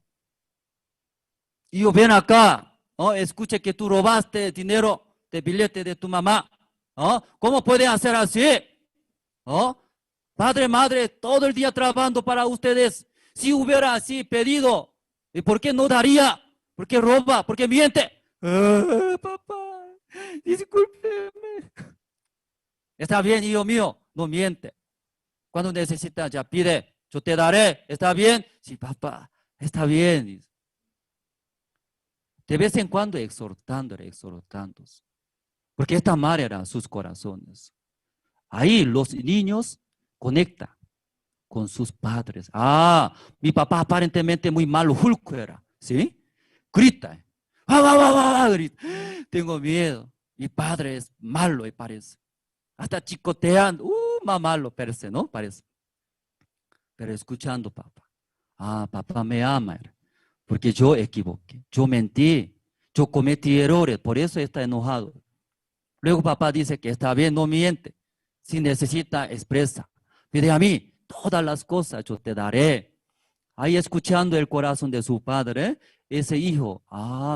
Hijo, ven acá, escuche que tú robaste dinero de billete de tu mamá. ¿Cómo puede hacer así? Padre, madre, todo el día trabajando para ustedes. Si hubiera así pedido, ¿y por qué no daría? ¿Por qué roba? ¿Por qué miente? Papá, discúlpeme. Está bien, hijo mío, no miente. Cuando necesitas, ya pide, yo te daré. ¿Está bien? Sí, papá, está bien. De vez en cuando exhortando. Porque esta madre era sus corazones. Ahí los niños conectan con sus padres. Mi papá aparentemente muy malo, Hulk era, ¿sí? Grita. Grita. Tengo miedo. Mi padre es malo, me parece. Hasta chicoteando. Más malo parece, ¿no? Parece. Pero escuchando, papá. Papá me ama, porque yo equivoqué, yo mentí, yo cometí errores, por eso está enojado. Luego papá dice que está bien, no miente. Si necesita, expresa. Pide a mí, todas las cosas yo te daré. Ahí escuchando el corazón de su padre, ese hijo,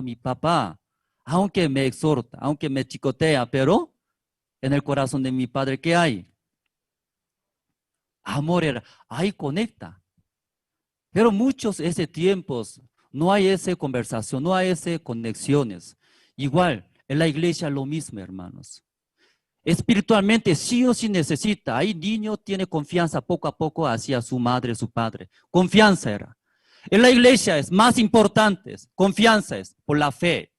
mi papá, aunque me exhorta, aunque me chicotea, pero en el corazón de mi padre, ¿qué hay? Amor, ahí conecta. Pero muchos ese tiempos no hay esa conversación, no hay esas conexiones. Igual, en la iglesia lo mismo, hermanos. Espiritualmente sí o sí necesita. Ahí niño tiene confianza poco a poco hacia su madre, su padre. Confianza era. En la iglesia es más importante, confianza es por la fe.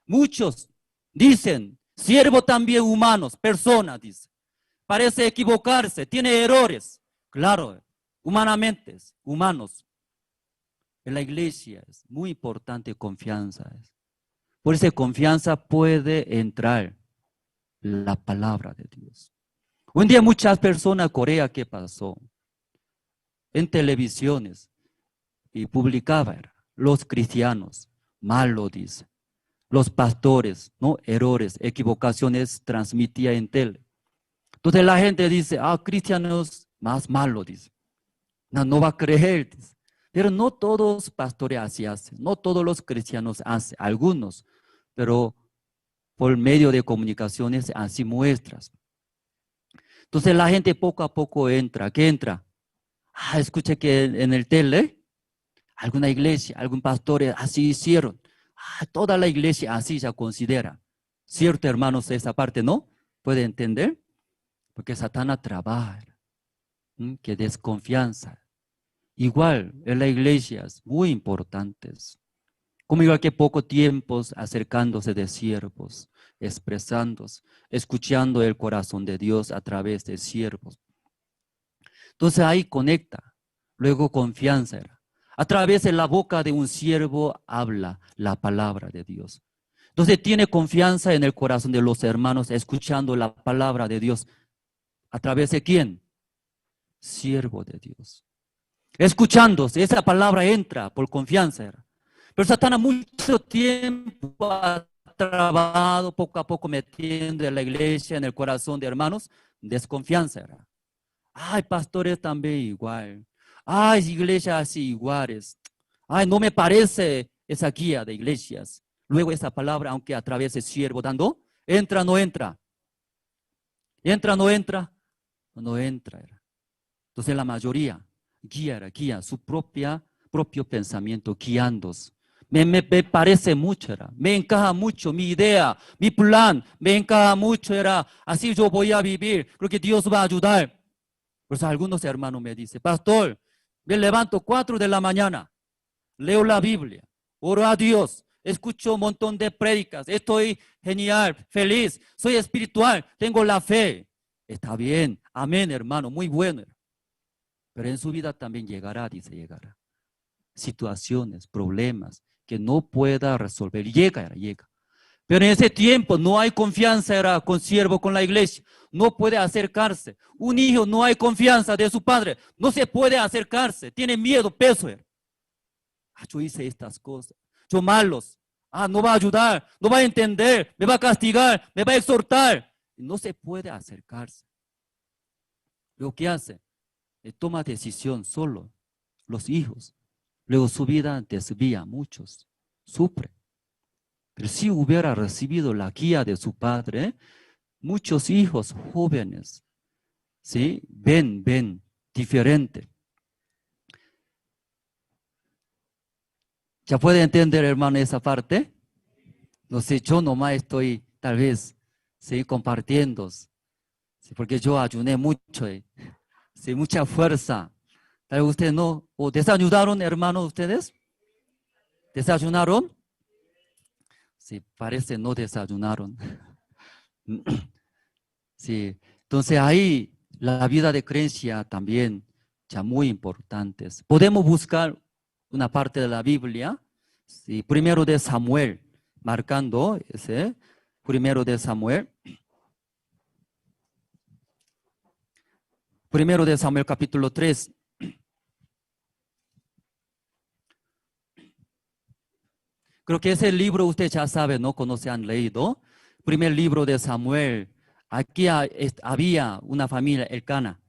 Muchos dicen, siervo también humanos, personas, dice. Parece equivocarse, tiene errores. Claro, humanamente, humanos. En la iglesia es muy importante confianza. Por esa confianza puede entrar la palabra de Dios. Un día muchas personas, Corea, ¿qué pasó? En televisiones y publicaba, los cristianos, malo dice. Los pastores, ¿no? Errores, equivocaciones transmitía en tele. Entonces la gente dice, cristianos más malo, dice. No va a creer, dice. Pero no todos pastores así hacen, no todos los cristianos hacen, algunos, pero por medio de comunicaciones así muestras. Entonces la gente poco a poco entra. ¿Qué entra? Escuché que en el tele, alguna iglesia, algún pastor así hicieron. Toda la iglesia así se considera. ¿Cierto, hermanos? Esa parte, ¿no? ¿Puede entender? Porque Satanás trabaja. Que desconfianza. Igual en la iglesia es muy importantes. Como igual que poco tiempos acercándose de siervos, expresándose, escuchando el corazón de Dios a través de siervos. Entonces ahí conecta, luego confianza. A través de la boca de un siervo habla la palabra de Dios. Entonces tiene confianza en el corazón de los hermanos escuchando la palabra de Dios. ¿A través de quién? Siervo de Dios. Escuchándose, esa palabra entra por confianza. Pero Satanás mucho tiempo ha trabajado poco a poco metiendo en la iglesia, en el corazón de hermanos, desconfianza. Pastores también igual. Iglesias así iguales. No me parece esa guía de iglesias. Luego esa palabra, aunque a través de siervo dando, entra, no entra. Entra, no entra. No entra. Entonces la mayoría guía su propio pensamiento, guiándose. Me parece mucho, me encaja mucho mi idea, mi plan, me encaja mucho, así yo voy a vivir, creo que Dios va a ayudar. Pues algunos hermanos me dicen, pastor, me levanto 4 de la mañana, leo la Biblia, oro a Dios, escucho un montón de prédicas, estoy genial, feliz, soy espiritual, tengo la fe. Está bien, amén, hermano, muy bueno. Pero en su vida también llegará situaciones, problemas que no pueda resolver. Llega. Pero en ese tiempo no hay confianza, con siervo, con la iglesia. No puede acercarse. Un hijo no hay confianza de su padre. No se puede acercarse. Tiene miedo, peso. Yo hice estas cosas. Yo malos. No va a ayudar. No va a entender. Me va a castigar. Me va a exhortar. No se puede acercarse. Lo que hace, toma decisión solo. Los hijos. Luego su vida desvía, muchos sufren. Pero si hubiera recibido la guía de su padre, muchos hijos jóvenes, ¿sí? ven diferente. ¿Ya puede entender, hermano, esa parte? No sé, yo nomás estoy tal vez, ¿sí? compartiendo, ¿sí? Porque yo ayuné mucho, ¿sí? mucha fuerza. Tal vez ustedes no, ¿o desayunaron, hermanos, ustedes? ¿Desayunaron? Sí, parece no desayunaron. Sí, entonces ahí la vida de creencia también ya muy importante. Podemos buscar una parte de la Biblia, sí, primero de Samuel, marcando ese, primero de Samuel. Primero de Samuel capítulo 3. Creo que ese libro usted ya sabe, ¿no? Conoce, han leído. Primer libro de Samuel. Aquí había una familia, Elcana.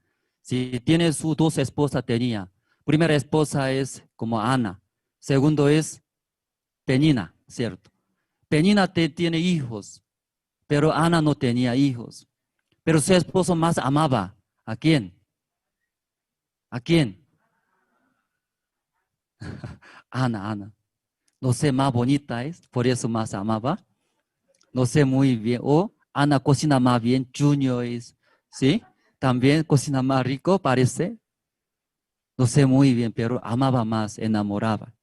Si tiene sus 2 esposas, tenía. Primera esposa es como Ana. Segundo es Penina, ¿cierto? Penina tiene hijos, pero Ana no tenía hijos. Pero su esposo más amaba. ¿A quién? ¿A quién? Ana. No sé, más bonita es, por eso más amaba. No sé muy bien. O Ana cocina más bien, Junior es, ¿sí? También cocina más rico, parece. No sé muy bien, pero amaba más, enamoraba.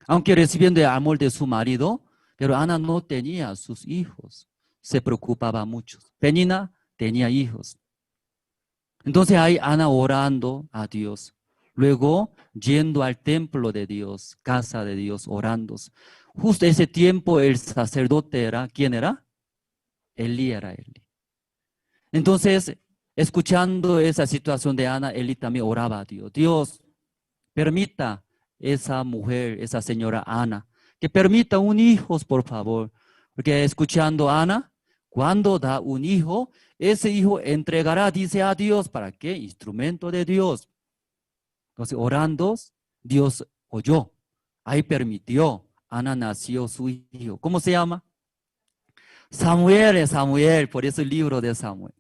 Aunque recibiendo el amor de su marido, pero Ana no tenía sus hijos. Se preocupaba mucho. Penina tenía hijos. Entonces ahí Ana orando a Dios. Luego yendo al templo de Dios, casa de Dios, orando. Justo ese tiempo el sacerdote era, ¿quién era? Elí era Elí. Entonces, escuchando esa situación de Ana, Elí también oraba a Dios. Dios, permita esa mujer, esa señora Ana, que permita un hijo, por favor. Porque escuchando a Ana, cuando da un hijo, ese hijo entregará, dice a Dios, ¿para qué? Instrumento de Dios. Entonces, orando, Dios oyó. Ahí permitió. Ana nació su hijo. ¿Cómo se llama? Samuel es Samuel, por eso el libro de Samuel.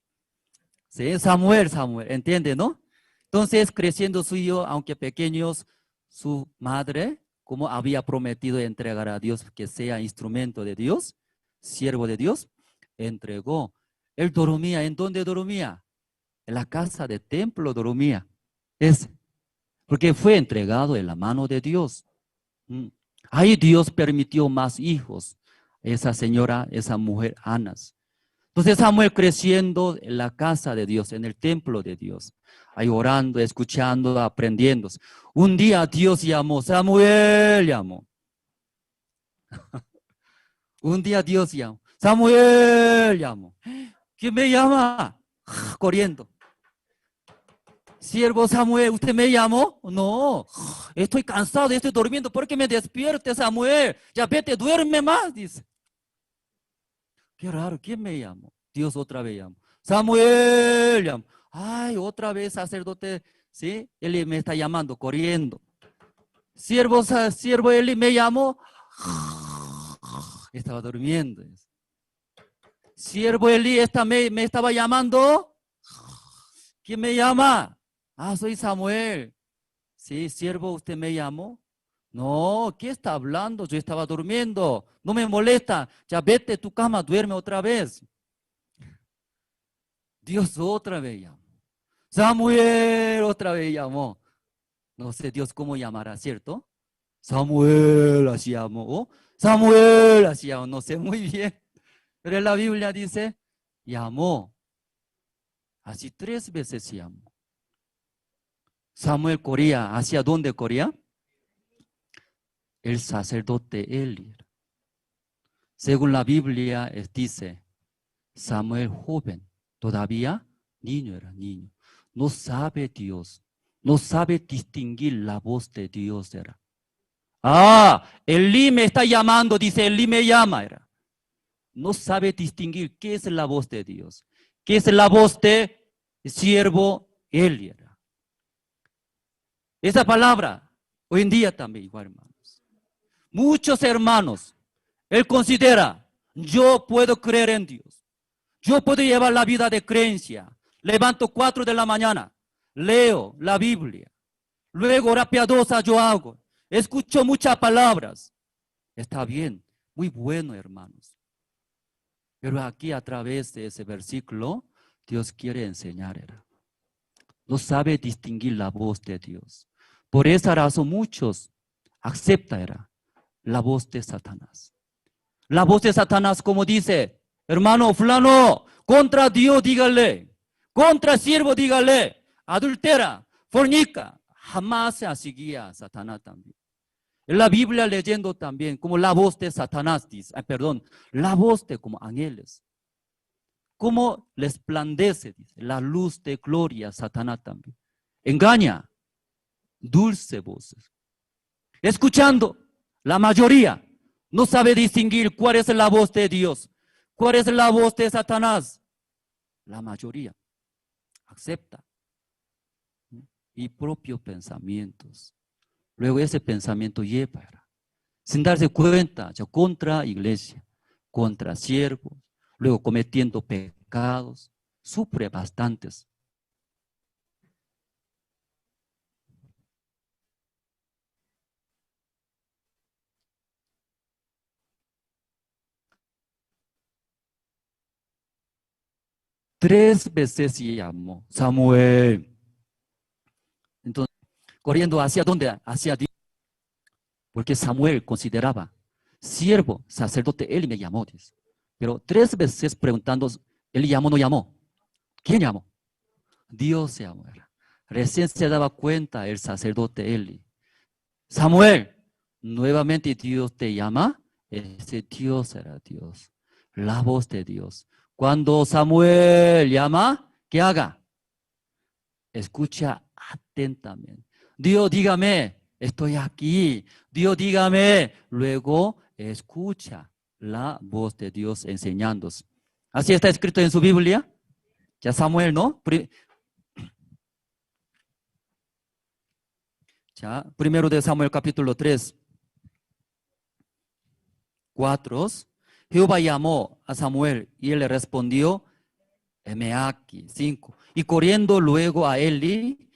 Sí, Samuel, Samuel, ¿entiende, no? Entonces, creciendo su hijo, aunque pequeños, su madre, como había prometido entregar a Dios que sea instrumento de Dios, siervo de Dios, entregó. Él dormía, ¿en dónde dormía? En la casa de templo dormía. Es porque fue entregado en la mano de Dios. Ahí Dios permitió más hijos. Esa señora, esa mujer, Ana. Entonces Samuel creciendo en la casa de Dios, en el templo de Dios, ahí orando, escuchando, aprendiendo. Un día Dios llamó, Samuel llamó. Un día Dios llamó, Samuel llamó. ¿Quién me llama? Corriendo. Siervo Samuel, ¿usted me llamó? No, estoy cansado, estoy durmiendo. ¿Por qué me despierte, Samuel? Ya vete, duerme más, dice. Qué raro, ¿quién me llamó? Dios otra vez llamó. Samuel llamó. Ay, otra vez sacerdote, ¿sí? Él me está llamando, corriendo. Siervo Eli me llamó. Estaba durmiendo. Siervo Eli me estaba llamando. ¿Quién me llama? Ah, soy Samuel. Sí, siervo, ¿usted me llamó? No, ¿qué está hablando? Yo estaba durmiendo. No me molesta. Ya vete a tu cama, duerme otra vez. Dios otra vez llamó. Samuel otra vez llamó. No sé Dios cómo llamará, ¿cierto? Samuel así llamó. ¿Oh? Samuel así llamó. No sé muy bien. Pero en la Biblia dice, llamó. Así 3 veces llamó. Samuel corría. ¿Hacia dónde corría? El sacerdote Eli. Según la Biblia dice, Samuel joven, todavía niño era niño. No sabe Dios, no sabe distinguir la voz de Dios era. Ah, Elí me está llamando, dice Elí me llama era. No sabe distinguir qué es la voz de Dios, qué es la voz de siervo Eli era. Esa palabra, hoy en día también igual, hermanos. Muchos hermanos, él considera, yo puedo creer en Dios. Yo puedo llevar la vida de creencia. Levanto 4 de la mañana, leo la Biblia. Luego hora piadosa yo hago. Escucho muchas palabras. Está bien, muy bueno, hermanos. Pero aquí a través de ese versículo, Dios quiere enseñar. No sabe distinguir la voz de Dios. Por esa razón muchos aceptan la voz de Satanás. La voz de Satanás, como dice, hermano fulano, contra Dios dígale, contra siervo dígale, adultera, fornica, jamás se seguía a Satanás también. En la Biblia leyendo también, como la voz de Satanás dice, la voz de como ángeles, como resplandece, dice, la luz de gloria, Satanás también. Engaña, dulce voces. Escuchando, la mayoría no sabe distinguir cuál es la voz de Dios, cuál es la voz de Satanás. La mayoría acepta y propios pensamientos. Luego ese pensamiento lleva, sin darse cuenta, ya contra iglesia, contra siervos, luego cometiendo pecados, sufre bastantes. 3 veces llamó, Samuel. Entonces, corriendo hacia dónde, hacia Dios. Porque Samuel consideraba, siervo, sacerdote, él me llamó, dice. Pero 3 veces preguntando, él llamó, no llamó. ¿Quién llamó? Dios llamó. Recién se daba cuenta el sacerdote Eli. Samuel, nuevamente Dios te llama. Ese Dios era Dios. La voz de Dios. Cuando Samuel llama, ¿qué haga? Escucha atentamente. Dios, dígame, estoy aquí. Dios, dígame. Luego escucha la voz de Dios enseñándonos. Así está escrito en su Biblia. Ya Samuel, ¿no? Ya, primero de Samuel capítulo 3. 4. Jehová llamó a Samuel y él le respondió, heme aquí. 5. Y corriendo luego a Eli,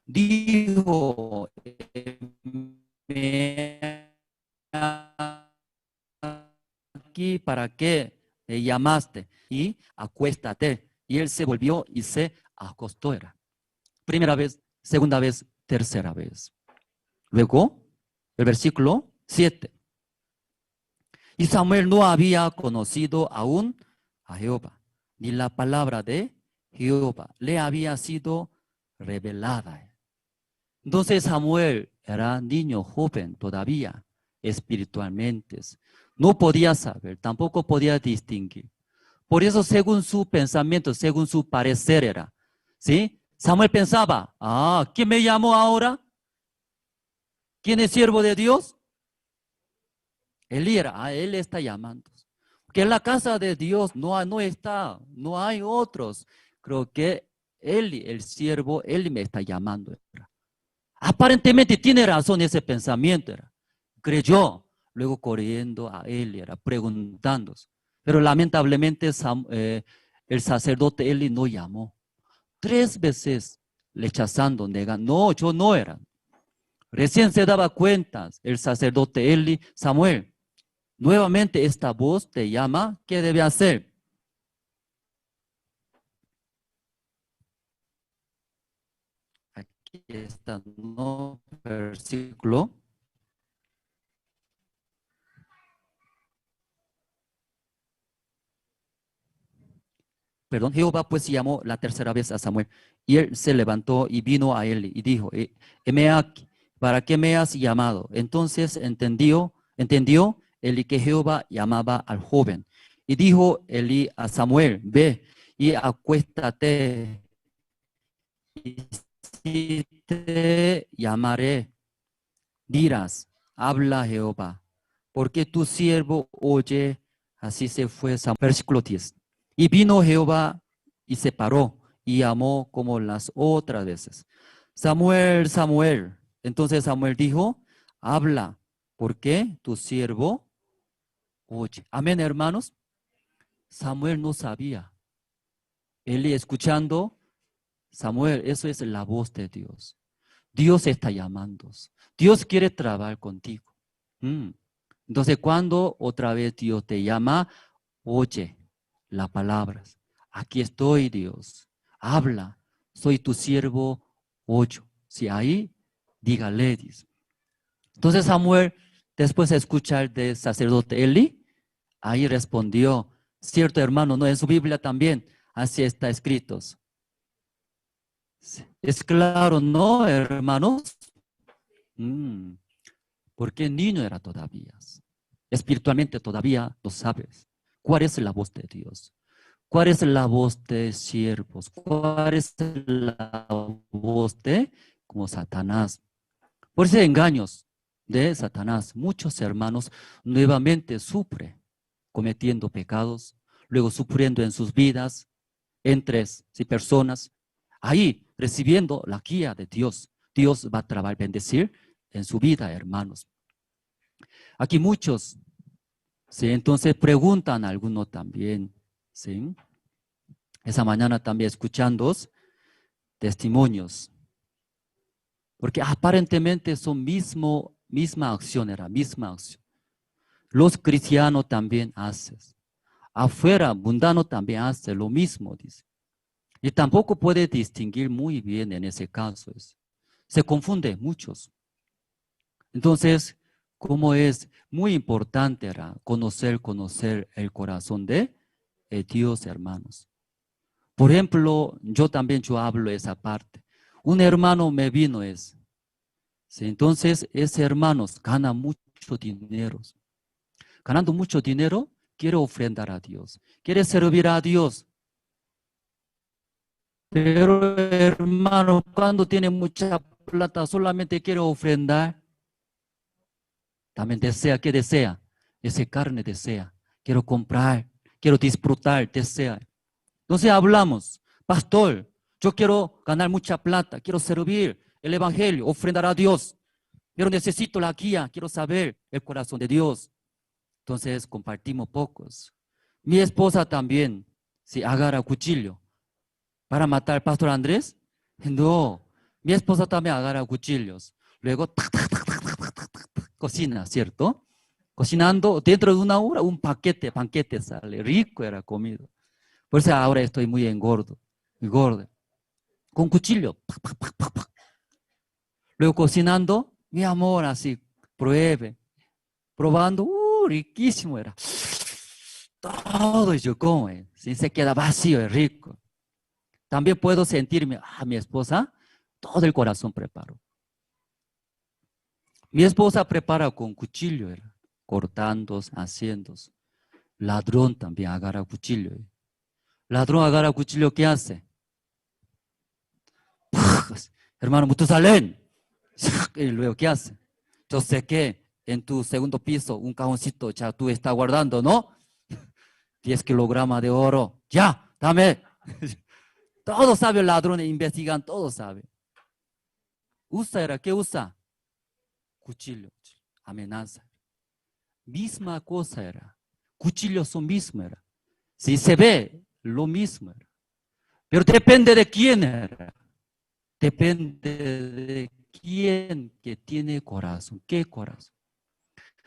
dijo, heme aquí, ¿para qué me llamaste? Y acuéstate. Y él se volvió y se acostó. Era primera vez, segunda vez, tercera vez. Luego, el versículo 7. Y Samuel no había conocido aún a Jehová, ni la palabra de Jehová le había sido revelada. Entonces Samuel era niño joven todavía, espiritualmente. No podía saber, tampoco podía distinguir. Por eso, según su pensamiento, según su parecer era, ¿sí? Samuel pensaba, ¿quién me llamó ahora? ¿Quién es siervo de Dios? Elí era, él está llamando. Que en la casa de Dios no hay otros. Creo que Eli, el siervo, Eli me está llamando. Aparentemente tiene razón ese pensamiento. Creyó, luego corriendo a Eli, preguntándose. Pero lamentablemente el sacerdote Eli no llamó. 3 veces rechazando, negando. No, yo no era. Recién se daba cuenta el sacerdote Eli, Samuel, nuevamente esta voz te llama, ¿qué debe hacer? Aquí está un versículo. Perdón, Jehová pues llamó la tercera vez a Samuel y él se levantó y vino a él y dijo, heme aquí, ¿para qué me has llamado? Entonces entendió Eli que Jehová llamaba al joven. Y dijo Eli a Samuel, ve y acuéstate, y si te llamaré, dirás, habla Jehová, porque tu siervo oye. Así se fue Samuel. Versículo 10. Y vino Jehová y se paró y llamó como las otras veces. Samuel, Samuel. Entonces Samuel dijo, habla, porque tu siervo oye. Amén, hermanos. Samuel no sabía. Él escuchando, Samuel, eso es la voz de Dios. Dios está llamando. Dios quiere trabajar contigo. Entonces, cuando otra vez Dios te llama, oye las palabras. Aquí estoy, Dios. Habla. Soy tu siervo, oye. Si ahí, dígale, dice. Entonces Samuel, después de escuchar del sacerdote Eli, ahí respondió, cierto hermano, ¿no? En su Biblia también, así está escrito. Es claro, ¿no, hermanos? Porque niño era todavía. Espiritualmente todavía no sabes. ¿Cuál es la voz de Dios? ¿Cuál es la voz de siervos? ¿Cuál es la voz de como Satanás? Por esos engaños de Satanás, muchos hermanos nuevamente sufren cometiendo pecados, luego sufriendo en sus vidas, entre personas, ahí recibiendo la guía de Dios. Dios va a trabajar, bendecir en su vida, hermanos. Aquí muchos, ¿sí? Entonces preguntan a algunos también, ¿sí? Esa mañana también escuchando testimonios, porque aparentemente son misma acción, misma acción. Los cristianos también hacen. Afuera, mundano también hace lo mismo, dice. Y tampoco puede distinguir muy bien en ese caso. Se confunde muchos. Entonces, como es muy importante era conocer el corazón de Dios, hermanos. Por ejemplo, yo hablo esa parte. Un hermano me vino ¿sí? Entonces, ese hermano gana mucho dinero. Ganando mucho dinero, quiere ofrendar a Dios. Quiere servir a Dios. Pero, hermano, cuando tiene mucha plata, solamente quiere ofrendar. También desea, ¿qué desea? Ese carne desea. Quiero comprar, quiero disfrutar, desea. Entonces hablamos, pastor, yo quiero ganar mucha plata, quiero servir el evangelio, ofrendar a Dios. Pero necesito la guía, quiero saber el corazón de Dios. Entonces compartimos pocos. Mi esposa también, si agarra cuchillo para matar al pastor Andrés, no. Mi esposa también agarra cuchillos. Luego, cocina, ¿cierto? Cocinando, dentro de una hora, un panquete sale. Rico era comido. Por eso ahora estoy muy engordo, muy gordo. Con cuchillo. Luego cocinando, mi amor, así, probando, riquísimo era. Todo yo como, si se queda vacío, es rico. También puedo sentirme, mi esposa, todo el corazón preparo. Mi esposa prepara con cuchillo, cortando, haciendo. Ladrón también agarra cuchillo. Ladrón agarra cuchillo, ¿qué hace? Hermano, ¿mucho salen? Y luego, ¿qué hace? Yo sé que en tu segundo piso, un cajoncito ya tú estás guardando, ¿no? 10 kilogramos de oro. Ya, dame. Todos saben, ladrones investigan, todos saben. ¿Qué usa? Cuchillo, amenaza. Misma cosa era. Cuchillos son mismo era. Si se ve, lo mismo era. Pero depende de quién era. Depende de quién que tiene corazón. ¿Qué corazón?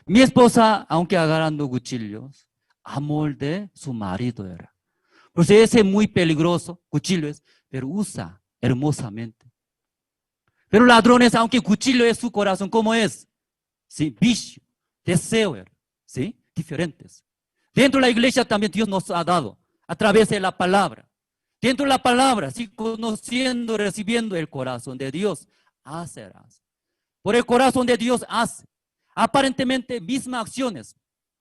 Mi esposa, aunque agarrando cuchillos, amor de su marido era. Pues ese es muy peligroso, cuchillos, pero usa hermosamente. Pero ladrones, aunque cuchillo es su corazón, ¿cómo es? ¿Sí? Vicio, deseo, ¿sí? Diferentes. Dentro de la iglesia también Dios nos ha dado, a través de la palabra. Dentro de la palabra, sí, conociendo, recibiendo el corazón de Dios, hacerás. Por el corazón de Dios hace. Aparentemente mismas acciones,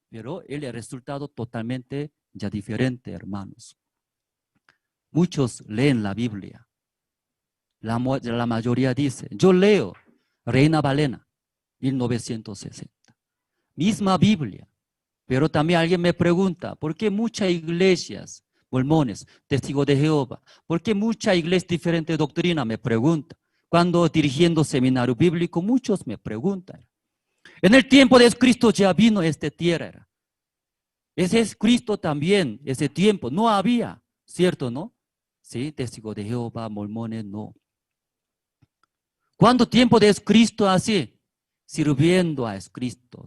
pero el resultado totalmente ya diferente, hermanos. Muchos leen la Biblia. La mayoría dice, yo leo Reina Valera, 1960. Misma Biblia. Pero también alguien me pregunta, ¿por qué muchas iglesias, mormones, testigos de Jehová, por qué muchas iglesias diferentes doctrinas? Me pregunta. Cuando dirigiendo seminario bíblico, muchos me preguntan. En el tiempo de Cristo ya vino esta tierra. Ese es Cristo también, ese tiempo. No había, ¿cierto, no? Sí, testigos de Jehová, mormones, no. ¿Cuánto tiempo de Cristo así? Sirviendo a Cristo,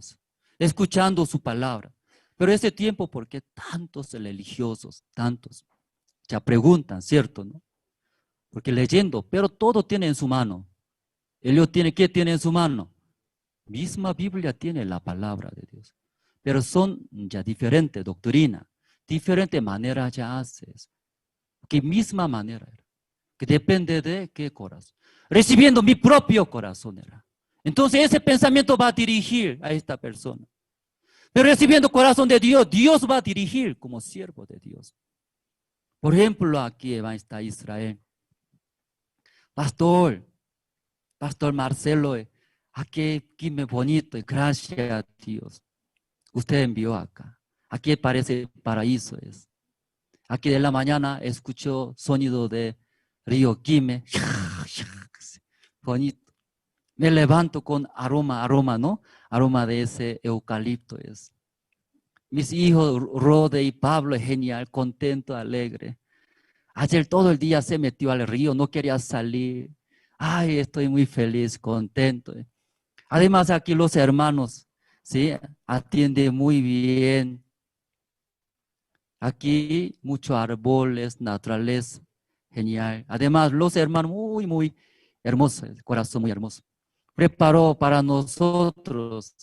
escuchando su palabra. Pero ese tiempo, ¿por qué tantos religiosos, tantos? Ya preguntan, ¿cierto, no? Porque leyendo, pero todo tiene en su mano. Ellos tienen, ¿qué tiene en su mano? Misma Biblia tiene la palabra de Dios. Pero son ya diferentes doctrinas, diferente manera ya haces. Que misma manera era. Que depende de qué corazón. Recibiendo mi propio corazón era. Entonces ese pensamiento va a dirigir a esta persona. Pero recibiendo corazón de Dios, Dios va a dirigir como siervo de Dios. Por ejemplo, aquí está Israel. Pastor Marcelo, aquí me bonito, gracias a Dios. Usted envió acá. Aquí parece paraíso es. Aquí de la mañana escucho sonido de río Quime. Bonito. Me levanto con aroma, ¿no? Aroma de ese eucalipto es. Mis hijos, Rode y Pablo, genial, contento, alegre. Ayer todo el día se metió al río, no quería salir. Ay, estoy muy feliz, contento. Además aquí los hermanos, ¿sí? Atienden muy bien. Aquí muchos árboles, naturaleza. Genial. Además, los hermanos muy hermosos, el corazón muy hermoso. Preparó para nosotros,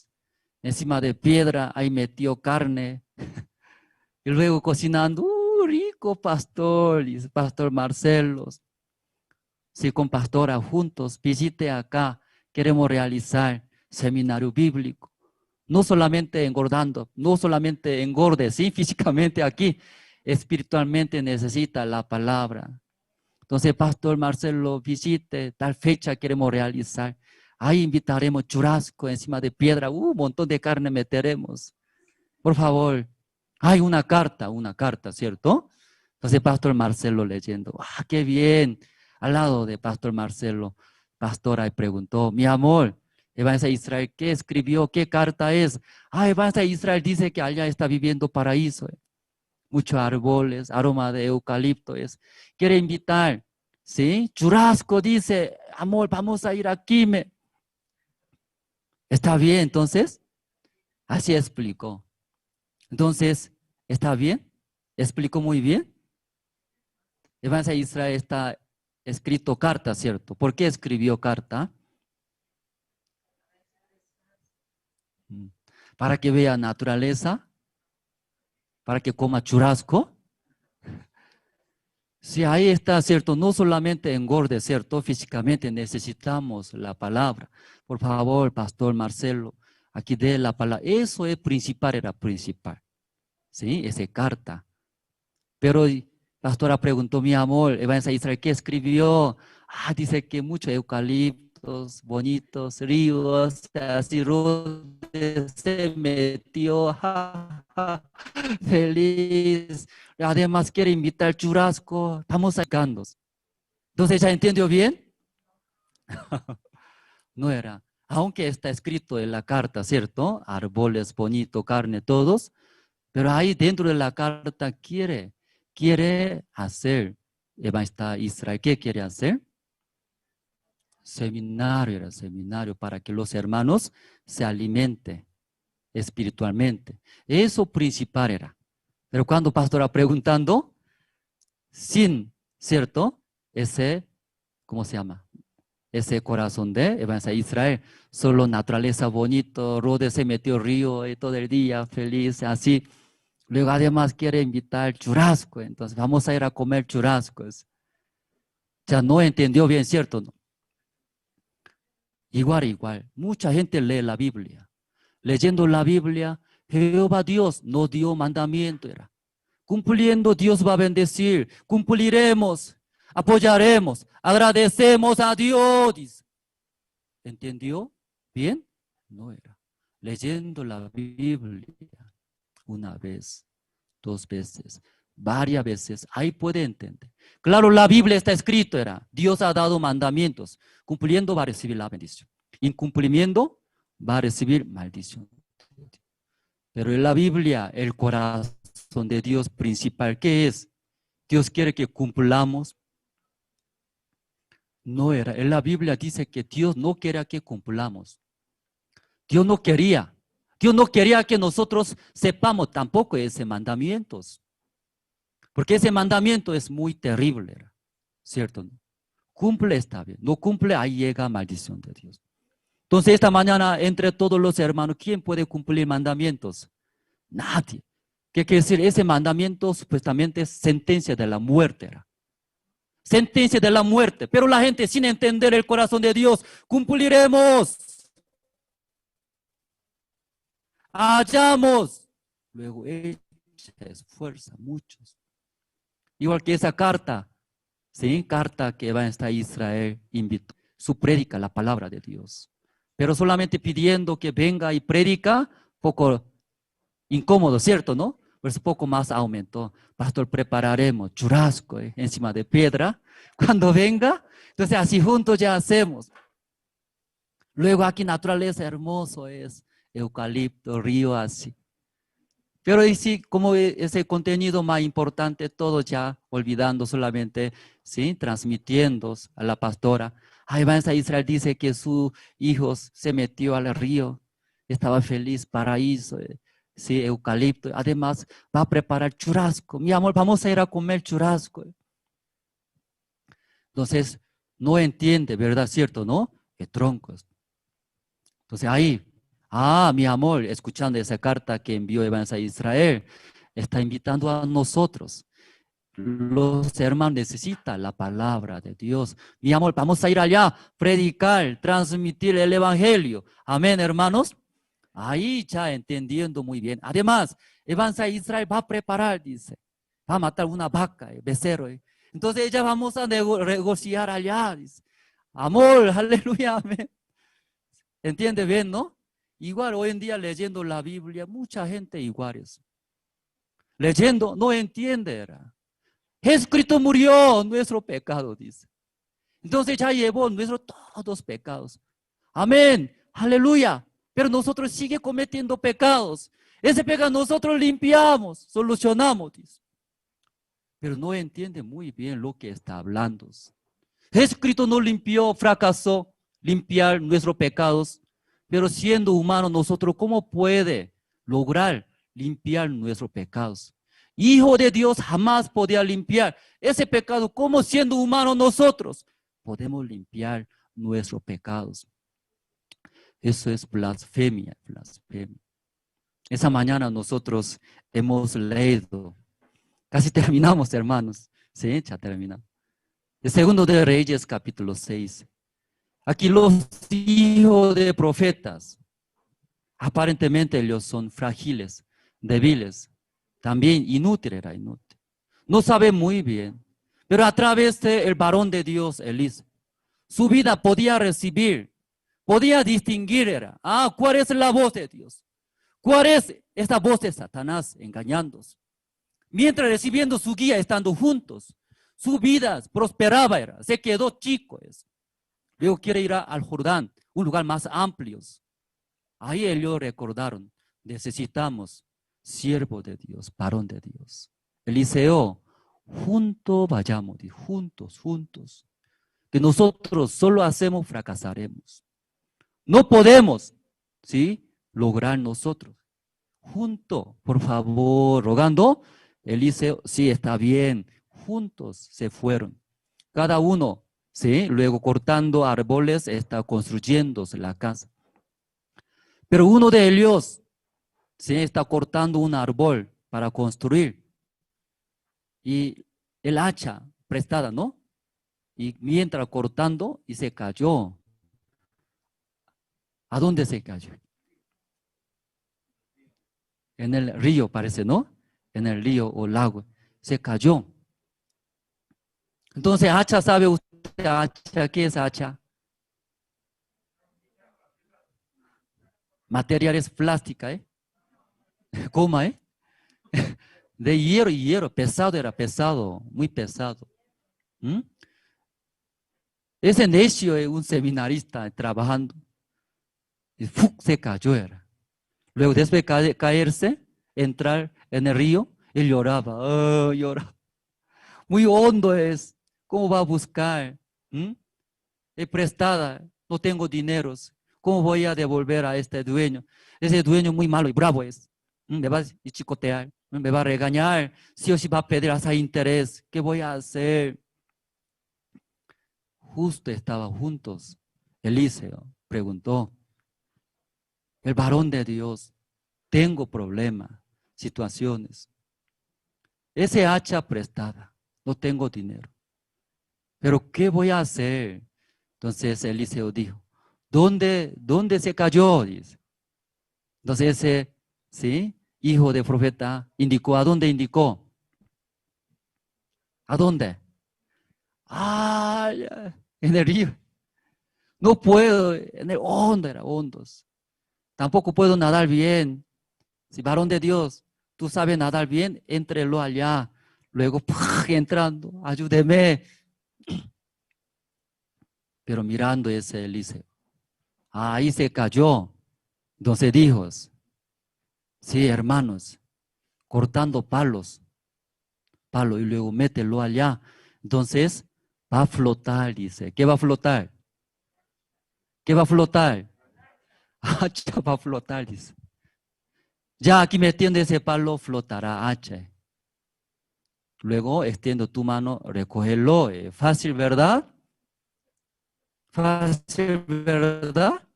encima de piedra, ahí metió carne. Y luego cocinando, rico pastor, y pastor Marcelo. Sí, con pastora juntos, visite acá, queremos realizar seminario bíblico. No solamente engordando, no solamente engorde, sí, físicamente aquí, espiritualmente necesita la palabra. Entonces, pastor Marcelo, visite, tal fecha queremos realizar. Ahí invitaremos churrasco encima de piedra, un montón de carne meteremos. Por favor, hay una carta, ¿cierto? Entonces, pastor Marcelo leyendo, qué bien. Al lado de pastor Marcelo, pastora y preguntó, mi amor, Evangelista Israel, ¿qué escribió? ¿Qué carta es? Evangelista Israel dice que allá está viviendo paraíso. Muchos árboles, aroma de eucalipto es. Quiere invitar, ¿sí? Churrasco dice, amor, vamos a ir aquí. ¿Está bien entonces? Así explicó. Entonces, ¿está bien? ¿Explicó muy bien? Evangelista Israel está escrito carta, ¿cierto? ¿Por qué escribió carta? Para que vea naturaleza, para que coma churrasco. Sí, ahí está, ¿cierto? No solamente engorde, ¿cierto? Físicamente necesitamos la palabra. Por favor, pastor Marcelo, aquí dé la palabra. Eso es principal, era principal. ¿Sí? Esa carta. Pero pastora preguntó, mi amor, Evangelista Israel, ¿qué escribió? Dice que muchos eucaliptos, bonitos, ríos, así se metió, feliz. Además quiere invitar churrasco, estamos sacando. Entonces, ¿ya entendió bien? No era, aunque está escrito en la carta, ¿cierto? Árboles bonitos, carne, todos, pero ahí dentro de la carta quiere hacer, Evangelista Israel, ¿qué quiere hacer? Seminario, era seminario para que los hermanos se alimenten espiritualmente. Eso principal era. Pero cuando pastora preguntando, sin, ¿cierto? Ese, ¿cómo se llama? Ese corazón de Evangelista Israel, solo naturaleza bonito, Rode se metió río y todo el día feliz, así. Luego además quiere invitar churrasco, entonces vamos a ir a comer churrascos. Ya no entendió bien, ¿cierto? ¿No? Igual, mucha gente lee la Biblia. Leyendo la Biblia, Jehová Dios nos dio mandamiento, era. Cumpliendo Dios va a bendecir, cumpliremos, apoyaremos, agradecemos a Dios. Dice. ¿Entendió? ¿Bien? No era. Leyendo la Biblia una vez, 2 veces, varias veces, ahí puede entender. Claro, la Biblia está escrito, era, Dios ha dado mandamientos, cumpliendo va a recibir la bendición, incumplimiento va a recibir maldición. Pero en la Biblia, el corazón de Dios principal, ¿qué es? Dios quiere que cumplamos. No era, en la Biblia dice que Dios no quería que cumplamos. Dios no quería que nosotros sepamos tampoco ese mandamiento. Porque ese mandamiento es muy terrible, ¿cierto? Cumple, está bien. No cumple, ahí llega maldición de Dios. Entonces esta mañana, entre todos los hermanos, ¿quién puede cumplir mandamientos? Nadie. ¿Qué quiere decir? Ese mandamiento supuestamente es sentencia de la muerte. Sentencia de la muerte. Pero la gente sin entender el corazón de Dios, cumpliremos. Hallamos. Luego ella se esfuerza muchos. Igual que esa carta, ¿sí? Carta que va a estar Israel invitó. Su prédica, la palabra de Dios. Pero solamente pidiendo que venga y predica, poco incómodo, ¿cierto? ¿No? Pues poco más aumentó. Pastor, prepararemos churrasco encima de piedra. Cuando venga, entonces así juntos ya hacemos. Luego aquí naturaleza hermoso es. Eucalipto, río, así. Pero sí, como ese contenido más importante, todos ya olvidando solamente, ¿sí? Transmitiendo a la pastora. Evangelista Israel dice que su hijo se metió al río, estaba feliz, paraíso, sí, eucalipto. Además, va a preparar churrasco. Mi amor, vamos a ir a comer churrasco. Entonces, no entiende, ¿verdad? ¿Cierto, no? Que troncos. Entonces ahí, mi amor, escuchando esa carta que envió Evans a Israel, está invitando a nosotros. Los hermanos necesitan la palabra de Dios. Mi amor, vamos a ir allá, predicar, transmitir el evangelio. Amén, hermanos. Ahí ya entendiendo muy bien. Además, Evans a Israel va a preparar, dice. Va a matar una vaca, becerro. Entonces ya vamos a negociar allá, dice. Amor, aleluya, amén. ¿Entiende bien, no? Igual hoy en día leyendo la Biblia, mucha gente iguales. Leyendo, no entiende. Era. Jesucristo murió nuestro pecado, dice. Entonces ya llevó nuestros todos pecados. Amén, aleluya. Pero nosotros sigue cometiendo pecados. Ese pecado nosotros limpiamos, solucionamos, dice. Pero no entiende muy bien lo que está hablando. Jesucristo no limpió, fracasó limpiar nuestros pecados, pero siendo humano nosotros, ¿cómo puede lograr limpiar nuestros pecados? Hijo de Dios jamás podía limpiar ese pecado. ¿Cómo siendo humano nosotros podemos limpiar nuestros pecados? Eso es blasfemia, blasfemia. Esa mañana nosotros hemos leído, casi terminamos, hermanos, sí, ya terminamos. El segundo de Reyes, capítulo 6. Aquí los hijos de profetas, aparentemente ellos son frágiles, débiles, también inútiles, era inútil. No sabe muy bien, pero a través del varón de Dios, Elías, su vida podía recibir, podía distinguir, ¿cuál es la voz de Dios? ¿Cuál es esta voz de Satanás engañándose? Mientras recibiendo su guía, estando juntos, su vida prosperaba, se quedó chico. Luego quiere ir al Jordán, un lugar más amplio. Ahí ellos recordaron, necesitamos siervo de Dios, varón de Dios. Eliseo, juntos vayamos, juntos. Que nosotros solo hacemos, fracasaremos. No podemos, ¿sí? Lograr nosotros. Juntos, por favor, rogando. Eliseo, sí, está bien. Juntos se fueron. Cada uno, ¿sí? Luego cortando árboles, está construyéndose la casa. Pero uno de ellos, ¿sí? Está cortando un árbol para construir. Y el hacha prestada, ¿no? Y mientras cortando, y se cayó. ¿A dónde se cayó? En el río, parece, ¿no? En el río o lago. Se cayó. Entonces, hacha, ¿sabe usted hacha? ¿Qué es hacha? Materiales plástica, Coma, De hierro, pesado, era pesado, muy pesado. Ese necio es un seminarista trabajando. Y se cayó, era. Luego, después de caerse, entrar en el río, él lloraba, lloraba. Muy hondo es. ¿Cómo va a buscar? Es prestada, no tengo dineros. ¿Cómo voy a devolver a este dueño? Ese dueño muy malo y bravo es. Me va a chicotear, me va a regañar. Sí o sí va a pedir hasta interés. ¿Qué voy a hacer? Justo estaban juntos. Eliseo preguntó, el varón de Dios, tengo problemas, situaciones. Ese hacha prestada, no tengo dinero. Pero ¿qué voy a hacer? Entonces Eliseo dijo, ¿dónde se cayó? Dice. Entonces ese, ¿sí? Hijo de profeta indicó, ¿a dónde indicó? ¿A dónde? En el río. No puedo, en el hondo, era hondos. Tampoco puedo nadar bien. Si varón de Dios, tú sabes nadar bien, éntrelo allá. Luego, entrando, ayúdeme. Pero mirando ese Eliseo, ahí se cayó. Entonces dijo, sí, hermanos, cortando palos, y luego mételo allá. Entonces va a flotar, dice. ¿Qué va a flotar? ¿Qué va a flotar? Hacha va a flotar, dice. Ya aquí metiendo ese palo flotará hacha. Luego extiendo tu mano, recógelo. Fácil, ¿verdad? Fácil, ¿verdad?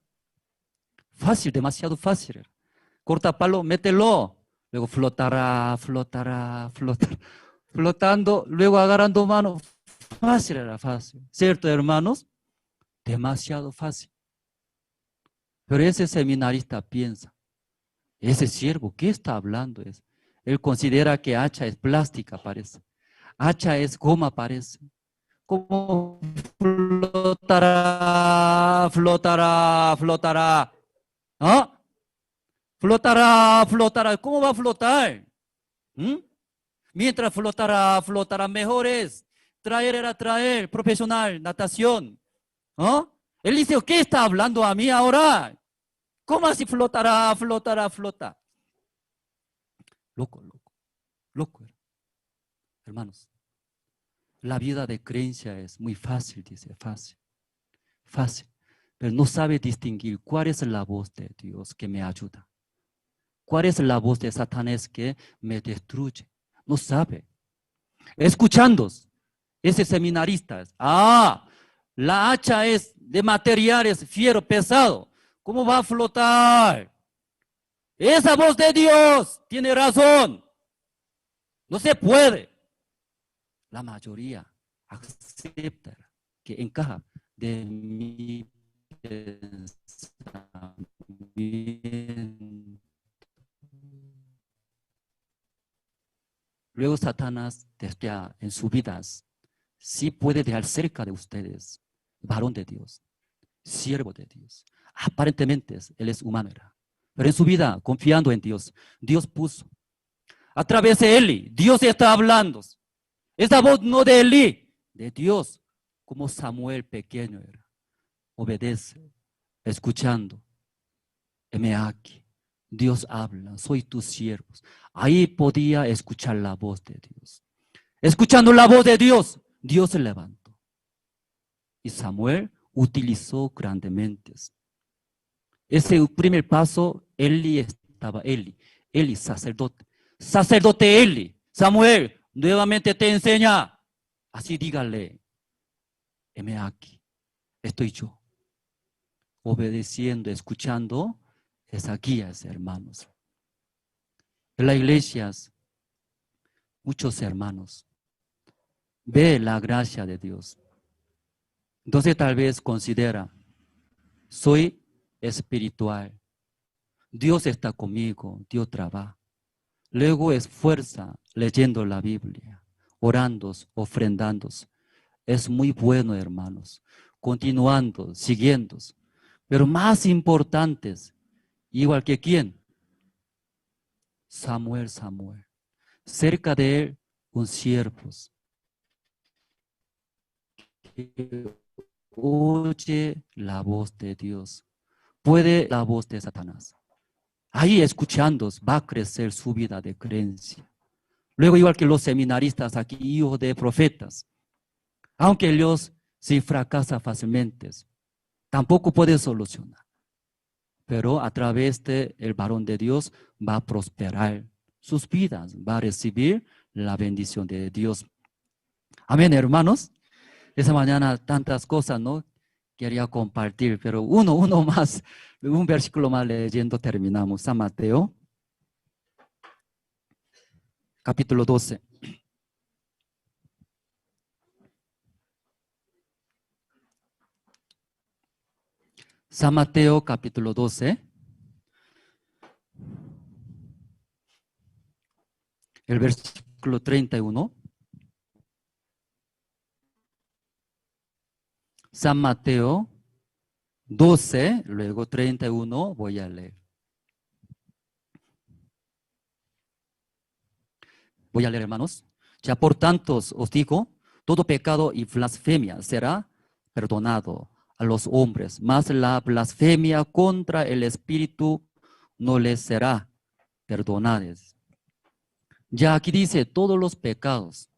Fácil, demasiado fácil. Corta palo, mételo. Luego flotará, flotará, flotará. Flotando, luego agarrando mano. Fácil era fácil. ¿Cierto, hermanos? Demasiado fácil. Pero ese seminarista piensa, ese siervo, ¿qué está hablando? Él considera que hacha es plástica, parece. Hacha es goma, parece. ¿Cómo flotará, flotará, flotará? ¿Ah? Flotará, flotará. ¿Cómo va a flotar? Mientras flotará, flotará. Mejor es traer era traer, profesional, natación. ¿Ah? Él dice, ¿qué está hablando a mí ahora? ¿Cómo así flotará, flotará, flota? Loco, loco, loco. Hermanos, la vida de creencia es muy fácil, dice, fácil, fácil. Pero no sabe distinguir cuál es la voz de Dios que me ayuda. ¿Cuál es la voz de Satanás que me destruye? No sabe. Escuchando, ese seminarista, la hacha es de materiales, fiero, pesado. ¿Cómo va a flotar? Esa voz de Dios tiene razón. No se puede. La mayoría acepta que encaja de mi pensamiento. Luego Satanás, desde en sus vidas, sí puede dejar cerca de ustedes, varón de Dios, siervo de Dios. Aparentemente él es humano, pero en su vida, confiando en Dios, Dios puso. A través de Eli, Dios está hablando. Esa voz no de Eli, de Dios, como Samuel pequeño era. Obedece, escuchando. Heme aquí, Dios habla, soy tus siervos. Ahí podía escuchar la voz de Dios. Escuchando la voz de Dios, Dios se levantó. Y Samuel utilizó grandemente. Ese primer paso, Eli, sacerdote. Sacerdote Eli, Samuel, nuevamente te enseña. Así dígale, heme aquí, estoy yo. Obedeciendo, escuchando esa guía, hermanos. En las iglesias, muchos hermanos ve la gracia de Dios. Entonces tal vez considera, soy espiritual. Dios está conmigo, Dios trabaja. Luego esfuerza leyendo la Biblia, orando, ofrendando. Es muy bueno, hermanos. Continuando, siguiendo. Pero más importantes, igual que quién? Samuel. Cerca de él, un siervo. Que oye la voz de Dios. Puede la voz de Satanás. Ahí escuchando va a crecer su vida de creencia. Luego igual que los seminaristas aquí, hijos de profetas. Aunque ellos se fracasa fácilmente, tampoco puede solucionar. Pero a través del varón de Dios va a prosperar sus vidas, va a recibir la bendición de Dios. Amén, hermanos. Esa mañana tantas cosas, ¿no? Quería compartir, pero uno más, un versículo más leyendo terminamos. San Mateo, capítulo 12. San Mateo, capítulo 12. El versículo 31. San Mateo 12, luego 31, voy a leer. Voy a leer, hermanos. Ya por tanto os digo, todo pecado y blasfemia será perdonado a los hombres, mas la blasfemia contra el Espíritu no les será perdonada. Ya aquí dice todos los pecados,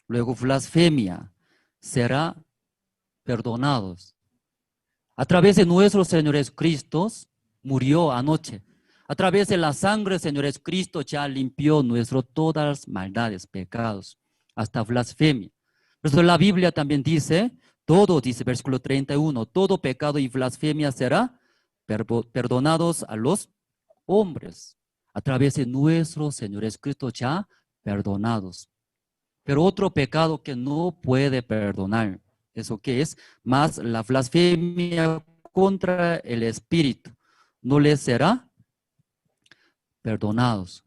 luego blasfemia será perdonados. A través de nuestro Señor Jesucristo murió anoche. A través de la sangre del Señor Jesucristo ya limpió todas las maldades, pecados. hasta blasfemia. Por eso la Biblia también dice, todo, dice versículo 31, todo pecado y blasfemia será perdonados a los hombres a través de nuestro Señor Jesucristo ya perdonados. Pero otro pecado que no puede perdonar, ¿eso qué es? Más la blasfemia contra el Espíritu, no les será perdonados.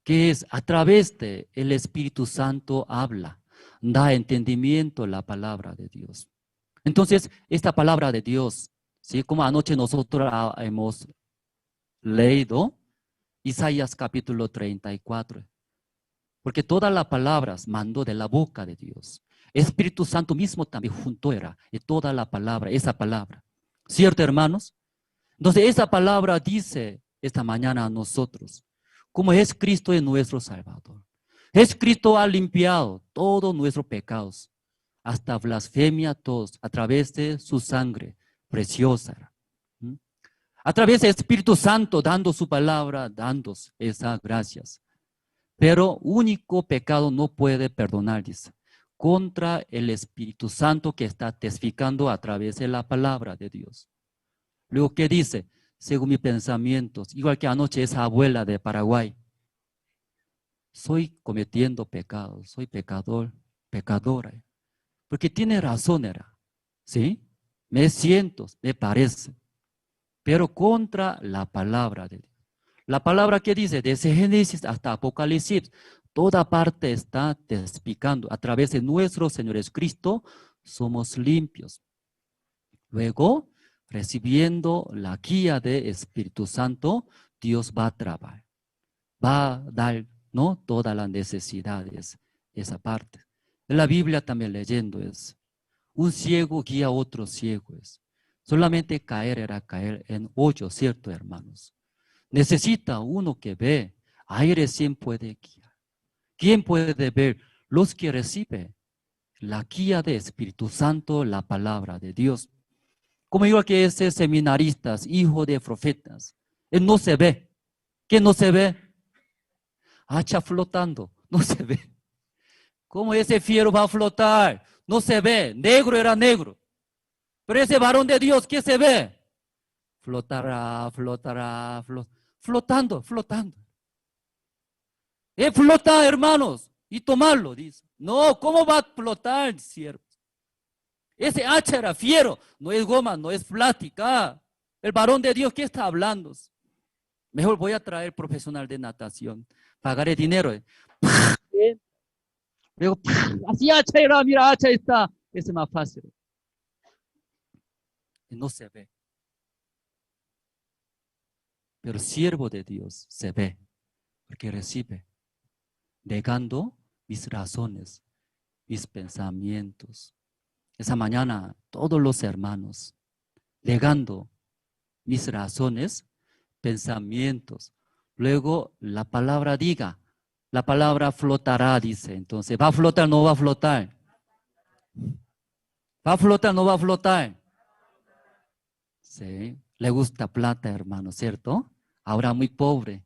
Que es a través de el Espíritu Santo habla, da entendimiento a la palabra de Dios. Entonces, esta palabra de Dios, ¿sí? Como anoche nosotros hemos leído Isaías capítulo 34, porque todas las palabras mandó de la boca de Dios. Espíritu Santo mismo también junto era, y toda la palabra, esa palabra. ¿Cierto, hermanos? Entonces, esa palabra dice esta mañana a nosotros, como es Cristo en nuestro Salvador. Es Cristo ha limpiado todos nuestros pecados, hasta blasfemia todos, a través de su sangre preciosa. A través del Espíritu Santo, dando su palabra, dando esas gracias. Pero único pecado no puede perdonar, dice, contra el Espíritu Santo que está testificando a través de la palabra de Dios. Luego, ¿qué dice? Según mis pensamientos, igual que anoche esa abuela de Paraguay. Soy cometiendo pecados, soy pecador, pecadora. Porque tiene razón, era. ¿Sí? Me siento, me parece. Pero contra la palabra de Dios. La palabra que dice, desde Génesis hasta Apocalipsis, toda parte está testificando. A través de nuestro Señor Jesucristo, somos limpios. Luego, recibiendo la guía del Espíritu Santo, Dios va a trabajar. Va a dar, ¿no?, todas las necesidades, esa parte. En la Biblia también leyendo es, un ciego guía a otro ciego. Solamente caer era caer en hoyo, ¿cierto, hermanos? Necesita uno que ve, ahí recién puede guiar. ¿Quién puede ver? Los que reciben la guía del Espíritu Santo, la palabra de Dios. Como igual que ese seminaristas, hijo de profetas, él no se ve. ¿Qué no se ve? Hacha flotando, no se ve. ¿Cómo ese fiero va a flotar? No se ve, negro era negro. Pero ese varón de Dios, ¿qué se ve? Flotará, flotará, flotando, flotando. Flota, hermanos, y tomarlo, dice. No, ¿cómo va a flotar, siervos? Ese hacha era fiero, no es goma, no es plástica. El varón de Dios, ¿qué está hablando? Mejor voy a traer profesional de natación. Pagaré dinero. Luego, así hacha era, mira, hacha está. Ese es más fácil. Y no se ve. Pero siervo de Dios se ve, porque recibe, negando mis razones, mis pensamientos. Esa mañana, todos los hermanos, negando mis razones, pensamientos. Luego la palabra diga, la palabra flotará, dice. Entonces, ¿va a flotar o no va a flotar? ¿Va a flotar o no va a flotar? Sí, le gusta plata, hermano, ¿cierto? Ahora muy pobre.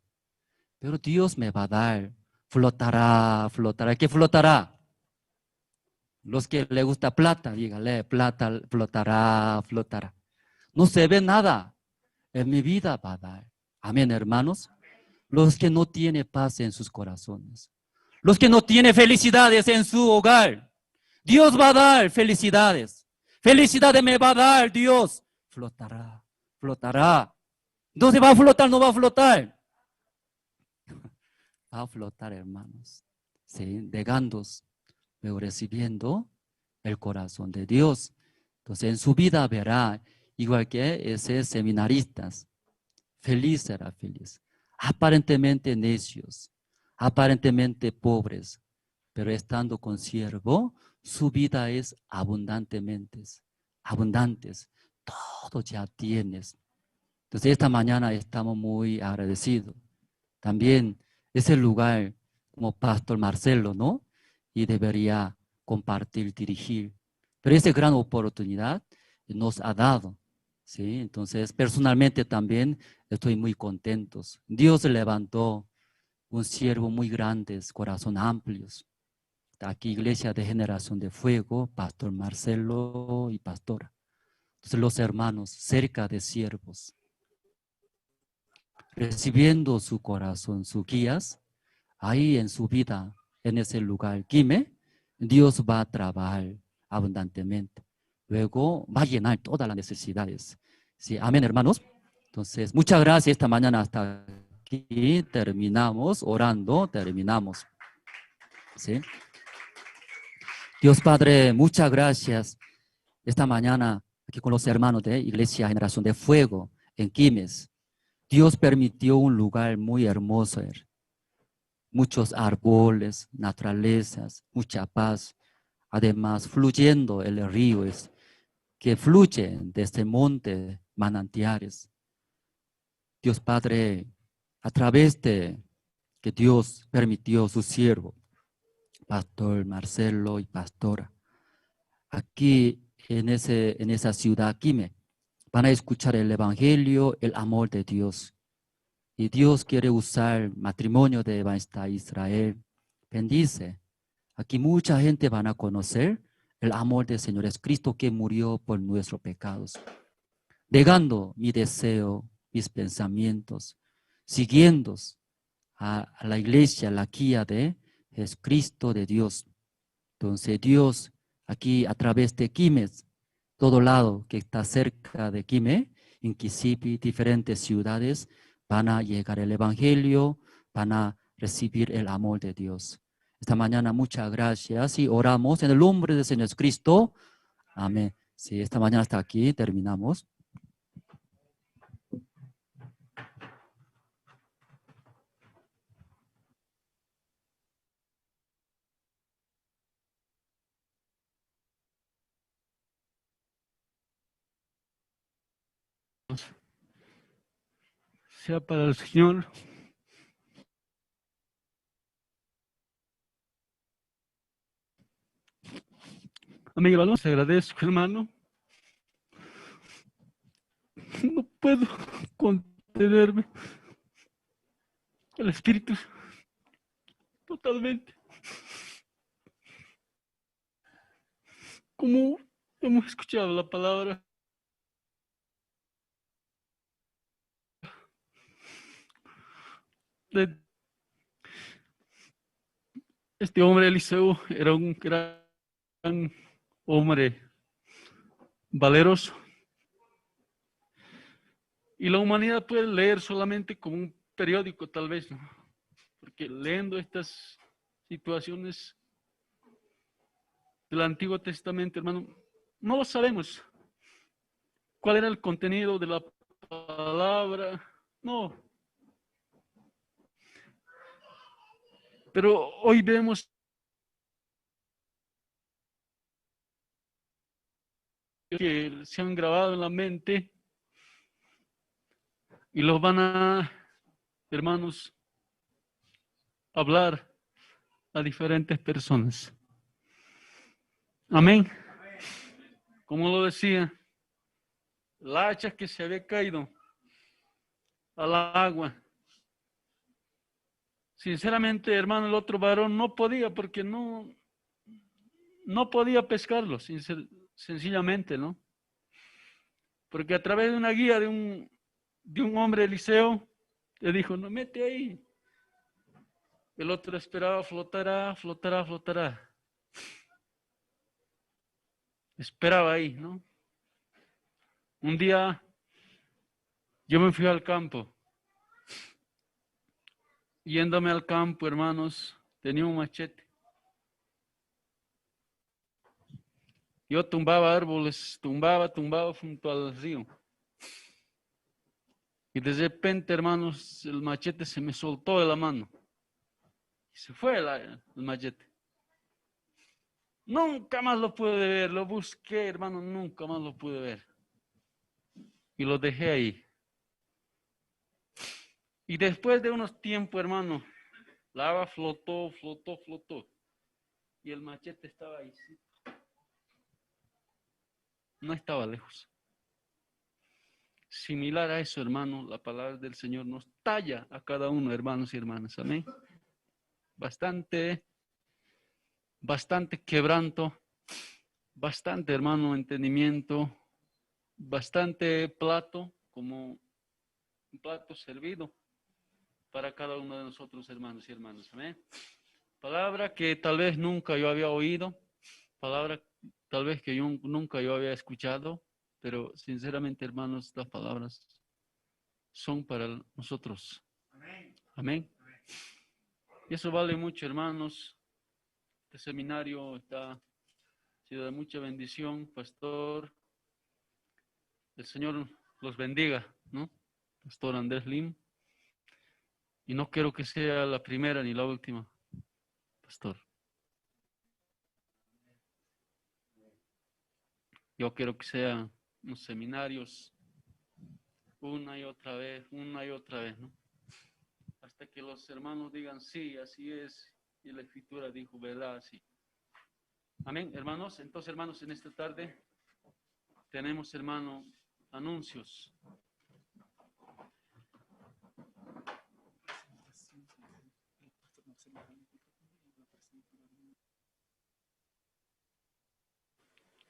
Pero Dios me va a dar. Flotará, flotará. ¿Qué flotará? Los que le gusta plata, dígale, plata flotará, flotará. No se ve nada. En mi vida va a dar. Amén, hermanos. Los que no tienen paz en sus corazones. Los que no tienen felicidades en su hogar. Dios va a dar felicidades. Felicidades me va a dar Dios. Flotará, flotará. Entonces, ¿va a flotar o no va a flotar? Va a flotar, hermanos. Sí, negándose, pero recibiendo el corazón de Dios. Entonces, en su vida verá, igual que ese seminaristas, feliz será feliz. Aparentemente necios, aparentemente pobres, pero estando con siervo, su vida es abundantes. Todo ya tienes. Entonces, esta mañana estamos muy agradecidos. También ese lugar como Pastor Marcelo, ¿no? Y debería compartir, dirigir. Pero esa gran oportunidad nos ha dado, ¿sí? Entonces, personalmente también estoy muy contento. Dios levantó un siervo muy grande, corazón amplios, Aquí Iglesia de Generación de Fuego, Pastor Marcelo y Pastora. Entonces los hermanos cerca de siervos, recibiendo su corazón, sus guías, ahí en su vida, en ese lugar, Quime, Dios va a trabajar abundantemente. Luego va a llenar todas las necesidades. Sí, amén, hermanos. Entonces, muchas gracias esta mañana hasta aquí. Terminamos orando, terminamos. ¿Sí? Dios Padre, muchas gracias esta mañana aquí con los hermanos de Iglesia Generación de Fuego en Químes. Dios permitió un lugar muy hermoso, muchos árboles, naturalezas, mucha paz. Además, fluyendo el río que fluye desde monte manantiales. Dios Padre, a través de que Dios permitió su siervo, Pastor Marcelo y Pastora, aquí en esa ciudad, Quime, van a escuchar el Evangelio, el amor de Dios. Y Dios quiere usar matrimonio de Evangelista Israel. Bendice. Aquí mucha gente van a conocer el amor del Señor Jesucristo que murió por nuestros pecados. Negando mi deseo, mis pensamientos, siguiendo a la iglesia, la guía de Jesucristo de Dios. Entonces Dios aquí a través de Quimes, todo lado que está cerca de Quime, en Quisipi, diferentes ciudades, van a llegar el Evangelio, van a recibir el amor de Dios. Esta mañana muchas gracias y oramos en el nombre del Señor Jesucristo. Amén. Sí, esta mañana hasta aquí terminamos. Sea para el Señor. Amén, hermano. Te agradezco, hermano. No puedo contenerme. El Espíritu totalmente. Como hemos escuchado la palabra, de este hombre Eliseo era un gran hombre valeroso. Y la humanidad puede leer solamente como un periódico, tal vez, ¿no? Porque leyendo estas situaciones del Antiguo Testamento, hermano, no lo sabemos. ¿Cuál era el contenido de la palabra? No. Pero hoy vemos que se han grabado en la mente y los van a, hermanos, hablar a diferentes personas. Amén. Como lo decía, la hacha que se había caído al agua. Sinceramente, hermano, el otro varón no podía porque no podía pescarlo, sencillamente, ¿no? Porque a través de una guía de un hombre Eliseo, le dijo, no, mete ahí. El otro esperaba, flotará, flotará, flotará. Esperaba ahí, ¿no? Un día yo me fui al campo. Yéndome al campo, hermanos, tenía un machete. Yo tumbaba árboles, tumbaba junto al río. Y de repente, hermanos, el machete se me soltó de la mano. Y se fue el machete. Nunca más lo pude ver, lo busqué, hermano, nunca más lo pude ver. Y lo dejé ahí. Y después de unos tiempos, hermano, la agua flotó. Y el machete estaba ahí. ¿Sí? No estaba lejos. Similar a eso, hermano, la palabra del Señor nos talla a cada uno, hermanos y hermanas. Amén. Bastante bastante quebranto, bastante, hermano, entendimiento, bastante plato, como un plato servido para cada uno de nosotros, hermanos y hermanas. Amén. Palabra que tal vez nunca yo había oído, palabra tal vez que yo nunca yo había escuchado, pero sinceramente, hermanos, las palabras son para nosotros. Amén. Y eso vale mucho, hermanos. Este seminario ha sido de mucha bendición, pastor. El Señor los bendiga, ¿no? Pastor Andrés Lim. Y no quiero que sea la primera ni la última, pastor. Yo quiero que sean unos seminarios una y otra vez, ¿no? Hasta que los hermanos digan, sí, así es, y la Escritura dijo, ¿verdad? Sí. Amén, hermanos. Entonces, hermanos, en esta tarde tenemos, hermano, anuncios.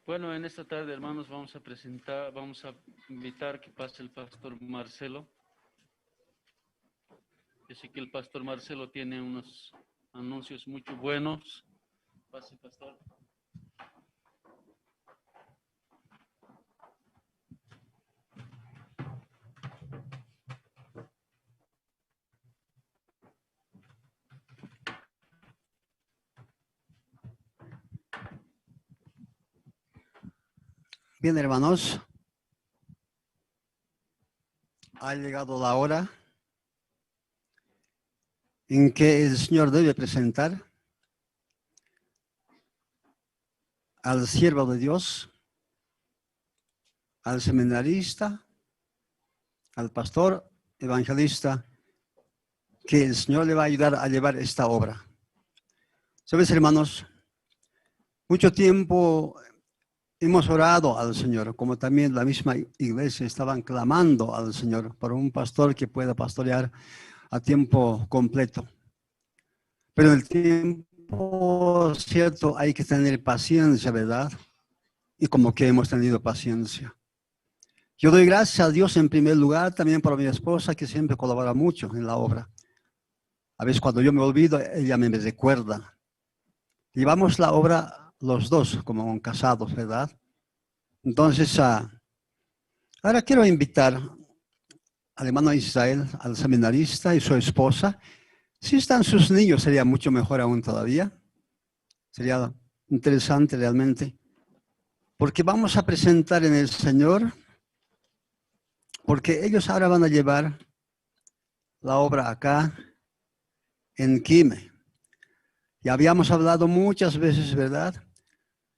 Bueno, en esta tarde, hermanos, vamos a invitar que pase el pastor Marcelo. Yo sé que el pastor Marcelo tiene unos anuncios muy buenos. Pase, pastor. Bien, hermanos, ha llegado la hora en que el Señor debe presentar al siervo de Dios, al seminarista, al pastor evangelista, que el Señor le va a ayudar a llevar esta obra. ¿Sabes, hermanos? Mucho tiempo hemos orado al Señor, como también la misma iglesia estaban clamando al Señor por un pastor que pueda pastorear a tiempo completo. Pero el tiempo cierto hay que tener paciencia, ¿verdad? Y como que hemos tenido paciencia. Yo doy gracias a Dios en primer lugar, también por mi esposa que siempre colabora mucho en la obra. A veces cuando yo me olvido, ella me recuerda. Llevamos la obra los dos como casados, ¿verdad? Entonces, ahora quiero invitar al hermano Israel, al seminarista y su esposa. Si están sus niños, sería mucho mejor aún todavía. Sería interesante realmente. Porque vamos a presentar en el Señor, porque ellos ahora van a llevar la obra acá en Quime. Ya habíamos hablado muchas veces, ¿verdad?,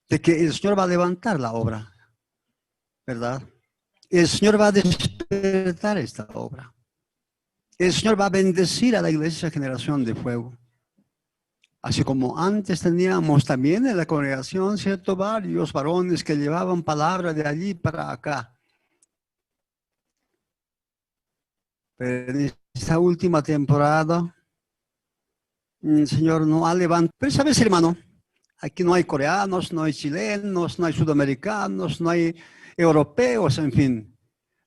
de que el Señor va a levantar la obra, ¿verdad? El Señor va a despertar esta obra. El Señor va a bendecir a la iglesia Generación de Fuego. Así como antes teníamos también en la congregación, ¿cierto?, varios varones que llevaban palabra de allí para acá. Pero en esta última temporada, el Señor no ha levantado. Pero sabes, hermano, aquí no hay coreanos, no hay chilenos, no hay sudamericanos, no hay europeos, en fin.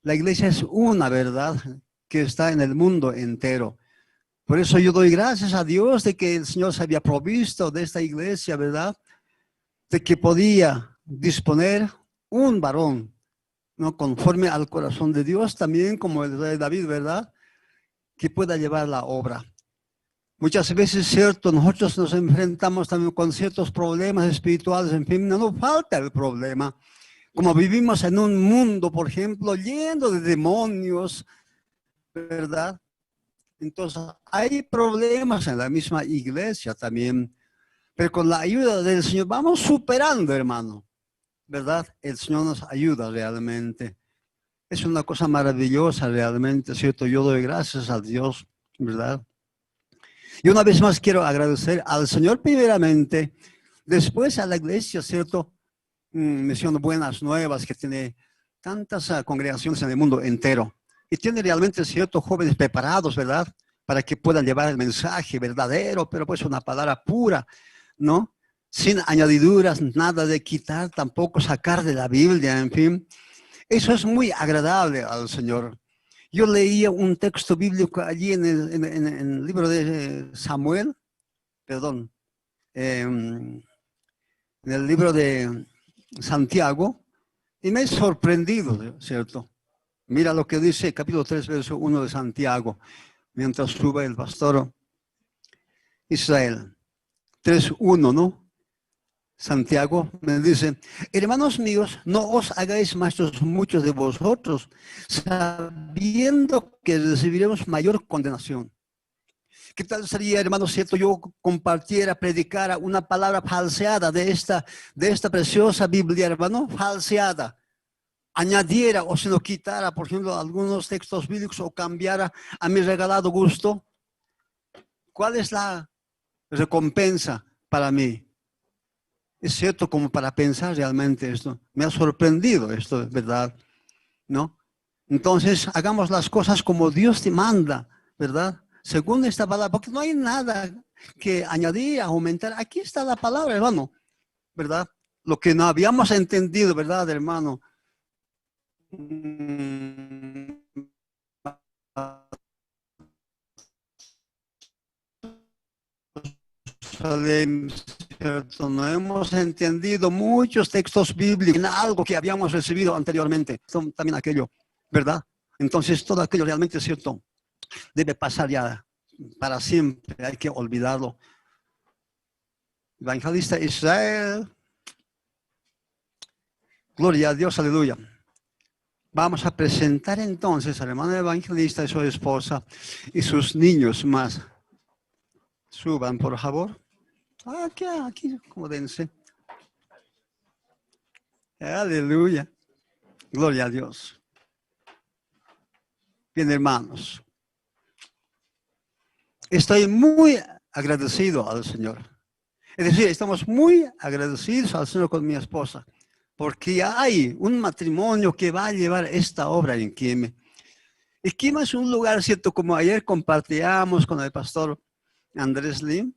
La iglesia es una, ¿verdad?, que está en el mundo entero. Por eso yo doy gracias a Dios de que el Señor se había provisto de esta iglesia, ¿verdad?, de que podía disponer un varón, ¿no?, conforme al corazón de Dios, también como el rey David, ¿verdad?, que pueda llevar la obra. Muchas veces, cierto, nosotros nos enfrentamos también con ciertos problemas espirituales, en fin, no nos falta el problema. Como vivimos en un mundo, por ejemplo, lleno de demonios, ¿verdad? Entonces, hay problemas en la misma iglesia también. Pero con la ayuda del Señor vamos superando, hermano, ¿verdad? El Señor nos ayuda realmente. Es una cosa maravillosa realmente, ¿cierto? Yo doy gracias a Dios, ¿verdad? Y una vez más quiero agradecer al Señor primeramente, después a la iglesia, ¿cierto? Misión Buenas Nuevas, que tiene tantas congregaciones en el mundo entero. Y tiene realmente ciertos jóvenes preparados, ¿verdad?, para que puedan llevar el mensaje verdadero, pero pues una palabra pura, ¿no?, sin añadiduras, nada de quitar, tampoco sacar de la Biblia, en fin. Eso es muy agradable al Señor. Yo leía un texto bíblico allí en el libro de Samuel, perdón, en el libro de Santiago, y me he sorprendido, ¿cierto? Mira lo que dice capítulo 3, verso 1 de Santiago, mientras sube el pastor Israel. 3:1, ¿no? Santiago me dice, hermanos míos, no os hagáis maestros muchos de vosotros, sabiendo que recibiremos mayor condenación. ¿Qué tal sería, hermano, cierto, yo compartiera, predicara una palabra falseada de esta preciosa Biblia, hermano, falseada? Añadiera o si no quitara, por ejemplo, algunos textos bíblicos o cambiara a mi regalado gusto. ¿Cuál es la recompensa para mí? Es cierto, como para pensar realmente esto. Me ha sorprendido esto, ¿verdad? ¿No? Entonces, hagamos las cosas como Dios te manda, ¿verdad? Según esta palabra, porque no hay nada que añadir, aumentar. Aquí está la palabra, hermano, ¿verdad? Lo que no habíamos entendido, ¿verdad, hermano? ¿Cierto? No hemos entendido muchos textos bíblicos en algo que habíamos recibido anteriormente. También aquello, ¿verdad? Entonces todo aquello realmente es cierto. Debe pasar ya para siempre. Hay que olvidarlo. Evangelista Israel. Gloria a Dios, aleluya. Vamos a presentar entonces al hermano evangelista y su esposa y sus niños más. Suban, por favor. Aquí, acomódense. Aleluya. Gloria a Dios. Bien, hermanos. Estoy muy agradecido al Señor. Es decir, estamos muy agradecidos al Señor con mi esposa. Porque hay un matrimonio que va a llevar esta obra en Quime. Y Quime es un lugar, ¿cierto? Como ayer compartíamos con el pastor Andrés Lim.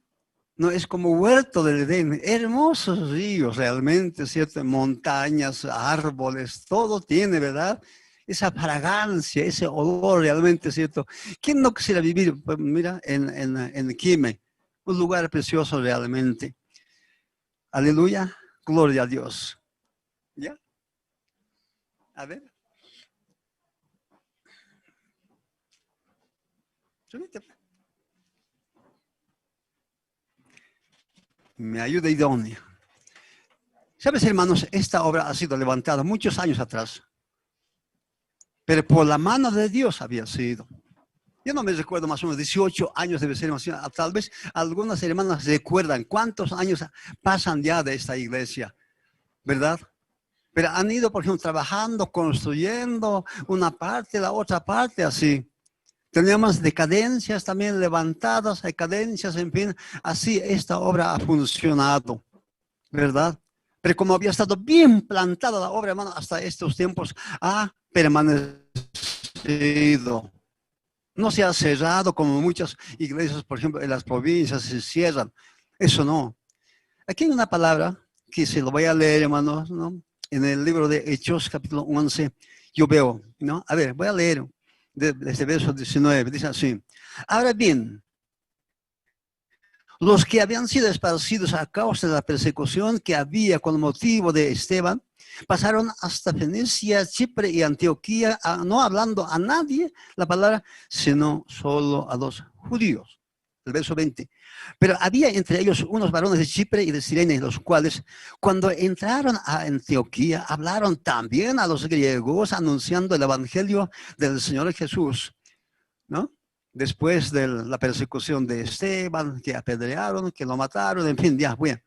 No, es como huerto del Edén, hermosos ríos realmente, ¿cierto? Montañas, árboles, todo tiene, ¿verdad? Esa fragancia, ese olor realmente, ¿cierto? ¿Quién no quisiera vivir, pues, mira, en Quime? Un lugar precioso realmente. Aleluya, gloria a Dios. ¿Ya? A ver. Súbete. Me ayuda idónea. ¿Sabes, hermanos? Esta obra ha sido levantada muchos años atrás. Pero por la mano de Dios había sido. Yo no me recuerdo, más o menos 18 años debe ser. Tal vez algunas hermanas recuerdan cuántos años pasan ya de esta iglesia. ¿Verdad? Pero han ido, por ejemplo, trabajando, construyendo una parte, la otra parte, así. Teníamos decadencias también levantadas, decadencias, en fin. Así esta obra ha funcionado, ¿verdad? Pero como había estado bien plantada la obra, hermano, hasta estos tiempos ha permanecido. No se ha cerrado como muchas iglesias, por ejemplo, en las provincias se cierran. Eso no. Aquí hay una palabra que se lo voy a leer, hermanos, ¿no? En el libro de Hechos, capítulo 11, yo veo, ¿no? A ver, voy a leer. Desde verso 19, dice así. Ahora bien, los que habían sido esparcidos a causa de la persecución que había con motivo de Esteban, pasaron hasta Fenicia, Chipre y Antioquía, no hablando a nadie la palabra, sino solo a los judíos. El verso 20. Pero había entre ellos unos varones de Chipre y de Cirene, los cuales, cuando entraron a Antioquía, hablaron también a los griegos, anunciando el evangelio del Señor Jesús, ¿no? Después de la persecución de Esteban, que apedrearon, que lo mataron, en fin, ya, bueno.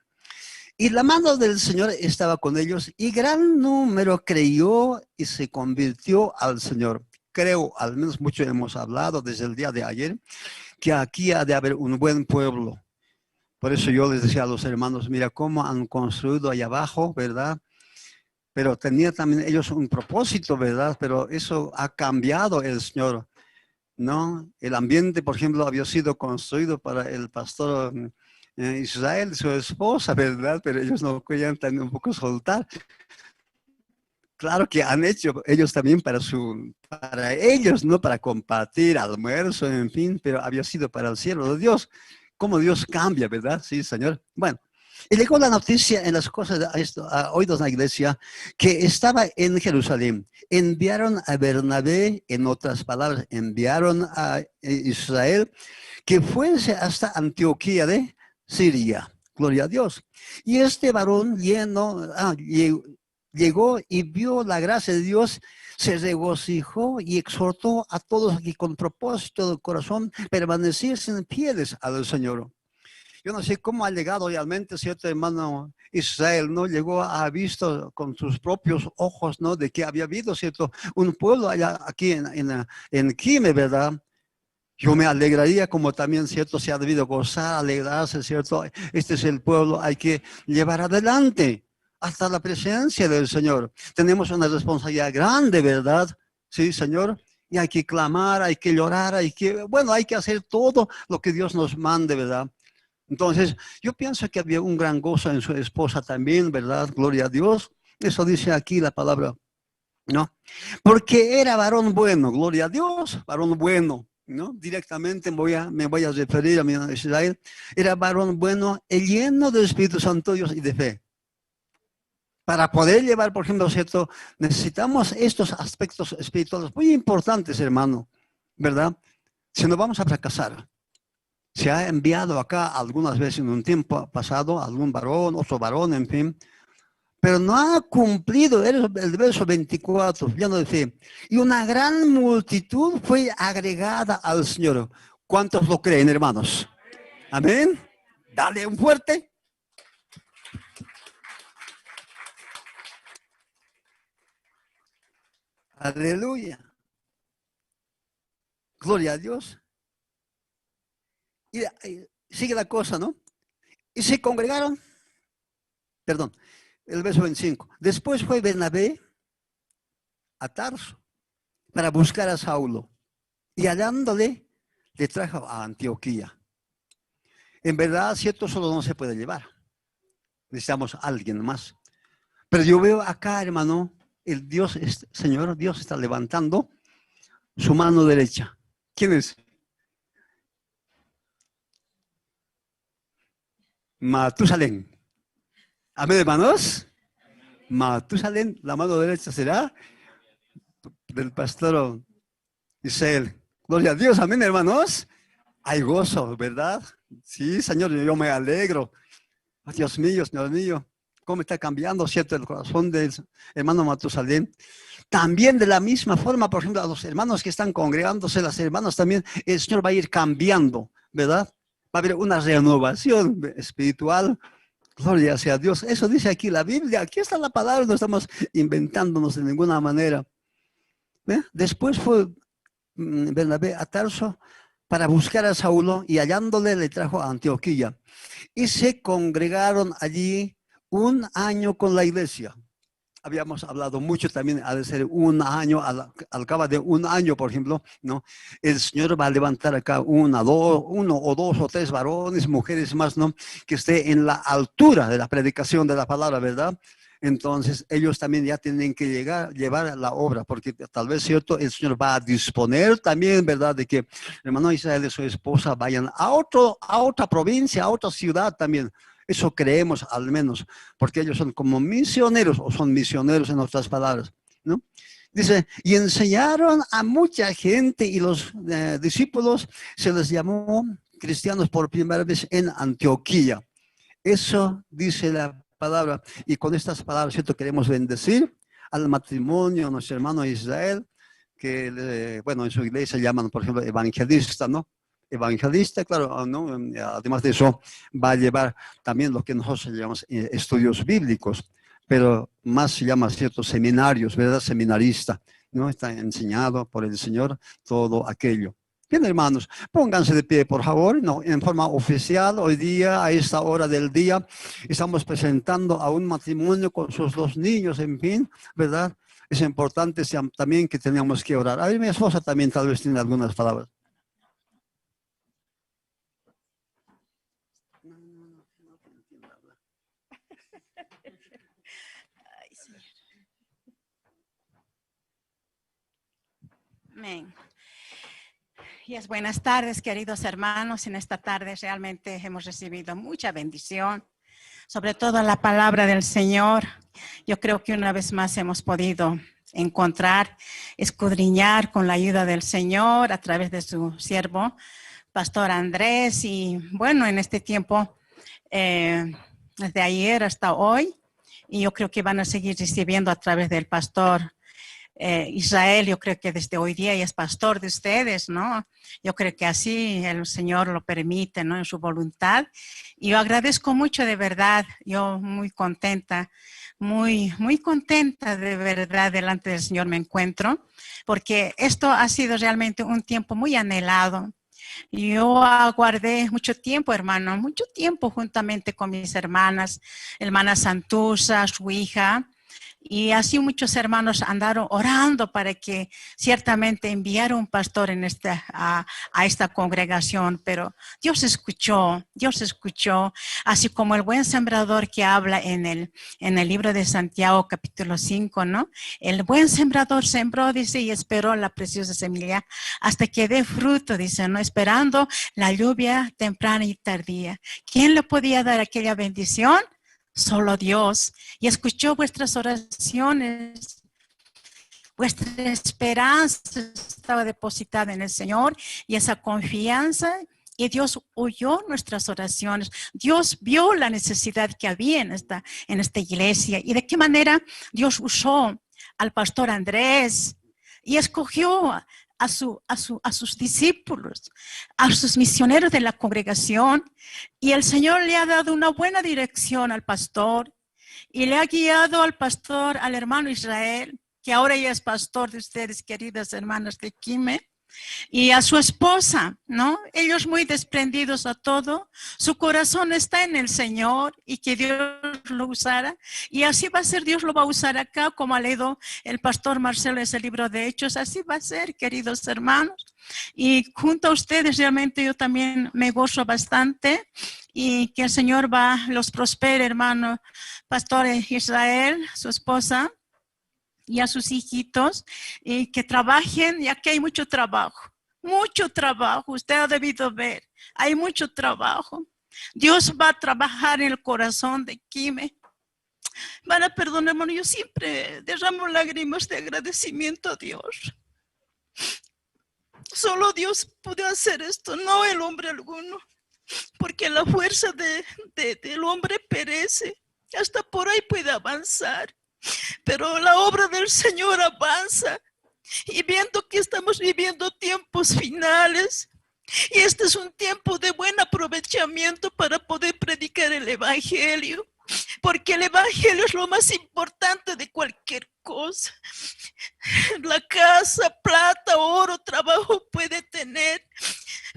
Y la mano del Señor estaba con ellos, y gran número creyó y se convirtió al Señor. Creo, al menos mucho hemos hablado desde el día de ayer, que aquí ha de haber un buen pueblo. Por eso yo les decía a los hermanos, mira cómo han construido allá abajo, ¿verdad? Pero tenía también ellos un propósito, ¿verdad? Pero eso ha cambiado el Señor, ¿no? El ambiente, por ejemplo, había sido construido para el pastor Israel, su esposa, ¿verdad? Pero ellos no querían también un poco soltar. Claro que han hecho ellos también para ellos, no para compartir almuerzo, en fin, pero había sido para el cielo de Dios. Cómo Dios cambia, ¿verdad? Sí, Señor. Bueno, y llegó la noticia en las cosas oídos en la iglesia que estaba en Jerusalén. Enviaron a Bernabé, en otras palabras, enviaron a Israel que fuese hasta Antioquía de Siria. Gloria a Dios. Y este varón llegó y vio la gracia de Dios, se regocijó y exhortó a todos que con propósito del corazón permaneciesen fieles al Señor. Yo no sé cómo ha llegado realmente, cierto hermano Israel, ¿no? Llegó a visto con sus propios ojos, ¿no? De que había habido, cierto, un pueblo allá aquí en Quime, ¿verdad? Yo me alegraría como también, cierto, se ha debido gozar, alegrarse, cierto. Este es el pueblo, hay que llevar adelante hasta la presencia del Señor. Tenemos una responsabilidad grande, ¿verdad? Sí, Señor. Y hay que clamar, hay que llorar, hay que hacer todo lo que Dios nos mande, ¿verdad? Entonces, yo pienso que había un gran gozo en su esposa también, ¿verdad? Gloria a Dios. Eso dice aquí la palabra, ¿no? Porque era varón bueno, gloria a Dios, varón bueno, ¿no? Directamente me voy a referir a mi Israel. Era varón bueno, lleno del Espíritu Santo Dios y de fe. Para poder llevar, por ejemplo, ¿cierto? Necesitamos estos aspectos espirituales muy importantes, hermano, ¿verdad? Si no vamos a fracasar. Se ha enviado acá algunas veces en un tiempo pasado algún varón, otro varón, en fin, pero no ha cumplido el verso 24, lleno de fe. Y una gran multitud fue agregada al Señor. ¿Cuántos lo creen, hermanos? Amén. Dale un fuerte. Aleluya. Gloria a Dios. Y sigue la cosa, ¿no? Y se congregaron, perdón, el verso 25. Después fue Bernabé a Tarso para buscar a Saulo. Y hallándole, le trajo a Antioquía. En verdad, cierto, solo no se puede llevar. Necesitamos a alguien más. Pero yo veo acá, hermano, Señor, Dios está levantando su mano derecha. ¿Quién es? Matusalén. Amén, hermanos. Matusalén, la mano derecha será del pastor Israel. Gloria a Dios, amén, hermanos. Hay gozo, ¿verdad? Sí, Señor, yo me alegro. Oh, Dios mío, Señor mío, cómo está cambiando, ¿cierto? El corazón del hermano Matusalén. También de la misma forma, por ejemplo, a los hermanos que están congregándose, las hermanas también, el Señor va a ir cambiando, ¿verdad? Va a haber una renovación espiritual. Gloria sea a Dios. Eso dice aquí la Biblia. Aquí está la palabra. No estamos inventándonos de ninguna manera. ¿Ve? Después fue Bernabé a Tarso para buscar a Saulo y hallándole le trajo a Antioquía. Y se congregaron allí un año con la iglesia. Habíamos hablado mucho también, ha de ser un año, al cabo de un año, por ejemplo, ¿no? El Señor va a levantar acá uno o dos o tres varones, mujeres más, ¿no? Que esté en la altura de la predicación de la palabra, ¿verdad? Entonces, ellos también ya tienen que llevar la obra, porque tal vez, cierto, el Señor va a disponer también, ¿verdad? De que el hermano Israel y su esposa vayan a otra provincia, a otra ciudad también. Eso creemos al menos, porque ellos son como misioneros, o son misioneros en otras palabras, ¿no? Dice, y enseñaron a mucha gente y los discípulos se les llamó cristianos por primera vez en Antioquía. Eso dice la palabra. Y con estas palabras, ¿cierto? Queremos bendecir al matrimonio, a nuestro hermano Israel, que, bueno, en su iglesia llaman, por ejemplo, evangelista, ¿no? Evangelista, claro, ¿no? Además de eso, va a llevar también lo que nosotros llamamos estudios bíblicos, pero más se llama ciertos seminarios, ¿verdad? Seminarista, ¿no? Está enseñado por el Señor todo aquello. Bien, hermanos, pónganse de pie, por favor, ¿no? En forma oficial, hoy día, a esta hora del día, estamos presentando a un matrimonio con sus dos niños, en fin, ¿verdad? Es importante también que tenemos que orar. A ver, mi esposa también tal vez tiene algunas palabras. Amén. Y es buenas tardes, queridos hermanos. En esta tarde realmente hemos recibido mucha bendición, sobre todo la palabra del Señor. Yo creo que una vez más hemos podido encontrar, escudriñar con la ayuda del Señor a través de su siervo, Pastor Andrés. Y bueno, en este tiempo, desde ayer hasta hoy, y yo creo que van a seguir recibiendo a través del Pastor Israel. Yo creo que desde hoy día ya es pastor de ustedes, ¿no? Yo creo que así el Señor lo permite, ¿no? En su voluntad. Y yo agradezco mucho, de verdad. Yo muy contenta, muy contenta de verdad delante del Señor me encuentro, porque esto ha sido realmente un tiempo muy anhelado. Yo aguardé mucho tiempo, hermano, mucho tiempo juntamente con mis hermanas, hermana Santusa, su hija. Y así muchos hermanos andaron orando para que ciertamente enviara un pastor en a esta congregación. Pero Dios escuchó, así como el buen sembrador que habla en el libro de Santiago capítulo 5, ¿no? El buen sembrador sembró, dice, y esperó la preciosa semilla hasta que dé fruto, dice, ¿no? Esperando la lluvia temprana y tardía. ¿Quién le podía dar aquella bendición? Solo Dios. Y escuchó vuestras oraciones. Vuestra esperanza estaba depositada en el Señor y esa confianza. Y Dios oyó nuestras oraciones. Dios vio la necesidad que había en esta iglesia. Y de qué manera Dios usó al pastor Andrés y escogió a sus discípulos, a sus misioneros de la congregación, y el Señor le ha dado una buena dirección al pastor y le ha guiado al pastor, al hermano Israel, que ahora ya es pastor de ustedes, queridas hermanas de Quime, y a su esposa, ¿no? Ellos muy desprendidos a todo, su corazón está en el Señor y que Dios lo usara, y así va a ser, Dios lo va a usar acá, como ha leído el pastor Marcelo ese libro de Hechos, así va a ser, queridos hermanos, y junto a ustedes realmente yo también me gozo bastante, y que el Señor los prospere, hermano pastor Israel, su esposa, y a sus hijitos, y que trabajen, ya que hay mucho trabajo, usted ha debido ver, hay mucho trabajo. Dios va a trabajar en el corazón de Quime. Van a perdonar, hermano, yo siempre derramo lágrimas de agradecimiento a Dios. Solo Dios puede hacer esto, no el hombre alguno, porque la fuerza del hombre perece, hasta por ahí puede avanzar. Pero la obra del Señor avanza, y viendo que estamos viviendo tiempos finales, y este es un tiempo de buen aprovechamiento para poder predicar el Evangelio, porque el Evangelio es lo más importante de cualquier cosa. La casa, plata, oro, trabajo puede tener,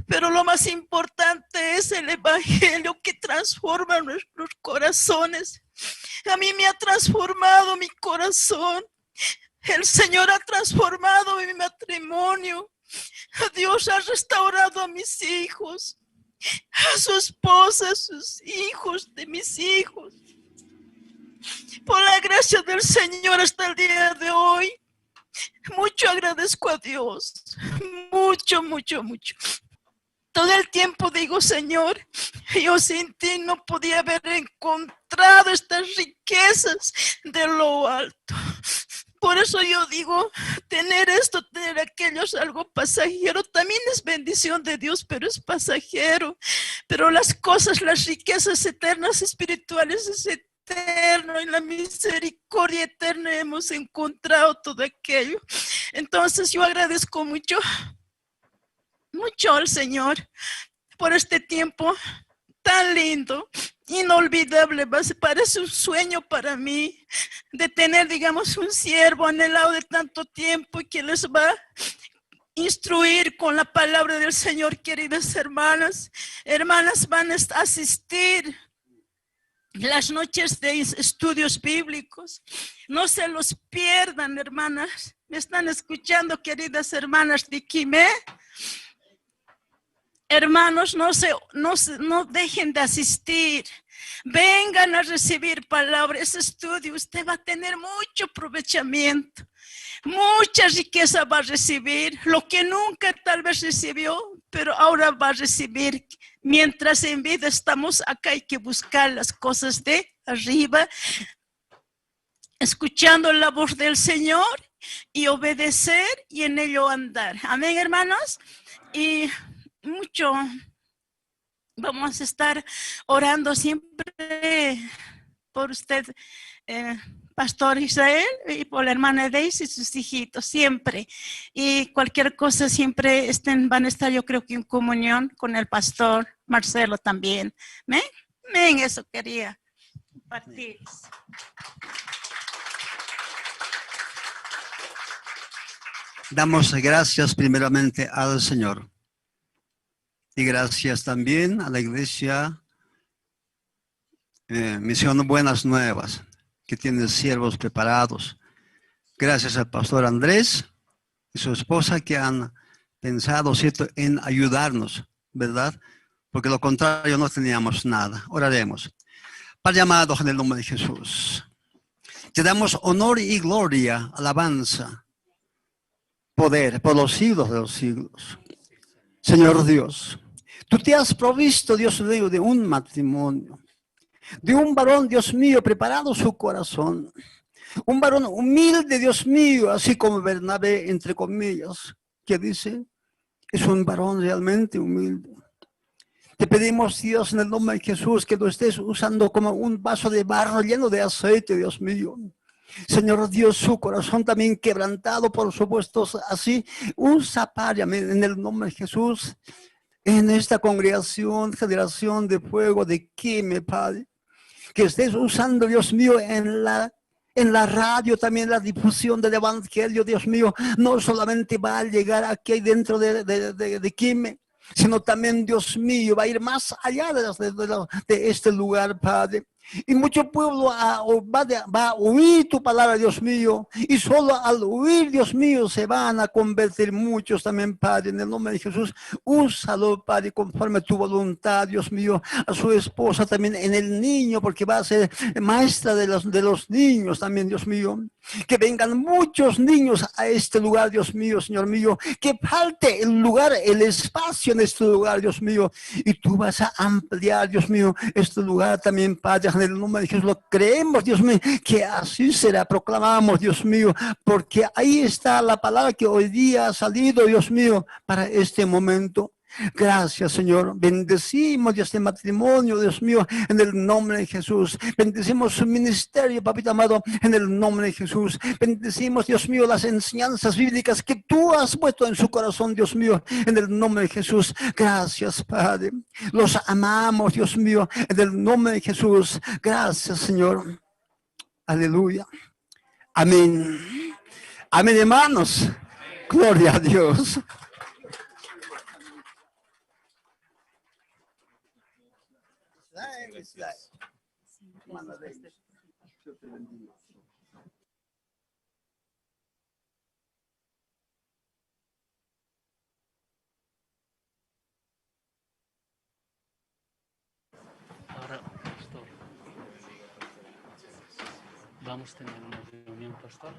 pero lo más importante es el Evangelio que transforma nuestros corazones. A mí me ha transformado mi corazón. El Señor ha transformado mi matrimonio. Dios ha restaurado a mis hijos, a su esposa, a sus hijos de mis hijos. Por la gracia del Señor hasta el día de hoy, mucho agradezco a Dios. Mucho. Todo el tiempo digo, Señor, yo sin ti no podía haber encontrado estas riquezas de lo alto. Por eso yo digo, tener esto, tener aquello es algo pasajero. También es bendición de Dios, pero es pasajero. Pero las cosas, las riquezas eternas, espirituales, es eterno. En la misericordia eterna hemos encontrado todo aquello. Entonces yo agradezco mucho al Señor por este tiempo tan lindo, inolvidable. Parece un sueño para mí de tener, digamos, un siervo anhelado de tanto tiempo y que les va a instruir con la palabra del Señor. Queridas hermanas van a asistir las noches de estudios bíblicos. No se los pierdan, hermanas. ¿Me están escuchando, queridas hermanas de Quimé? Hermanos, no dejen de asistir Vengan a recibir palabra. Ese estudio usted va a tener mucho aprovechamiento. Mucha riqueza va a recibir, lo que nunca tal vez recibió, pero ahora va a recibir. Mientras en vida estamos acá, hay que buscar las cosas de arriba, escuchando la voz del Señor y obedecer y en ello andar. Amén, hermanos. Y mucho vamos a estar orando siempre por usted, Pastor Israel, y por la hermana Daisy y sus hijitos, siempre. Y cualquier cosa siempre van a estar, yo creo que en comunión con el Pastor Marcelo también. ¿Amén? Amén, eso quería compartir. Damos gracias primeramente al Señor. Y gracias también a la iglesia Misión Buenas Nuevas, que tiene siervos preparados. Gracias al pastor Andrés y su esposa que han pensado, ¿cierto?, en ayudarnos, ¿verdad? Porque lo contrario no teníamos nada. Oraremos. Padre amado, en el nombre de Jesús, te damos honor y gloria, alabanza, poder por los siglos de los siglos. Señor Dios, tú te has provisto, Dios mío, de un matrimonio, de un varón, Dios mío, preparado su corazón, un varón humilde, Dios mío, así como Bernabé, entre comillas, que dice, es un varón realmente humilde. Te pedimos, Dios, en el nombre de Jesús, que lo estés usando como un vaso de barro lleno de aceite, Dios mío. Señor Dios, su corazón también quebrantado, por supuesto, así, usa, Padre, en el nombre de Jesús, en esta congregación, generación de fuego, de Quime, Padre, que estés usando, Dios mío, en la radio, también la difusión del evangelio, Dios mío, no solamente va a llegar aquí dentro de Quime, sino también, Dios mío, va a ir más allá de este lugar, Padre. Y mucho pueblo va a oír tu palabra, Dios mío. Y solo al oír, Dios mío, se van a convertir muchos también, Padre. En el nombre de Jesús, úsalo, Padre, conforme a tu voluntad, Dios mío. A su esposa también, en el niño, porque va a ser maestra de los niños también, Dios mío. Que vengan muchos niños a este lugar, Dios mío, Señor mío. Que falte el lugar, el espacio en este lugar, Dios mío. Y tú vas a ampliar, Dios mío, este lugar también, Padre. En el nombre de Jesús lo creemos, Dios mío, que así será. Proclamamos, Dios mío, porque ahí está la palabra que hoy día ha salido, Dios mío, para este momento. Gracias, Señor. Bendecimos este matrimonio, Dios mío, en el nombre de Jesús. Bendecimos su ministerio, papito amado, en el nombre de Jesús. Bendecimos, Dios mío, las enseñanzas bíblicas que tú has puesto en su corazón, Dios mío, en el nombre de Jesús. Gracias, Padre. Los amamos, Dios mío, en el nombre de Jesús. Gracias, Señor. Aleluya. Amén. Amén, hermanos. Gloria a Dios. Ahora, pastor, vamos a tener una reunión, pastor.